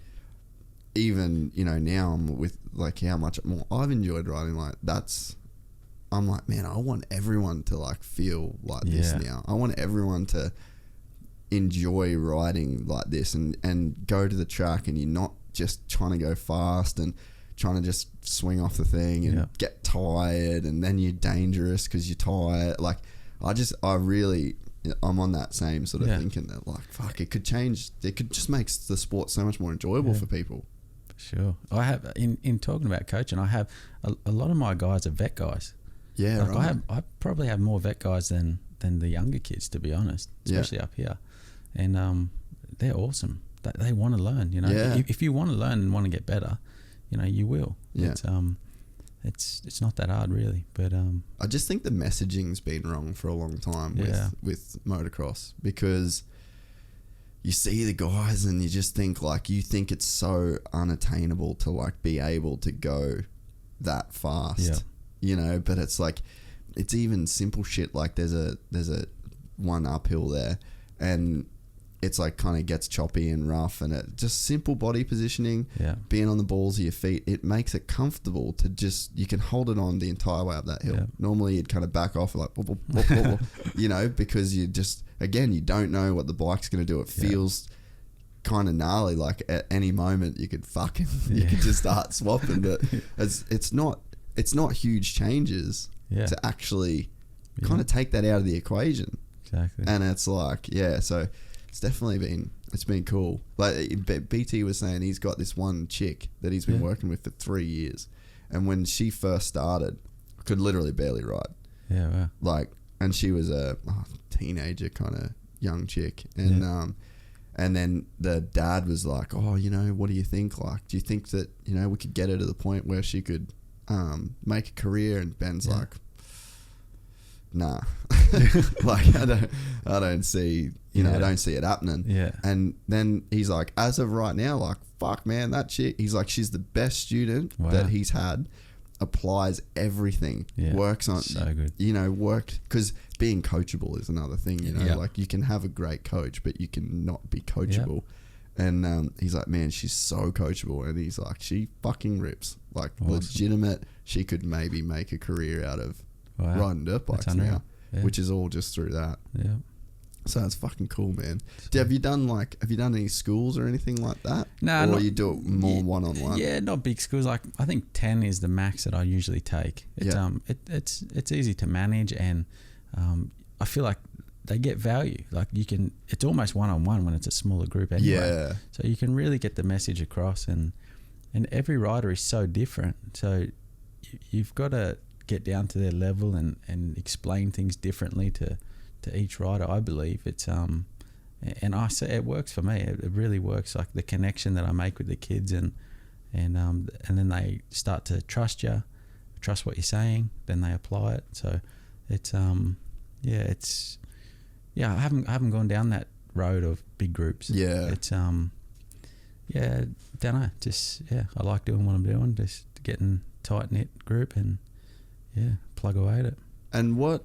even, you know, now I'm with like how much more I've enjoyed riding like I'm like, man, I want everyone to like feel like this now. I want everyone to enjoy riding like this and go to the track, and you're not just trying to go fast and trying to just swing off the thing and get tired, and then you're dangerous because you're tired. Like, I'm on that same sort of thinking that like, fuck, it could change. It could just make the sport so much more enjoyable for people. Sure. I have, in talking about coaching, I have a lot of my guys are vet guys. Yeah, like right. I probably have more vet guys than the younger kids, to be honest, especially up here. And they're awesome. They want to learn, you know. If you want to learn and want to get better, you know, you will. Yeah. It's not that hard, really. But I just think the messaging's been wrong for a long time with motocross, because you see the guys and you just think like, you think it's so unattainable to like be able to go that fast, you know. But it's like, it's even simple shit like there's a one uphill there, and it's like kind of gets choppy and rough, and it just simple body positioning, being on the balls of your feet, it makes it comfortable to just, you can hold it on the entire way up that hill. Normally you'd kind of back off like whoop, whoop, whoop, whoop, you know, because you just, again, you don't know what the bike's going to do. It feels kind of gnarly, like at any moment you could fucking you could just start swapping. But it's not huge changes to actually kind of take that out of the equation. Exactly. And it's like, so it's definitely been cool. Like BT was saying, he's got this one chick that he's been working with for 3 years, and when she first started, could literally barely ride. Yeah, wow. Like, and she was a teenager kind of young chick, and and then the dad was like, oh, you know, what do you think? Like, do you think that, you know, we could get her to the point where she could make a career? And Ben's like, nah. Like, I don't see, you know, I don't see it happening. Yeah. And then he's like, as of right now, like, fuck, man, that chick, he's like, she's the best student that he's had, applies everything, works on, so good, you know, because being coachable is another thing, you know, like you can have a great coach, but you can not be coachable. And he's like, man, she's so coachable. And he's like, she fucking rips, like legitimate. She could maybe make a career out of riding dirt bikes now, which is all just through that. Yeah. So it's fucking cool, man. Have you done any schools or anything like that? No, or you do it more one-on-one? Yeah, not big schools. Like, I think 10 is the max that I usually take. It's easy to manage, and I feel like they get value. Like, it's almost one-on-one when it's a smaller group anyway. Yeah. So you can really get the message across, and every rider is so different. So you've got to get down to their level and explain things differently to each rider. I believe it's and I say it works for me. It really works. Like the connection that I make with the kids, and then they start to trust you, trust what you're saying. Then they apply it. So it's it's I haven't gone down that road of big groups. Yeah. It's don't know. Just I like doing what I'm doing. Just getting tight knit group and plug away at it. And what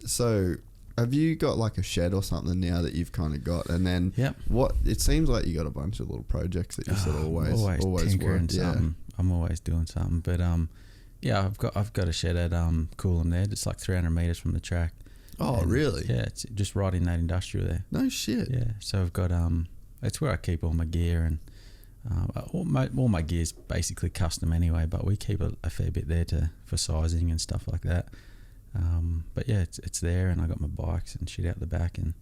so have you got like a shed or something now that you've kind of got? And then what? It seems like you got a bunch of little projects that you sort of always tinkering work. something. I'm always doing something. But I've got a shed at Coolum there, just like 300 meters from the track. Oh, and really? Yeah, it's just right in that industrial there. No shit. Yeah, so I've got it's where I keep all my gear, and all my gear's basically custom anyway, but we keep a fair bit there for sizing and stuff like that. But yeah, it's there, and I got my bikes and shit out the back, and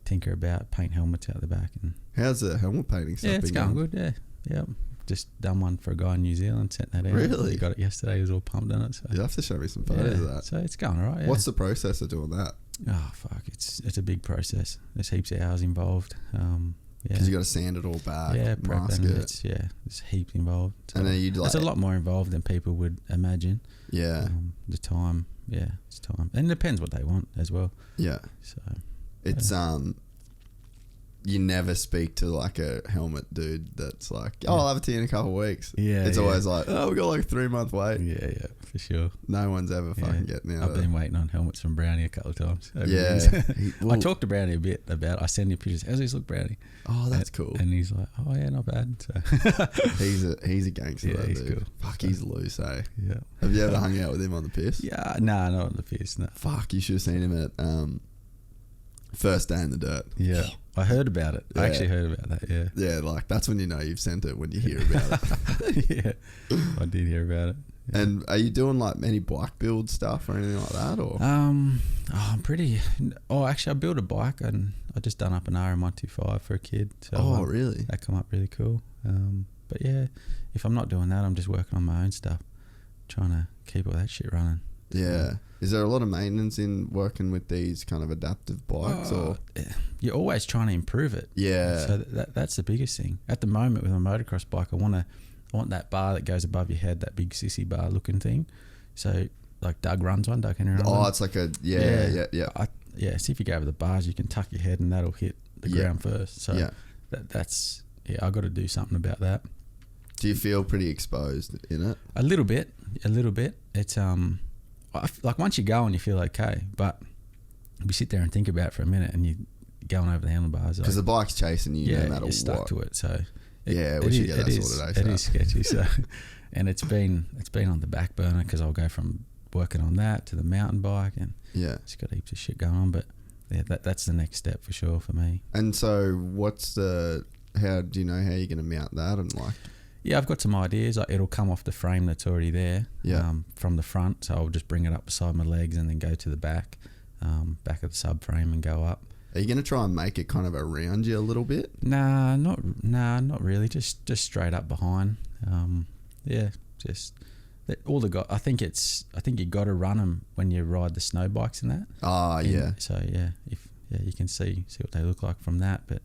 tinker about, paint helmets out the back. And how's the helmet painting stuff? Yeah, it's going good. Yeah. Just done one for a guy in New Zealand, sent that out. Really? He got it yesterday. He was all pumped on it. So. You'll have to show me some photos of that. So it's going all right. Yeah. What's the process of doing that? Oh fuck, it's a big process. There's heaps of hours involved. Because you got to sand it all back. Yeah, mask it. There's heaps involved. So and then you there's a lot more involved than people would imagine. Yeah. The time. Yeah, it's time, and it depends what they want as well. Yeah. So it's you never speak to like a helmet dude that's like, I'll have it to you in a couple of weeks. Yeah. It's always like, we got like a 3-month wait. Yeah, for sure. No one's ever fucking getting out I've of it. been waiting on helmets from Brownie a couple of times. Yeah. I talked to Brownie a bit about, I send you pictures. How's these look, Brownie? Oh, that's cool. And he's like, oh yeah, not bad. So he's a gangster, Yeah, that he's dude. cool. Fuck, he's loose, eh? Yeah. Have you ever hung out with him on the piss? Yeah, nah, not on the piss, no. Fuck, you should have seen him at First Day in the Dirt. Yeah. I heard about it. Yeah. I actually heard about that, yeah. Yeah, like that's when you know you've sent it, when you hear about it. Yeah. I did hear about it. Yeah. And are you doing like any bike build stuff or anything like that, or? I'm pretty. Oh, actually, I built a bike and I just done up an RM125 for a kid. So Really? That come up really cool. But yeah, if I'm not doing that, I'm just working on my own stuff, trying to keep all that shit running. Yeah. Is there a lot of maintenance in working with these kind of adaptive bikes, or? You're always trying to improve it. Yeah. So that's the biggest thing at the moment with my motocross bike. I want that bar that goes above your head, that big sissy bar looking thing. So like Doug runs one. Doug Henry runs one. It's like a yeah. See if you go over the bars, you can tuck your head and that'll hit the ground first. So that's I got to do something about that. Do you feel pretty exposed in it? A little bit. It's like once you go and you feel okay, but you sit there and think about it for a minute and you're going over the handlebars. Because the bike's chasing you no matter you're stuck what. to it. So we should get that sorted ASAP. It is sketchy. So, and it's been on the back burner because I'll go from working on that to the mountain bike, and it's got heaps of shit going on. But yeah, that's the next step for sure for me. And so, how do you know how you're going to mount that and like? Yeah, I've got some ideas. It'll come off the frame that's already there from the front. So I'll just bring it up beside my legs and then go to the back of the subframe and go up. Are you going to try and make it kind of around you a little bit? Nah, not really. Just straight up behind. Just all the guys. I think you got to run them when you ride the snow bikes and that. So you can see what they look like from that. But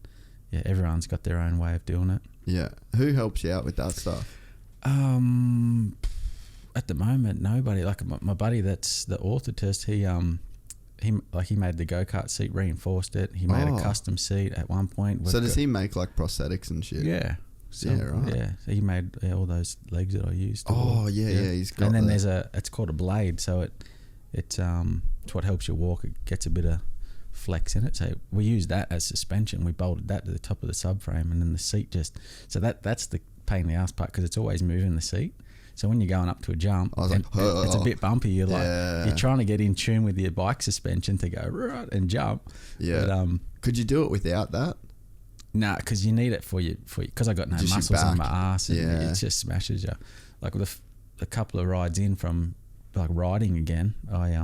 yeah, everyone's got their own way of doing it. Yeah. Who helps you out with that stuff? At the moment, nobody. Like my buddy that's the author test, he made the go-kart seat, reinforced it. He made a custom seat at one point. So does he make like prosthetics and shit? Yeah. So, yeah, right. Yeah. So he made all those legs that I used. He's got. And then it's called a blade. So it's what helps you walk. It gets a bit of flex in it, so we use that as suspension. We bolted that to the top of the subframe, and then the seat that's the pain in the ass part, because it's always moving the seat. So when you're going up to a jump, it's a bit bumpy. You're you're trying to get in tune with your bike suspension to go right and jump. Yeah. But, could you do it without that? Nah, because you need it for you because I got no just muscles on my ass, and it just smashes you. Like with a couple of rides in from like riding again, I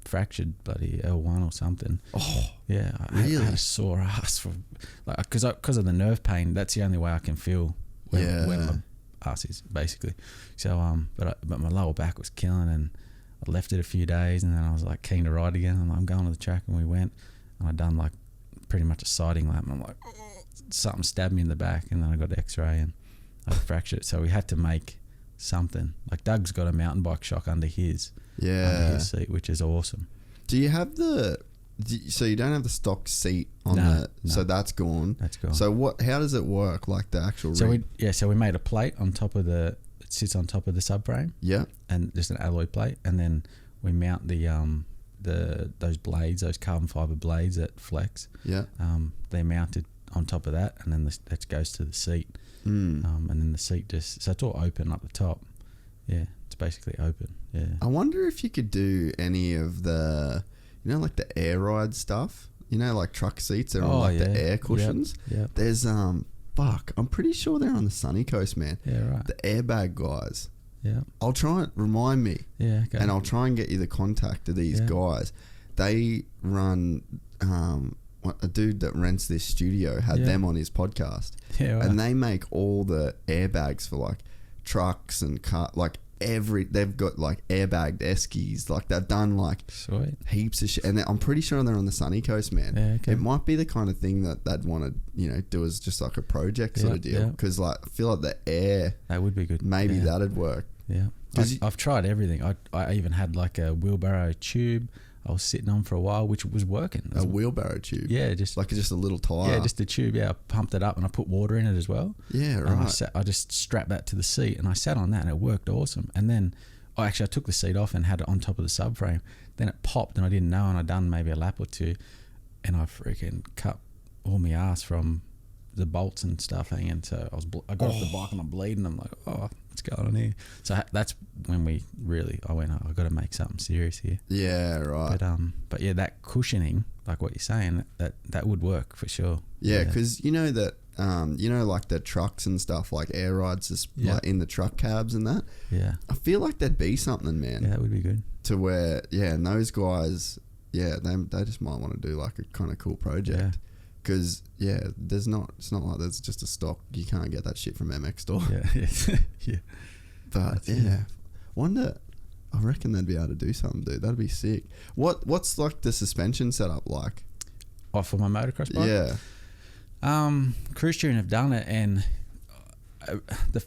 fractured bloody L1 or something. Oh, yeah, really? I had a sore ass for because of the nerve pain. That's the only way I can feel where my ass is, basically. So but my lower back was killing, and I left it a few days, and then I was like keen to ride again. And I'm going to the track, and we went, and I done like pretty much a sighting lap, and I'm like, something stabbed me in the back, and then I got an X-ray and I fractured it. So we had to make something. Like Doug's got a mountain bike shock under his seat, which is awesome. Do you have the So you don't have the stock seat on so that's gone. That's gone. So how does it work? Like the actual rig? So we made a plate on top of it sits on top of the subframe. Yeah. And just an alloy plate, and then we mount those blades, those carbon fiber blades that flex. Yeah. They're mounted on top of that, and then that goes to the seat. And then the seat so it's all open up the top. Yeah, it's basically open. Yeah. I wonder if you could do any of the, like the air ride stuff. Like truck seats, they're on like the air cushions. Yep. There's I'm pretty sure they're on the sunny coast, man. Yeah, right. The airbag guys. Yeah. I'll try and remind me. Yeah, okay. And I'll try and get you the contact of these guys. They run. A dude that rents this studio had them on his podcast. Yeah, right. And they make all the airbags for like trucks and car, like they've got like airbagged eskies, like they've done like Sweet. heaps of shit, and I'm pretty sure they're on the sunny coast, man. Yeah, okay. It might be the kind of thing that they'd want to do as just like a project sort of deal, because like I feel like the air, that would be good. Maybe that'd work. Yeah, I've tried everything. I even had like a wheelbarrow tube I was sitting on for a while, which was working. A wheelbarrow tube? Yeah, just a little tyre. Yeah, just a tube. Yeah, I pumped it up and I put water in it as well. Yeah, right. I just strapped that to the seat and I sat on that and it worked awesome. And then I took the seat off and had it on top of the subframe. Then it popped and I didn't know, and I'd done maybe a lap or two, and I freaking cut all my ass from the bolts and stuff hanging. So I got off the bike and I'm bleeding. I'm like, oh, what's going on here? So that's when I went, oh, I've got to make something serious here. Yeah, right. But yeah, that cushioning, like what you're saying, that would work for sure. Yeah, because that like the trucks and stuff, like air rides, just like in the truck cabs and that. Yeah, I feel like there'd be something, man. Yeah, that would be good. To where, and those guys, they just might want to do like a kind of cool project. Yeah. Because it's not like there's just a stock. You can't get that shit from MX store. Yeah, yeah. But wonder. I reckon they'd be able to do something, dude. That'd be sick. What's like the suspension setup like? Oh, for my motocross bike? Yeah. Cruise Touring have done it, and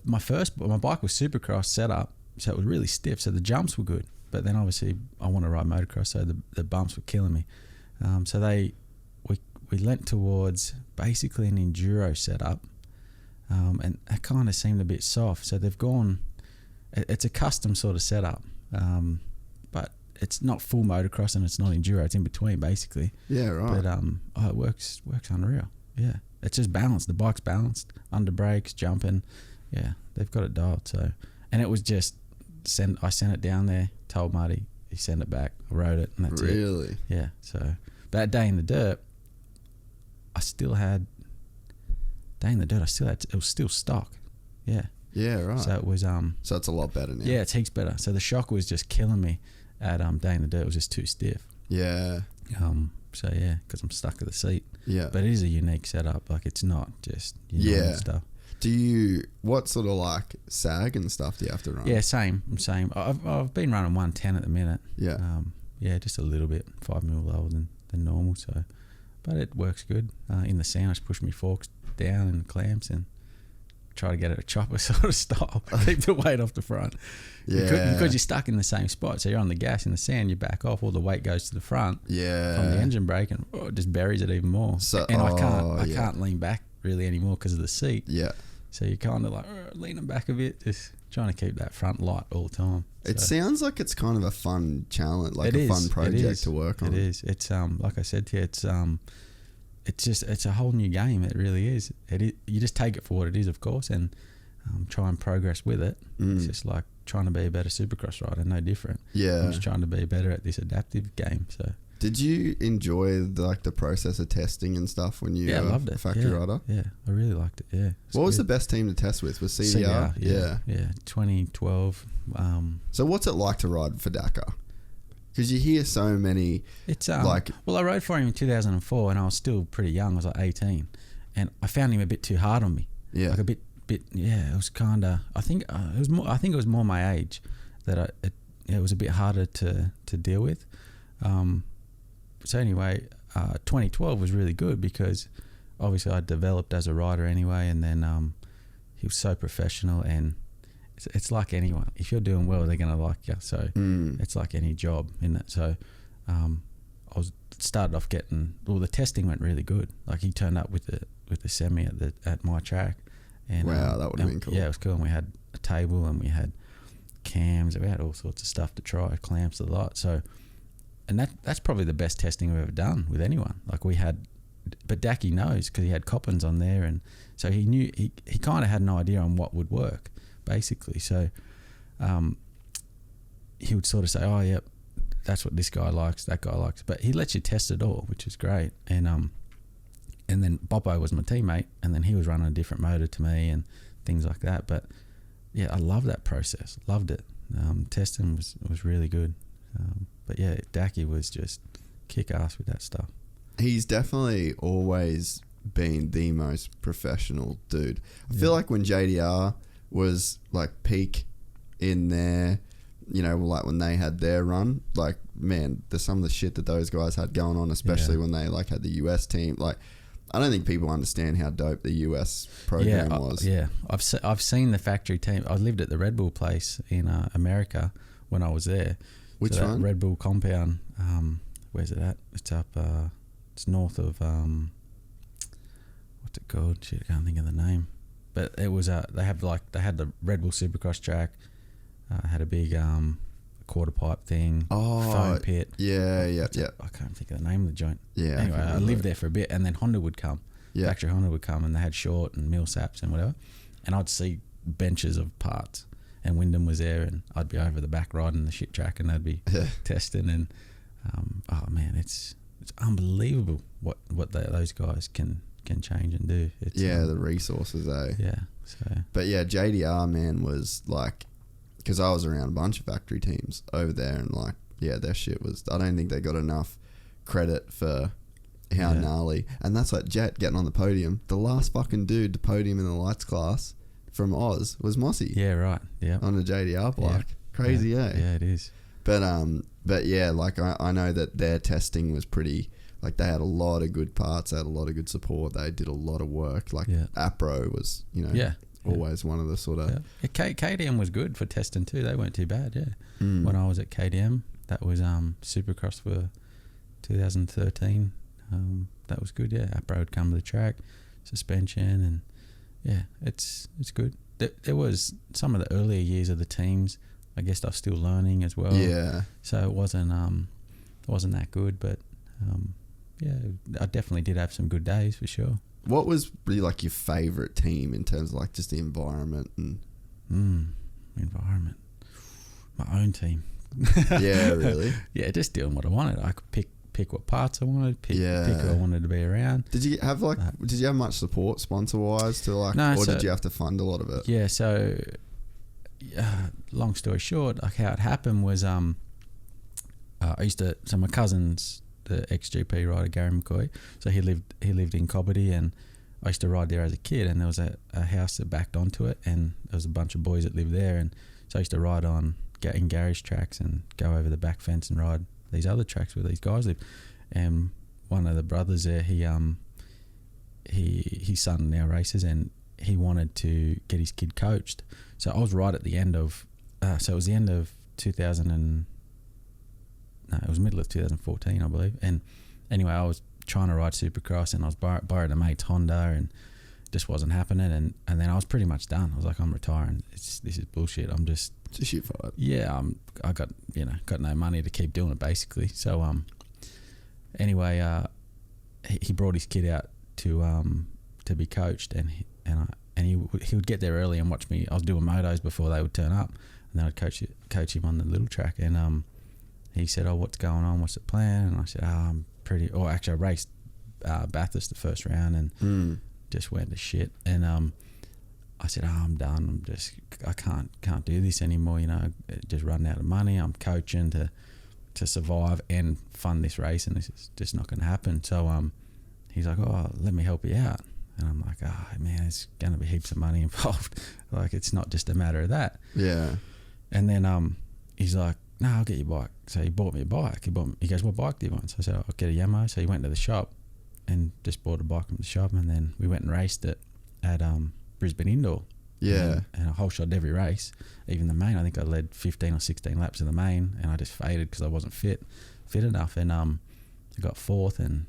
my bike was Supercross setup, so it was really stiff. So the jumps were good, but then obviously I want to ride motocross, so the bumps were killing me. So we leant towards basically an enduro setup, and it kind of seemed a bit soft. So they've gone. It's a custom sort of setup, but it's not full motocross and it's not enduro. It's in between basically. Yeah, right. But it works unreal. Yeah, it's just balanced. The bike's balanced, under brakes, jumping. Yeah, they've got it dialed. So, and it was just I sent it down there. Told Marty, he sent it back. I rode it, and that's it. Really? Yeah. So that day in the dirt, it was still stock. Yeah. Yeah, right. So it was so it's a lot better now. Yeah, it's heaps better. So the shock was just killing me at day in the dirt. It was just too stiff. Yeah. So yeah, because I'm stuck at the seat. Yeah. But it is a unique setup. Like it's not just stuff. What sort of like sag and stuff do you have to run? Yeah, same. I've been running 110 at the minute. Yeah. Yeah, just a little bit, 5 mil lower than normal. So, but it works good. In the sand, I just push my forks down in the clamps and try to get it a chopper sort of style. Keep the weight off the front. Yeah. Because you're stuck in the same spot. So you're on the gas in the sand, you back off, all the weight goes to the front. Yeah. From the engine brake, and it just buries it even more. So, and I can't lean back really anymore because of the seat. Yeah. So you're kind of like leaning back a bit, just trying to keep that front light all the time. It sounds like it's kind of a fun challenge, like a fun project to work on. It is. It's like I said to you, it's a whole new game. It really is. You just take it for what it is, of course, and try and progress with it. It's just like trying to be a better Supercross rider, no different. Yeah. I'm just trying to be better at this adaptive game. So. Did you enjoy the process of testing and stuff when you I loved it. a factory rider? Yeah, I really liked it. Yeah. What was the best team to test with? Was CDR? Yeah. 2012. So what's it like to ride for Dakar? Because you hear so many. It's I rode for him in 2004 and I was still pretty young. I was like 18, and I found him a bit too hard on me. Yeah. Like a bit. Yeah. It was kind of. I think it was more my age that it was a bit harder to deal with. So anyway, 2012 was really good because obviously I developed as a rider anyway, and then he was so professional, and it's like anyone. If you're doing well, they're going to like you. So it's like any job, isn't it? So I was started off getting, well, the testing went really good. Like he turned up with the semi at my track. And, wow, that would have been cool. Yeah, it was cool. And we had a table and we had cams and we had all sorts of stuff to try, clamps, a lot. So, and that's probably the best testing we've ever done with anyone. Like we had, but Dacky knows because he had Coppins on there, and so he knew, he kind of had an idea on what would work, basically. So he would sort of say, oh, yep, that's what this guy likes, that guy likes. But he lets you test it all, which is great. And then Boppo was my teammate, and then he was running a different motor to me and things like that. But yeah, I love that process. Loved it. Testing was really good. But yeah, Dacky was just kick ass with that stuff. He's definitely always been the most professional dude. I feel like when JDR was like peak in there, you know, like when they had their run, like, man, there's some of the shit that those guys had going on, especially when they like had the US team. Like, I don't think people understand how dope the US program was. I've seen the factory team. I lived at the Red Bull place in America when I was there. Which so one? Red Bull compound. Where's it at? It's up. It's north of what's it called? Shit, I can't think of the name. But it was they had the Red Bull Supercross track. Had a big quarter pipe thing. Foam pit. Yeah. I can't think of the name of the joint. Yeah. Anyway, I lived there for a bit, and then Honda would come. Yeah. Factory Honda would come, and they had short and millsaps and whatever. And I'd see benches of parts, and Wyndham was there, and I'd be over the back riding the shit track, and they'd be testing. And oh man, it's unbelievable what those guys can change and do. It's, the resources, eh? Yeah. So. But yeah, JDR, man, was like, because I was around a bunch of factory teams over there, and like, yeah, their shit was, I don't think they got enough credit for how gnarly. And that's like Jet getting on the podium. The last fucking dude to podium in the lights class from Oz was Mossy. Yeah, right. Yeah. On a JDR bike. Yeah. Crazy, eh? Yeah, it is. But yeah, like I know that their testing was pretty, like they had a lot of good parts, they had a lot of good support, they did a lot of work. Like APRO was, you know, always one of the sort of... Yeah. KDM was good for testing too. They weren't too bad, When I was at KDM, that was Supercross for 2013. That was good, APRO would come to the track, suspension, and it's good. There was some of the earlier years of the teams, I guess I was still learning as well. Yeah. So it wasn't that good, but I definitely did have some good days for sure. What was really like your favourite team in terms of like just the environment and environment? My own team. Yeah, really? Yeah, just doing what I wanted. I could pick what parts I wanted, pick who I wanted to be around. Did you have did you have much support sponsor wise to like, or did you have to fund a lot of it? Yeah, so long story short, like how it happened was I used to, so my cousin's the ex-GP rider Gary McCoy, so he lived in Cobbitty, and I used to ride there as a kid, and there was a house that backed onto it, and there was a bunch of boys that lived there, and so I used to ride on in Gary's tracks and go over the back fence and ride these other tracks where these guys live. And one of the brothers there, his son now races, and he wanted to get his kid coached. So I was right at the end of so it was the end of it was middle of 2014, I believe. And anyway, I was trying to ride Supercross, and I was borrowed a mate's Honda, and it just wasn't happening. And then I was pretty much done. I was like, I'm retiring. This is bullshit. I'm just shit fired. Yeah, I got no money to keep doing it, basically. So anyway, he brought his kid out to be coached, and he would get there early and watch me. I was doing motos before they would turn up, and then I'd coach him on the little track. And he said, "Oh, what's going on? What's the plan?" And I said, "I'm pretty." Or actually, I raced Bathurst the first round and just went to shit. And I said, I'm done. I can't do this anymore. You know, just running out of money. I'm coaching to survive and fund this race, and this is just not going to happen. So he's like, "Oh, let me help you out." And I'm like, "Oh man, there's going to be heaps of money involved. Like, it's not just a matter of that." Yeah. And then he's like, "No, I'll get your bike." So he bought me a bike. He goes, "What bike do you want?" So I said, "I'll get a Yamaha." So he went to the shop and just bought a bike from the shop, and then we went and raced it at Brisbane Indoor. Yeah. And I whole shot every race, even the main. I think I led 15 or 16 laps of the main, and I just faded because I wasn't fit enough. And got fourth, and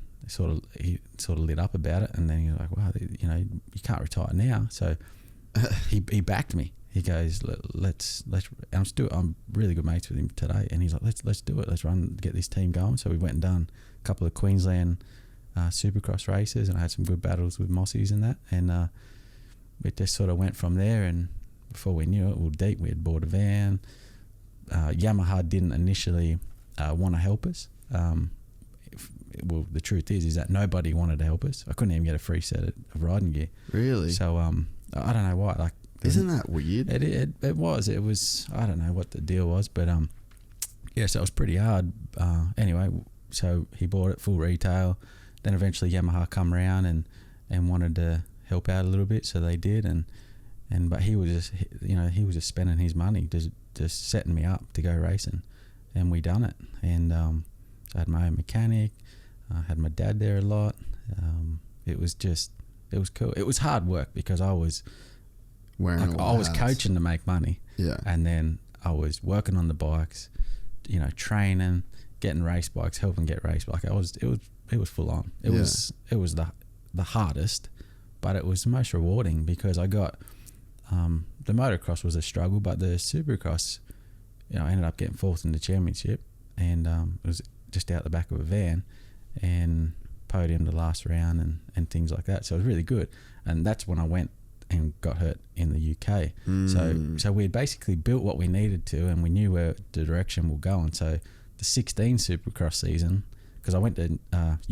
he sort of lit up about it, and then he was like, wow, you know, you can't retire now. So he backed me. He goes, let's. I'm really good mates with him today, and he's like, let's do it. Let's get this team going. So we went and done a couple of Queensland Supercross races, and I had some good battles with Mossies and that, and it just sort of went from there. And before we knew it, we were deep. We had bought a van. Yamaha didn't initially want to help us. Well, the truth is that nobody wanted to help us. I couldn't even get a free set of riding gear. Really? So I don't know why. Like, isn't that weird? It was. I don't know what the deal was, but yeah. So it was pretty hard. Anyway, so he bought it full retail. Then eventually Yamaha come around and wanted to help out a little bit, so they did. But he was just, you know, he was just spending his money, just setting me up to go racing, and we done it. And I had my own mechanic. I had my dad there a lot. It was cool. It was hard work because I was coaching to make money. Yeah. And then I was working on the bikes, you know, training, getting race bikes, helping get race bikes. It was full on. It was the hardest, but it was the most rewarding because I got the motocross was a struggle, but the Supercross, you know, I ended up getting fourth in the championship, and it was just out the back of a van, and podium the last round and things like that. So it was really good, and that's when I went and got hurt in the UK. So we had basically built what we needed to, and we knew where the direction we're going. So the 16 Supercross season, because I went to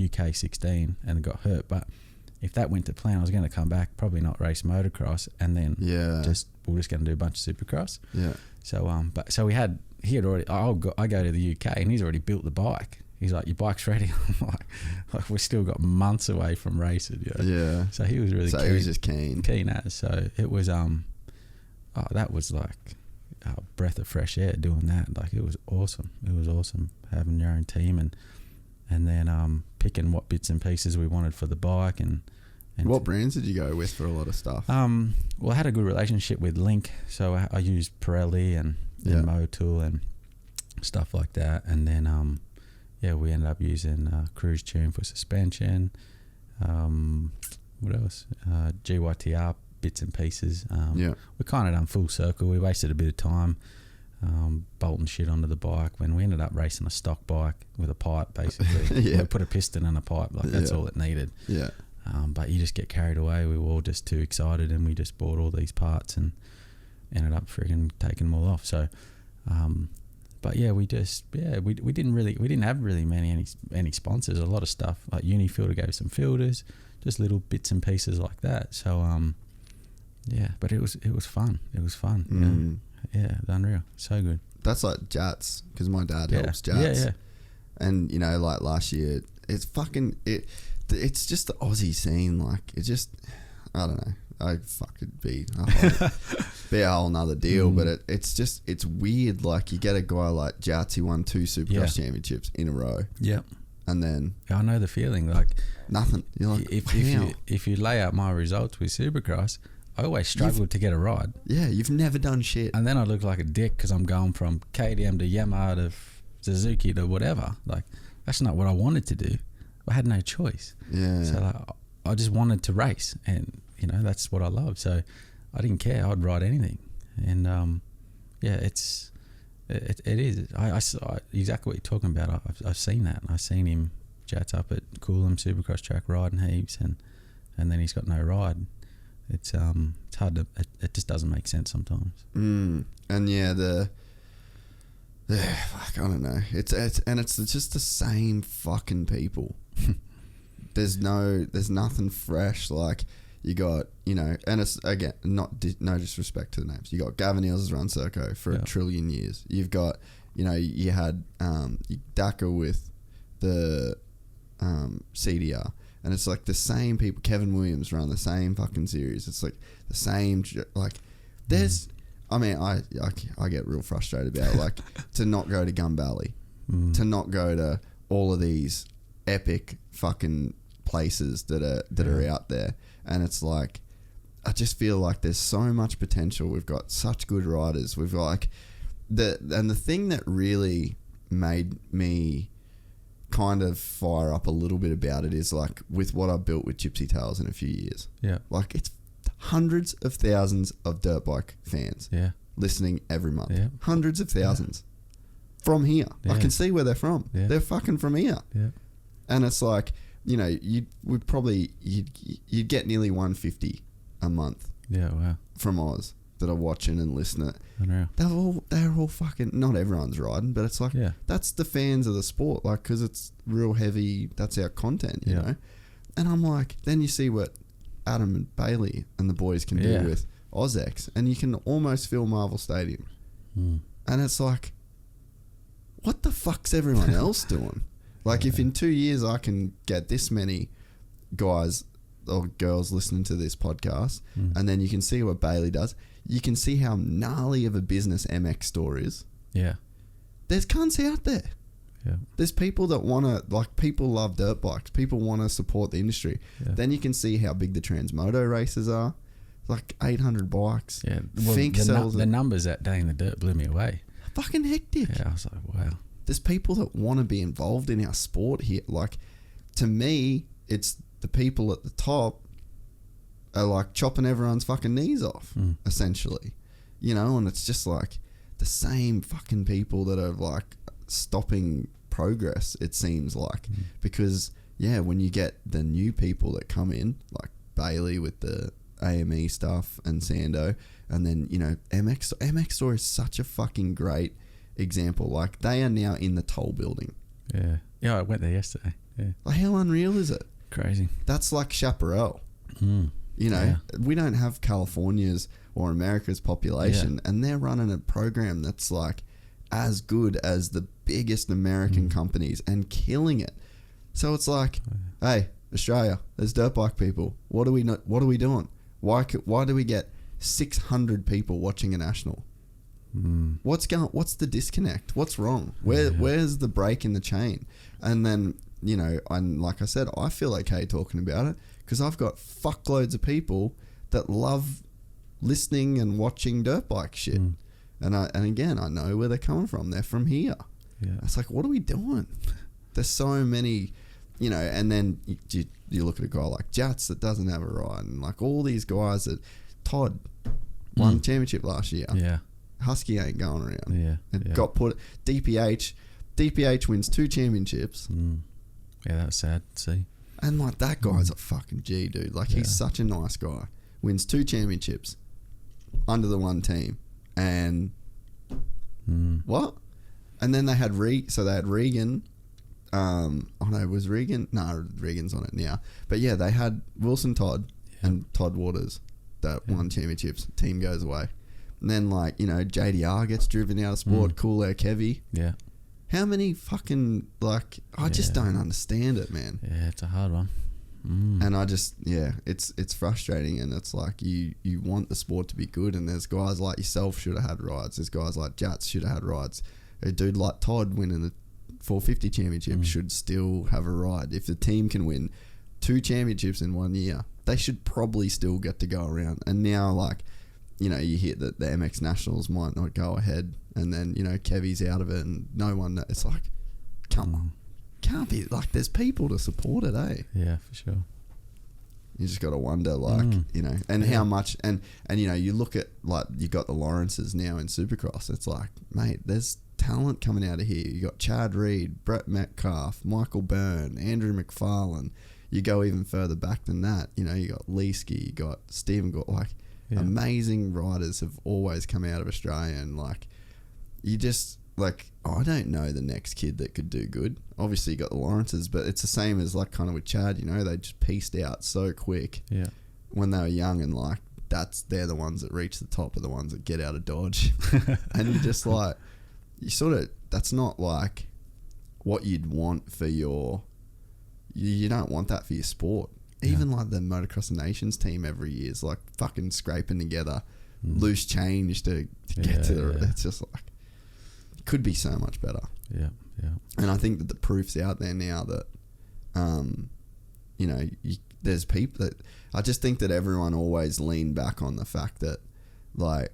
UK 16 and got hurt, but if that went to plan, I was going to come back, probably not race motocross, and then we're just going to do a bunch of Supercross. Yeah. So he had already. I go to the UK, and he's already built the bike. He's like, your bike's ready. I'm like we've still got months away from racing. You know? Yeah. So he was really. So keen, he was just keen as. So it was that was like a breath of fresh air doing that. Like it was awesome. It was awesome having your own team and then picking what bits and pieces we wanted for the bike and what brands did you go with for a lot of stuff? Well, I had a good relationship with Link, so I used Pirelli and Motul and stuff like that, and then we ended up using Cruise Tune for suspension. What else? GYTR bits and pieces. We kind of done full circle. We wasted a bit of time bolting shit onto the bike when we ended up racing a stock bike with a pipe, basically. We put a piston and a pipe, like that's all it needed. Yeah. But you just get carried away. We were all just too excited, and we just bought all these parts and ended up friggin' taking them all off. So, but yeah, we didn't have really any sponsors. A lot of stuff like Unifilter gave us some filters, just little bits and pieces like that. So, but it was fun. It was fun. Yeah, unreal. So good. That's like Jats, because my dad helps Jats. Yeah. And you know, like last year, it's just the Aussie scene. Like it just, I don't know. It'd be a whole nother deal. But it's weird. Like you get a guy like Jats who won 2 Supercross championships in a row. Yep. And then I know the feeling. Like nothing. You're like, if you lay out my results with Supercross, I always struggled to get a ride. Yeah, you've never done shit. And then I look like a dick because I'm going from KTM to Yamaha to Suzuki to whatever. Like, that's not what I wanted to do. I had no choice. Yeah. So like, I just wanted to race, and you know that's what I love. So I didn't care. I'd ride anything, and it is. I exactly what you're talking about. I've seen that. I've seen him jats up at Coolum Supercross track riding heaps, and then he's got no ride. It's hard to. It just doesn't make sense sometimes. And yeah, fuck, I don't know. It's just the same fucking people. There's nothing fresh. Like you got, you know, and it's again no disrespect to the names. You got Gavin Eels has run Serco for a trillion years. You've got, you know, you had Dakar with the CDR. And it's like the same people. Kevin Williams run the same fucking series. It's like the same. Like, there's. I mean, I get real frustrated about it. Like to not go to Gun Valley, to not go to all of these epic fucking places that are out there. And it's like, I just feel like there's so much potential. We've got such good riders. We've got like the thing that really made me kind of fire up a little bit about it is like with what I built with Gypsy Tales in a few years. Yeah. Like it's hundreds of thousands of dirt bike fans listening every month. Yeah. Hundreds of thousands from here. Yeah. I can see where they're from. Yeah. They're fucking from here. Yeah. And it's like, you know, you'd get nearly 150 a month. Yeah, wow. From Oz that are watching and listening. Unreal. They're all fucking, not everyone's riding, but it's like, that's the fans of the sport, like, because it's real heavy, that's our content, you know? And I'm like, then you see what Adam and Bailey and the boys can do with OzX, and you can almost fill Marvel Stadium. And it's like, what the fuck's everyone else doing? Like, if in 2 years I can get this many guys or girls listening to this podcast, and then you can see what Bailey does, you can see how gnarly of a business MX Store is. Yeah. There's cunts out there. Yeah. There's people that want to, like, people love dirt bikes. People want to support the industry. Yeah. Then you can see how big the Transmoto races are. Like 800 bikes. Yeah. Well, the numbers that day in the dirt blew me away. Fucking hectic. Yeah, I was like, wow. There's people that want to be involved in our sport here. Like, to me, it's the people at the top are like chopping everyone's fucking knees off, essentially. You know, and it's just like the same fucking people that are like stopping progress, it seems like. Because, yeah, when you get the new people that come in, like Bailey with the AME stuff and Sando, and then, you know, MX Store is such a fucking great example. Like, they are now in the toll building. Yeah. Yeah, I went there yesterday. Yeah. Like, how unreal is it? Crazy. That's like Chaparral. You know, we don't have California's or America's population, and they're running a program that's like as good as the biggest American companies and killing it. So it's like, hey, Australia, there's dirt bike people. What are we doing? Why do we get 600 people watching a national? What's the disconnect? What's wrong? Where's the break in the chain? And then, you know, and like I said, I feel okay talking about it because I've got fuckloads of people that love listening and watching dirt bike shit. And again, I know where they're coming from. They're from here. Yeah. It's like, what are we doing? There's so many, you know, and then you look at a guy like Jats that doesn't have a ride, and like all these guys that Todd won championship last year. Yeah. Husky ain't going around. Yeah. It got put DPH wins 2 championships. Yeah, that's sad to see. And like that guy's a fucking G, dude. Like he's such a nice guy. Wins 2 championships under the one team. And what? And then they had Regan. Was Regan? No, Regan's on it now. But yeah, they had Wilson Todd and Todd Waters that won championships. Team goes away. And then, like, you know, JDR gets driven out of sport. Cool Air Kevy. Yeah. How many fucking, like, I just don't understand it, man. Yeah, it's a hard one. And I just, it's frustrating, and it's like you want the sport to be good, and there's guys like yourself should have had rides. There's guys like Jats should have had rides. A dude like Todd winning the 450 championship should still have a ride. If the team can win 2 championships in 1 year, they should probably still get to go around. And now, like, you know, you hear that the MX Nationals might not go ahead, and then, you know, Kevy's out of it, and no one, it's like, come on. Can't be, like, there's people to support it, eh? Yeah, for sure. You just got to wonder, like, you know, and how much, and you know, you look at, like, you got the Lawrences now in Supercross. It's like, mate, there's talent coming out of here. You got Chad Reed, Brett Metcalf, Michael Byrne, Andrew McFarlane. You go even further back than that. You know, you got Leesky, you got Stephen Gore, like, amazing riders have always come out of Australia, and like, you just, like, I don't know the next kid that could do good. Obviously you got the Lawrences, but it's the same as like kind of with Chad, you know, they just pieced out so quick when they were young, and like they're the ones that reach the top, are the ones that get out of Dodge. And you just like, you sort of, that's not like what you'd want for your, you don't want that for your sport. Even like the Motocross Nations team every year is like fucking scraping together loose change to get to the. It's just like, it could be so much better. Yeah, yeah. And I think that the proof's out there now that, you know, there's people that, I just think that everyone always lean back on the fact that, like,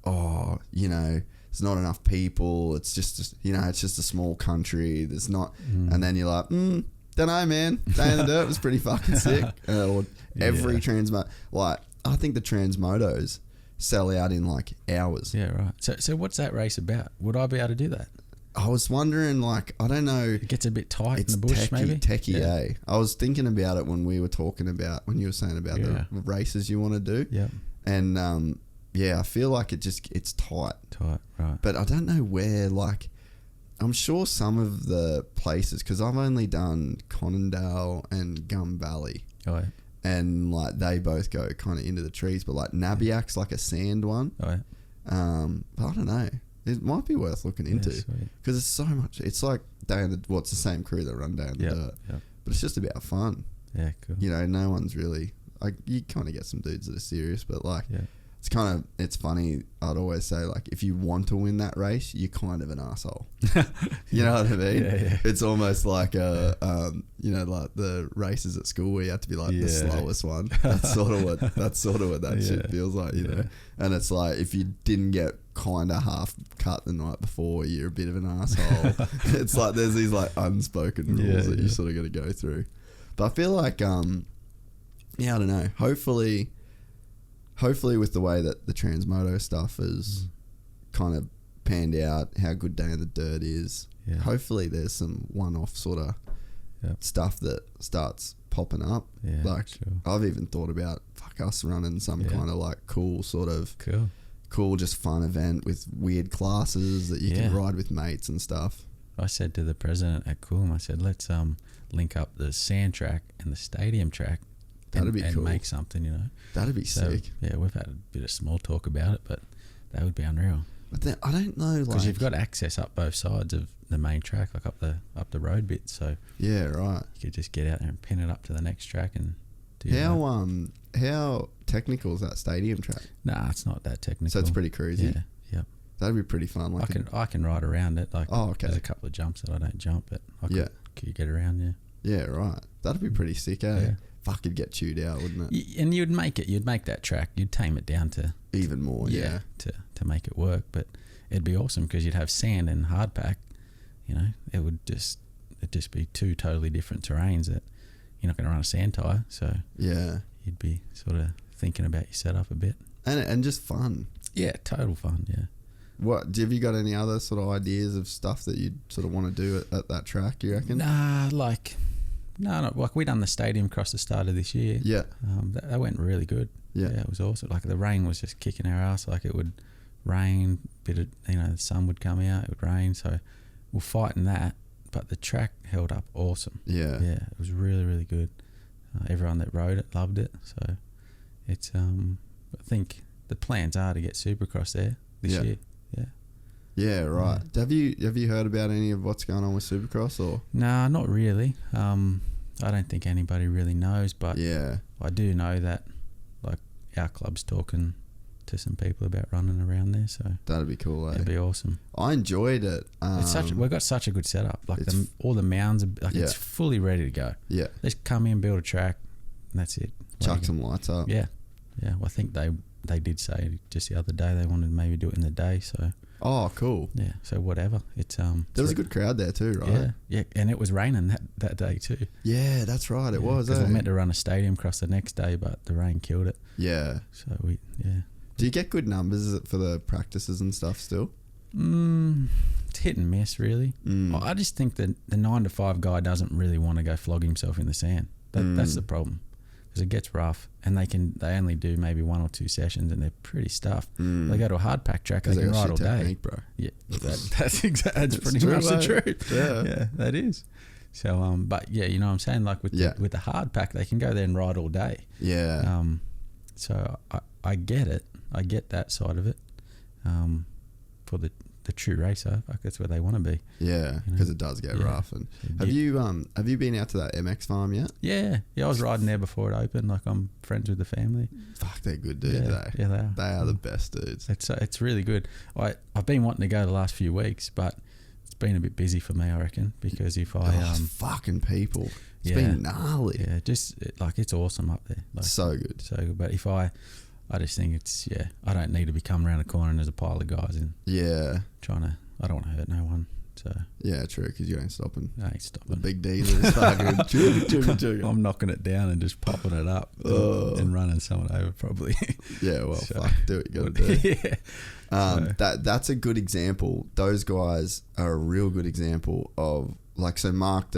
oh, you know, there's not enough people. It's just it's just a small country. There's not, and then you're like, don't know, man. Day in the Dirt was pretty fucking sick. Every Transmo, like I think the Transmotos sell out in like hours. Yeah, right. So what's that race about? Would I be able to do that? I was wondering, like, I don't know. It gets a bit tight It's in the bush, maybe. Techie, eh? I was thinking about it when we were talking about when you were saying about the races you want to do. Yeah. And I feel like it's tight. Tight, right. But I don't know where. Like, I'm sure some of the places, because I've only done Conondale and Gum Valley. Oh, yeah. And like they both go kind of into the trees, but like Nabiak's like a sand one. Oh, yeah. But I don't know. It might be worth looking into because it's so much. It's like it's the same crew that run down the dirt, but it's just about fun. Yeah, cool. You know, no one's really like, you kind of get some dudes that are serious, but like it's funny. I'd always say, like, if you want to win that race, you're kind of an asshole. You know what I mean? Yeah. It's almost like like the races at school where you have to be like the slowest one. That's sort of what that shit feels like, you know. And it's like, if you didn't get kind of half cut the night before, you're a bit of an asshole. It's like there's these like unspoken rules that you sort of got to go through. But I feel like I don't know. Hopefully with the way that the Transmoto stuff is kind of panned out, how good Day in the Dirt is, hopefully there's some one-off sort of stuff that starts popping up. Yeah, like, sure. I've even thought about us running some kind of like cool just fun event with weird classes that you can ride with mates and stuff. I said to the president at Coolum, I said, let's link up the sand track and the stadium track. That'd be cool. And make something, you know. That'd be sick. Yeah, we've had a bit of small talk about it, but that would be unreal. But then, I don't know, like, because you've got access up both sides of the main track, like up the road bit. So yeah, right. You could just get out there and pin it up to the next track and do how technical is that stadium track? Nah, it's not that technical. So it's pretty cruisy. Yeah. That'd be pretty fun. Like, I can ride around it. Like, okay. There's a couple of jumps that I don't jump, but I could get around. Yeah, right. That'd be pretty sick, eh? Yeah. Fuck, it'd get chewed out, wouldn't it? And you'd make that track. You'd tame it down to even more. Yeah. To make it work, but it'd be awesome because you'd have sand and hard pack. You know, it'd just be two totally different terrains that you're not going to run a sand tire. So you'd be sort of thinking about your setup a bit. And just fun. Yeah, total fun. Yeah. Have you got any other sort of ideas of stuff that you'd sort of want to do at that track, you reckon? No, like we done the stadium across the start of this year. Yeah. That went really good. Yeah, it was awesome. Like, the rain was just kicking our ass. Like, it would rain, the sun would come out, it would rain. So we're fighting that, but the track held up awesome. Yeah. Yeah, it was really, really good. Everyone that rode it loved it. So it's, I think the plans are to get Supercross there this year. Yeah. Yeah, right. Yeah. Have you heard about any of what's going on with Supercross, or? Nah, not really. I don't think anybody really knows, but I do know that, like, our club's talking to some people about running around there, so that'd be cool. It'd be awesome. I enjoyed it. We've got such a good setup. Like, all the mounds are it's fully ready to go. Yeah, just come in, build a track, and that's it. Chuck some lights up. Yeah. Well, I think they did say just the other day they wanted to maybe do it in the day. So. Oh, cool. Yeah. So whatever. It's there was a good crowd there too, right? Yeah. And it was raining that day too. Yeah, that's right. It was. Because we meant to run a stadium across the next day, but the rain killed it. Yeah. So Do you get good numbers for the practices and stuff still? It's hit and miss, really. I just think that the 9 to 5 guy doesn't really want to go flog himself in the sand. That's the problem, because it gets rough, and they only do maybe 1 or 2 sessions, and they're pretty stuffed. They go to a hard pack track, they can ride all day, bro. Yeah, that's pretty much the truth. Yeah, that is. So, but yeah, you know what I'm saying? Like with the hard pack, they can go there and ride all day. Yeah. So I get it. I get that side of it. For the true racer, like, that's where they want to be. Yeah, because it does get rough. And have you been out to that MX farm yet? Yeah. I was riding there before it opened. Like, I'm friends with the family. Fuck, they're good dudes. Yeah, they are. They are the best dudes. It's really good. I've been wanting to go the last few weeks, but it's been a bit busy for me, I reckon, because if fucking people, it's been gnarly. Yeah, just it's awesome up there. Like, so good. So good. But if I I just think it's, I don't need to be coming around the corner and there's a pile of guys and trying to, I don't want to hurt no one. So yeah, true, because you ain't stopping. I ain't stopping. The big dealers fucking chugga. I'm knocking it down and just popping it up and running someone over probably. Yeah, well, So, fuck, do what you got to do. Yeah. That's a good example. Those guys are a real good example of, like, so Mark,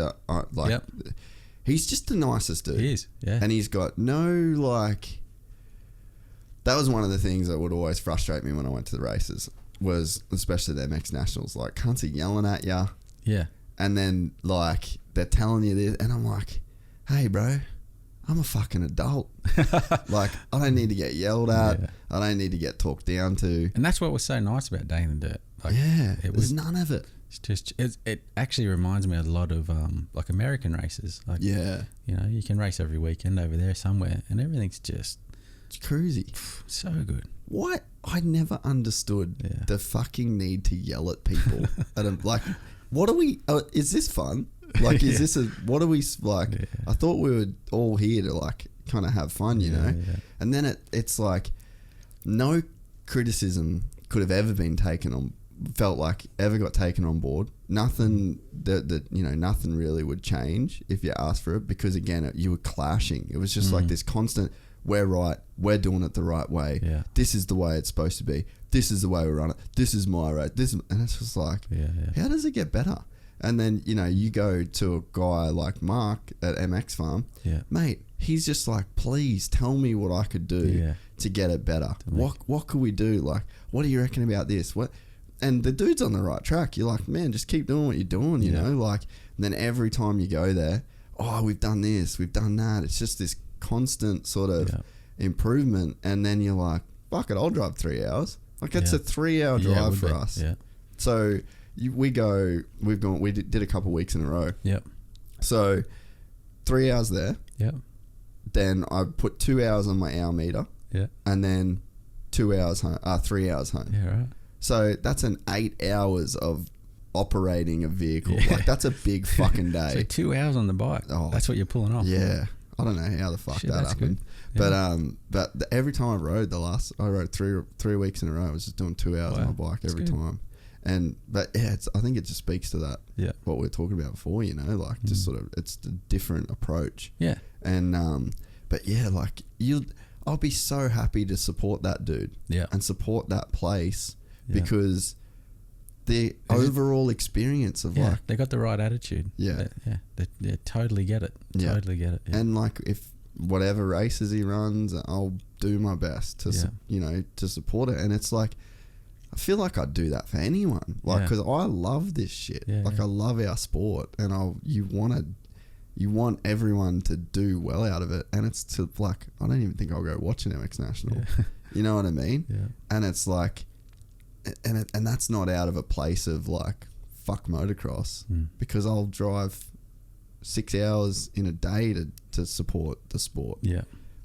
he's just the nicest dude. He is, yeah. And he's got no, like, that was one of the things that would always frustrate me when I went to the races, was especially the MX Nationals, like, cunts are yelling at you. Yeah. And then, like, they're telling you this, and I'm like, hey, bro, I'm a fucking adult. Like, I don't need to get yelled at. Yeah. I don't need to get talked down to. And that's what was so nice about Day in the Dirt. Like, There's none of it. It's just, it actually reminds me a lot of like American races. Like, you know, you can race every weekend over there somewhere, and everything's just It's crazy. so good. What? I never understood the fucking need to yell at people. Like, what are we? Is this fun? Like, is this what are we like? Yeah. I thought we were all here to, like, kind of have fun, you know. Yeah. And then it's like, no criticism could have ever been taken on. Felt like ever got taken on board. Nothing that you know, nothing really would change if you asked for it, because again, you were clashing. It was just like this constant, we're right, we're doing it the right way. Yeah. This is the way it's supposed to be. This is the way we run it. This is my road. And it's just like, how does it get better? And then, you know, you go to a guy like Mark at MX Farm, mate, he's just like, please tell me what I could do to get it better. What could we do? Like, what do you reckon about this? What? And the dude's on the right track. You're like, man, just keep doing what you're doing, you know? Like, and then every time you go there, oh, we've done this, we've done that. It's just this constant sort of improvement. And then you're like, fuck it, I'll drive 3 hours. Like, it's a 3 hour drive for us. Yeah. So we did a couple of weeks in a row. Yep. So 3 hours there. Yep. Then I put 2 hours on my hour meter. Yeah. And then 2 hours home, 3 hours home. Yeah, right. So that's an 8 hours of operating a vehicle. Yeah. Like, that's a big fucking day. So 2 hours on the bike. Oh, that's what you're pulling off. Yeah. I don't know how the fuck that happened. Yeah. But every time I rode I rode three weeks in a row. I was just doing 2 hours on my bike every time. But I think it just speaks to that. Yeah. What we were talking about before, you know, like just sort of, it's a different approach. Yeah. And, but yeah, like I'll be so happy to support that dude. Yeah. And support that place. Because the overall experience of like, they got the right attitude. Yeah, they totally get it. Totally get it. Yeah. And like, if whatever races he runs, I'll do my best to you know, to support it. And it's like, I feel like I'd do that for anyone. Like, because I love this shit. Yeah, like I love our sport, and you want everyone to do well out of it. And it's to, like, I don't even think I'll go watch an MX National. Yeah. You know what I mean? Yeah. And it's like. And that's not out of a place of like, fuck motocross, because I'll drive 6 hours in a day to support the sport. Yeah.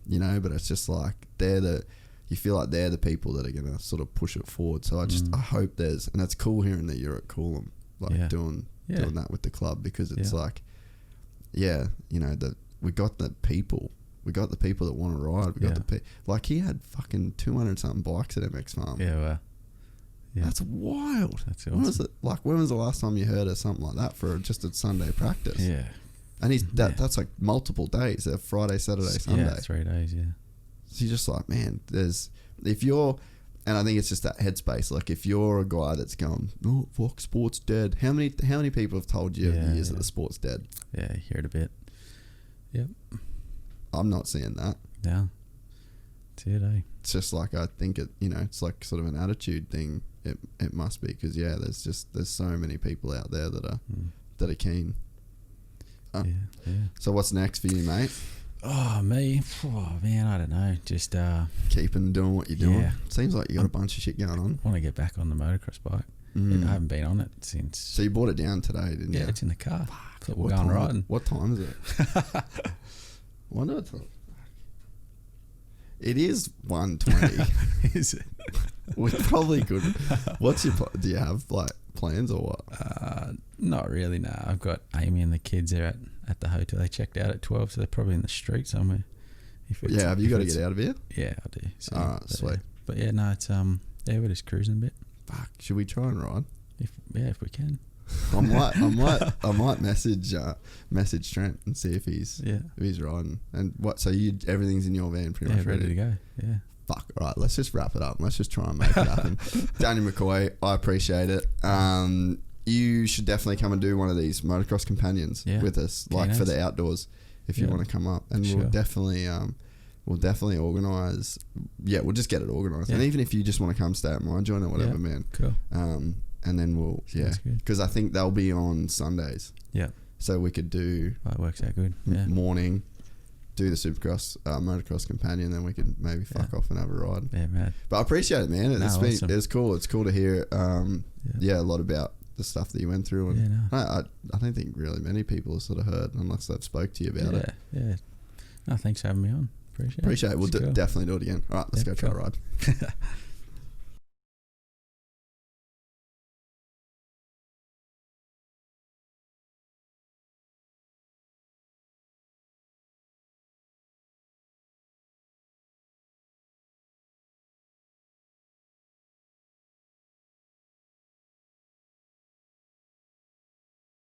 You know, but it's just like, you feel like they're the people that are going to sort of push it forward. So I hope and it's cool hearing that you're at Coolum, like doing that with the club, because it's like, you know, we got the people. We got the people that want to ride. We got like, he had fucking 200 something bikes at MX Farm. Yeah, well. Yeah. That's wild. That's awesome. When was it? Like, when was the last time you heard of something like that for just a Sunday practice? Yeah. And that's like multiple days. Friday, Saturday, Sunday. Yeah, 3 days. Yeah. So you're just like, man, and I think it's just that headspace. Like, if you're a guy that's going, oh, fuck, sport's dead. How many people have told you over the years that the sport's dead? Yeah, you hear it a bit. Yep. I'm not seeing that. Yeah. That's it, eh? It's just like, I think it's like sort of an attitude thing. It must be, because there's so many people out there that are keen. So what's next for you, mate? Oh, me? Oh, man, I don't know. Just keeping doing what you're doing. Yeah. Seems like you got a bunch of shit going on. I want to get back on the motocross bike. I haven't been on it since. So you bought it down today, didn't you? Yeah, it's in the car. Fuck, we're going riding. What time is it? Wonder what time. It is 1:20. Is it? We probably could. Do you have like plans or what? Not really. No, I've got Amy and the kids there at the hotel. They checked out at 12, so they're probably in the street somewhere. Yeah, have you got to get out of here? Yeah, I do. So, All right, sweet. But yeah, no, it's yeah, we're just cruising a bit. Fuck, should we try and ride? If we can. I might message Trent and see if he's riding. And what? So everything's in your van, pretty much ready to go. Yeah. Fuck. All right, let's just wrap it up. Let's just try and make it happen. Daniel McCoy, I appreciate it. You should definitely come and do one of these motocross companions with us, like for the outdoors, if you want to come up, and we'll definitely organise. Yeah, we'll just get it organised, and even if you just want to come stay at my joint or whatever, man. Cool. And then we'll because I think they'll be on Sundays. Yeah. So we could do. That works out good. Yeah. Morning. Do the Supercross, motocross companion, then we could maybe fuck off and have a ride. Yeah, man. But I appreciate it, man. Awesome. It's cool. It's cool to hear. A lot about the stuff that you went through, and I don't think really many people have sort of heard unless they've spoke to you about it. Yeah. No, thanks for having me on. Appreciate it. We'll definitely do it again. All right, let's go try a ride.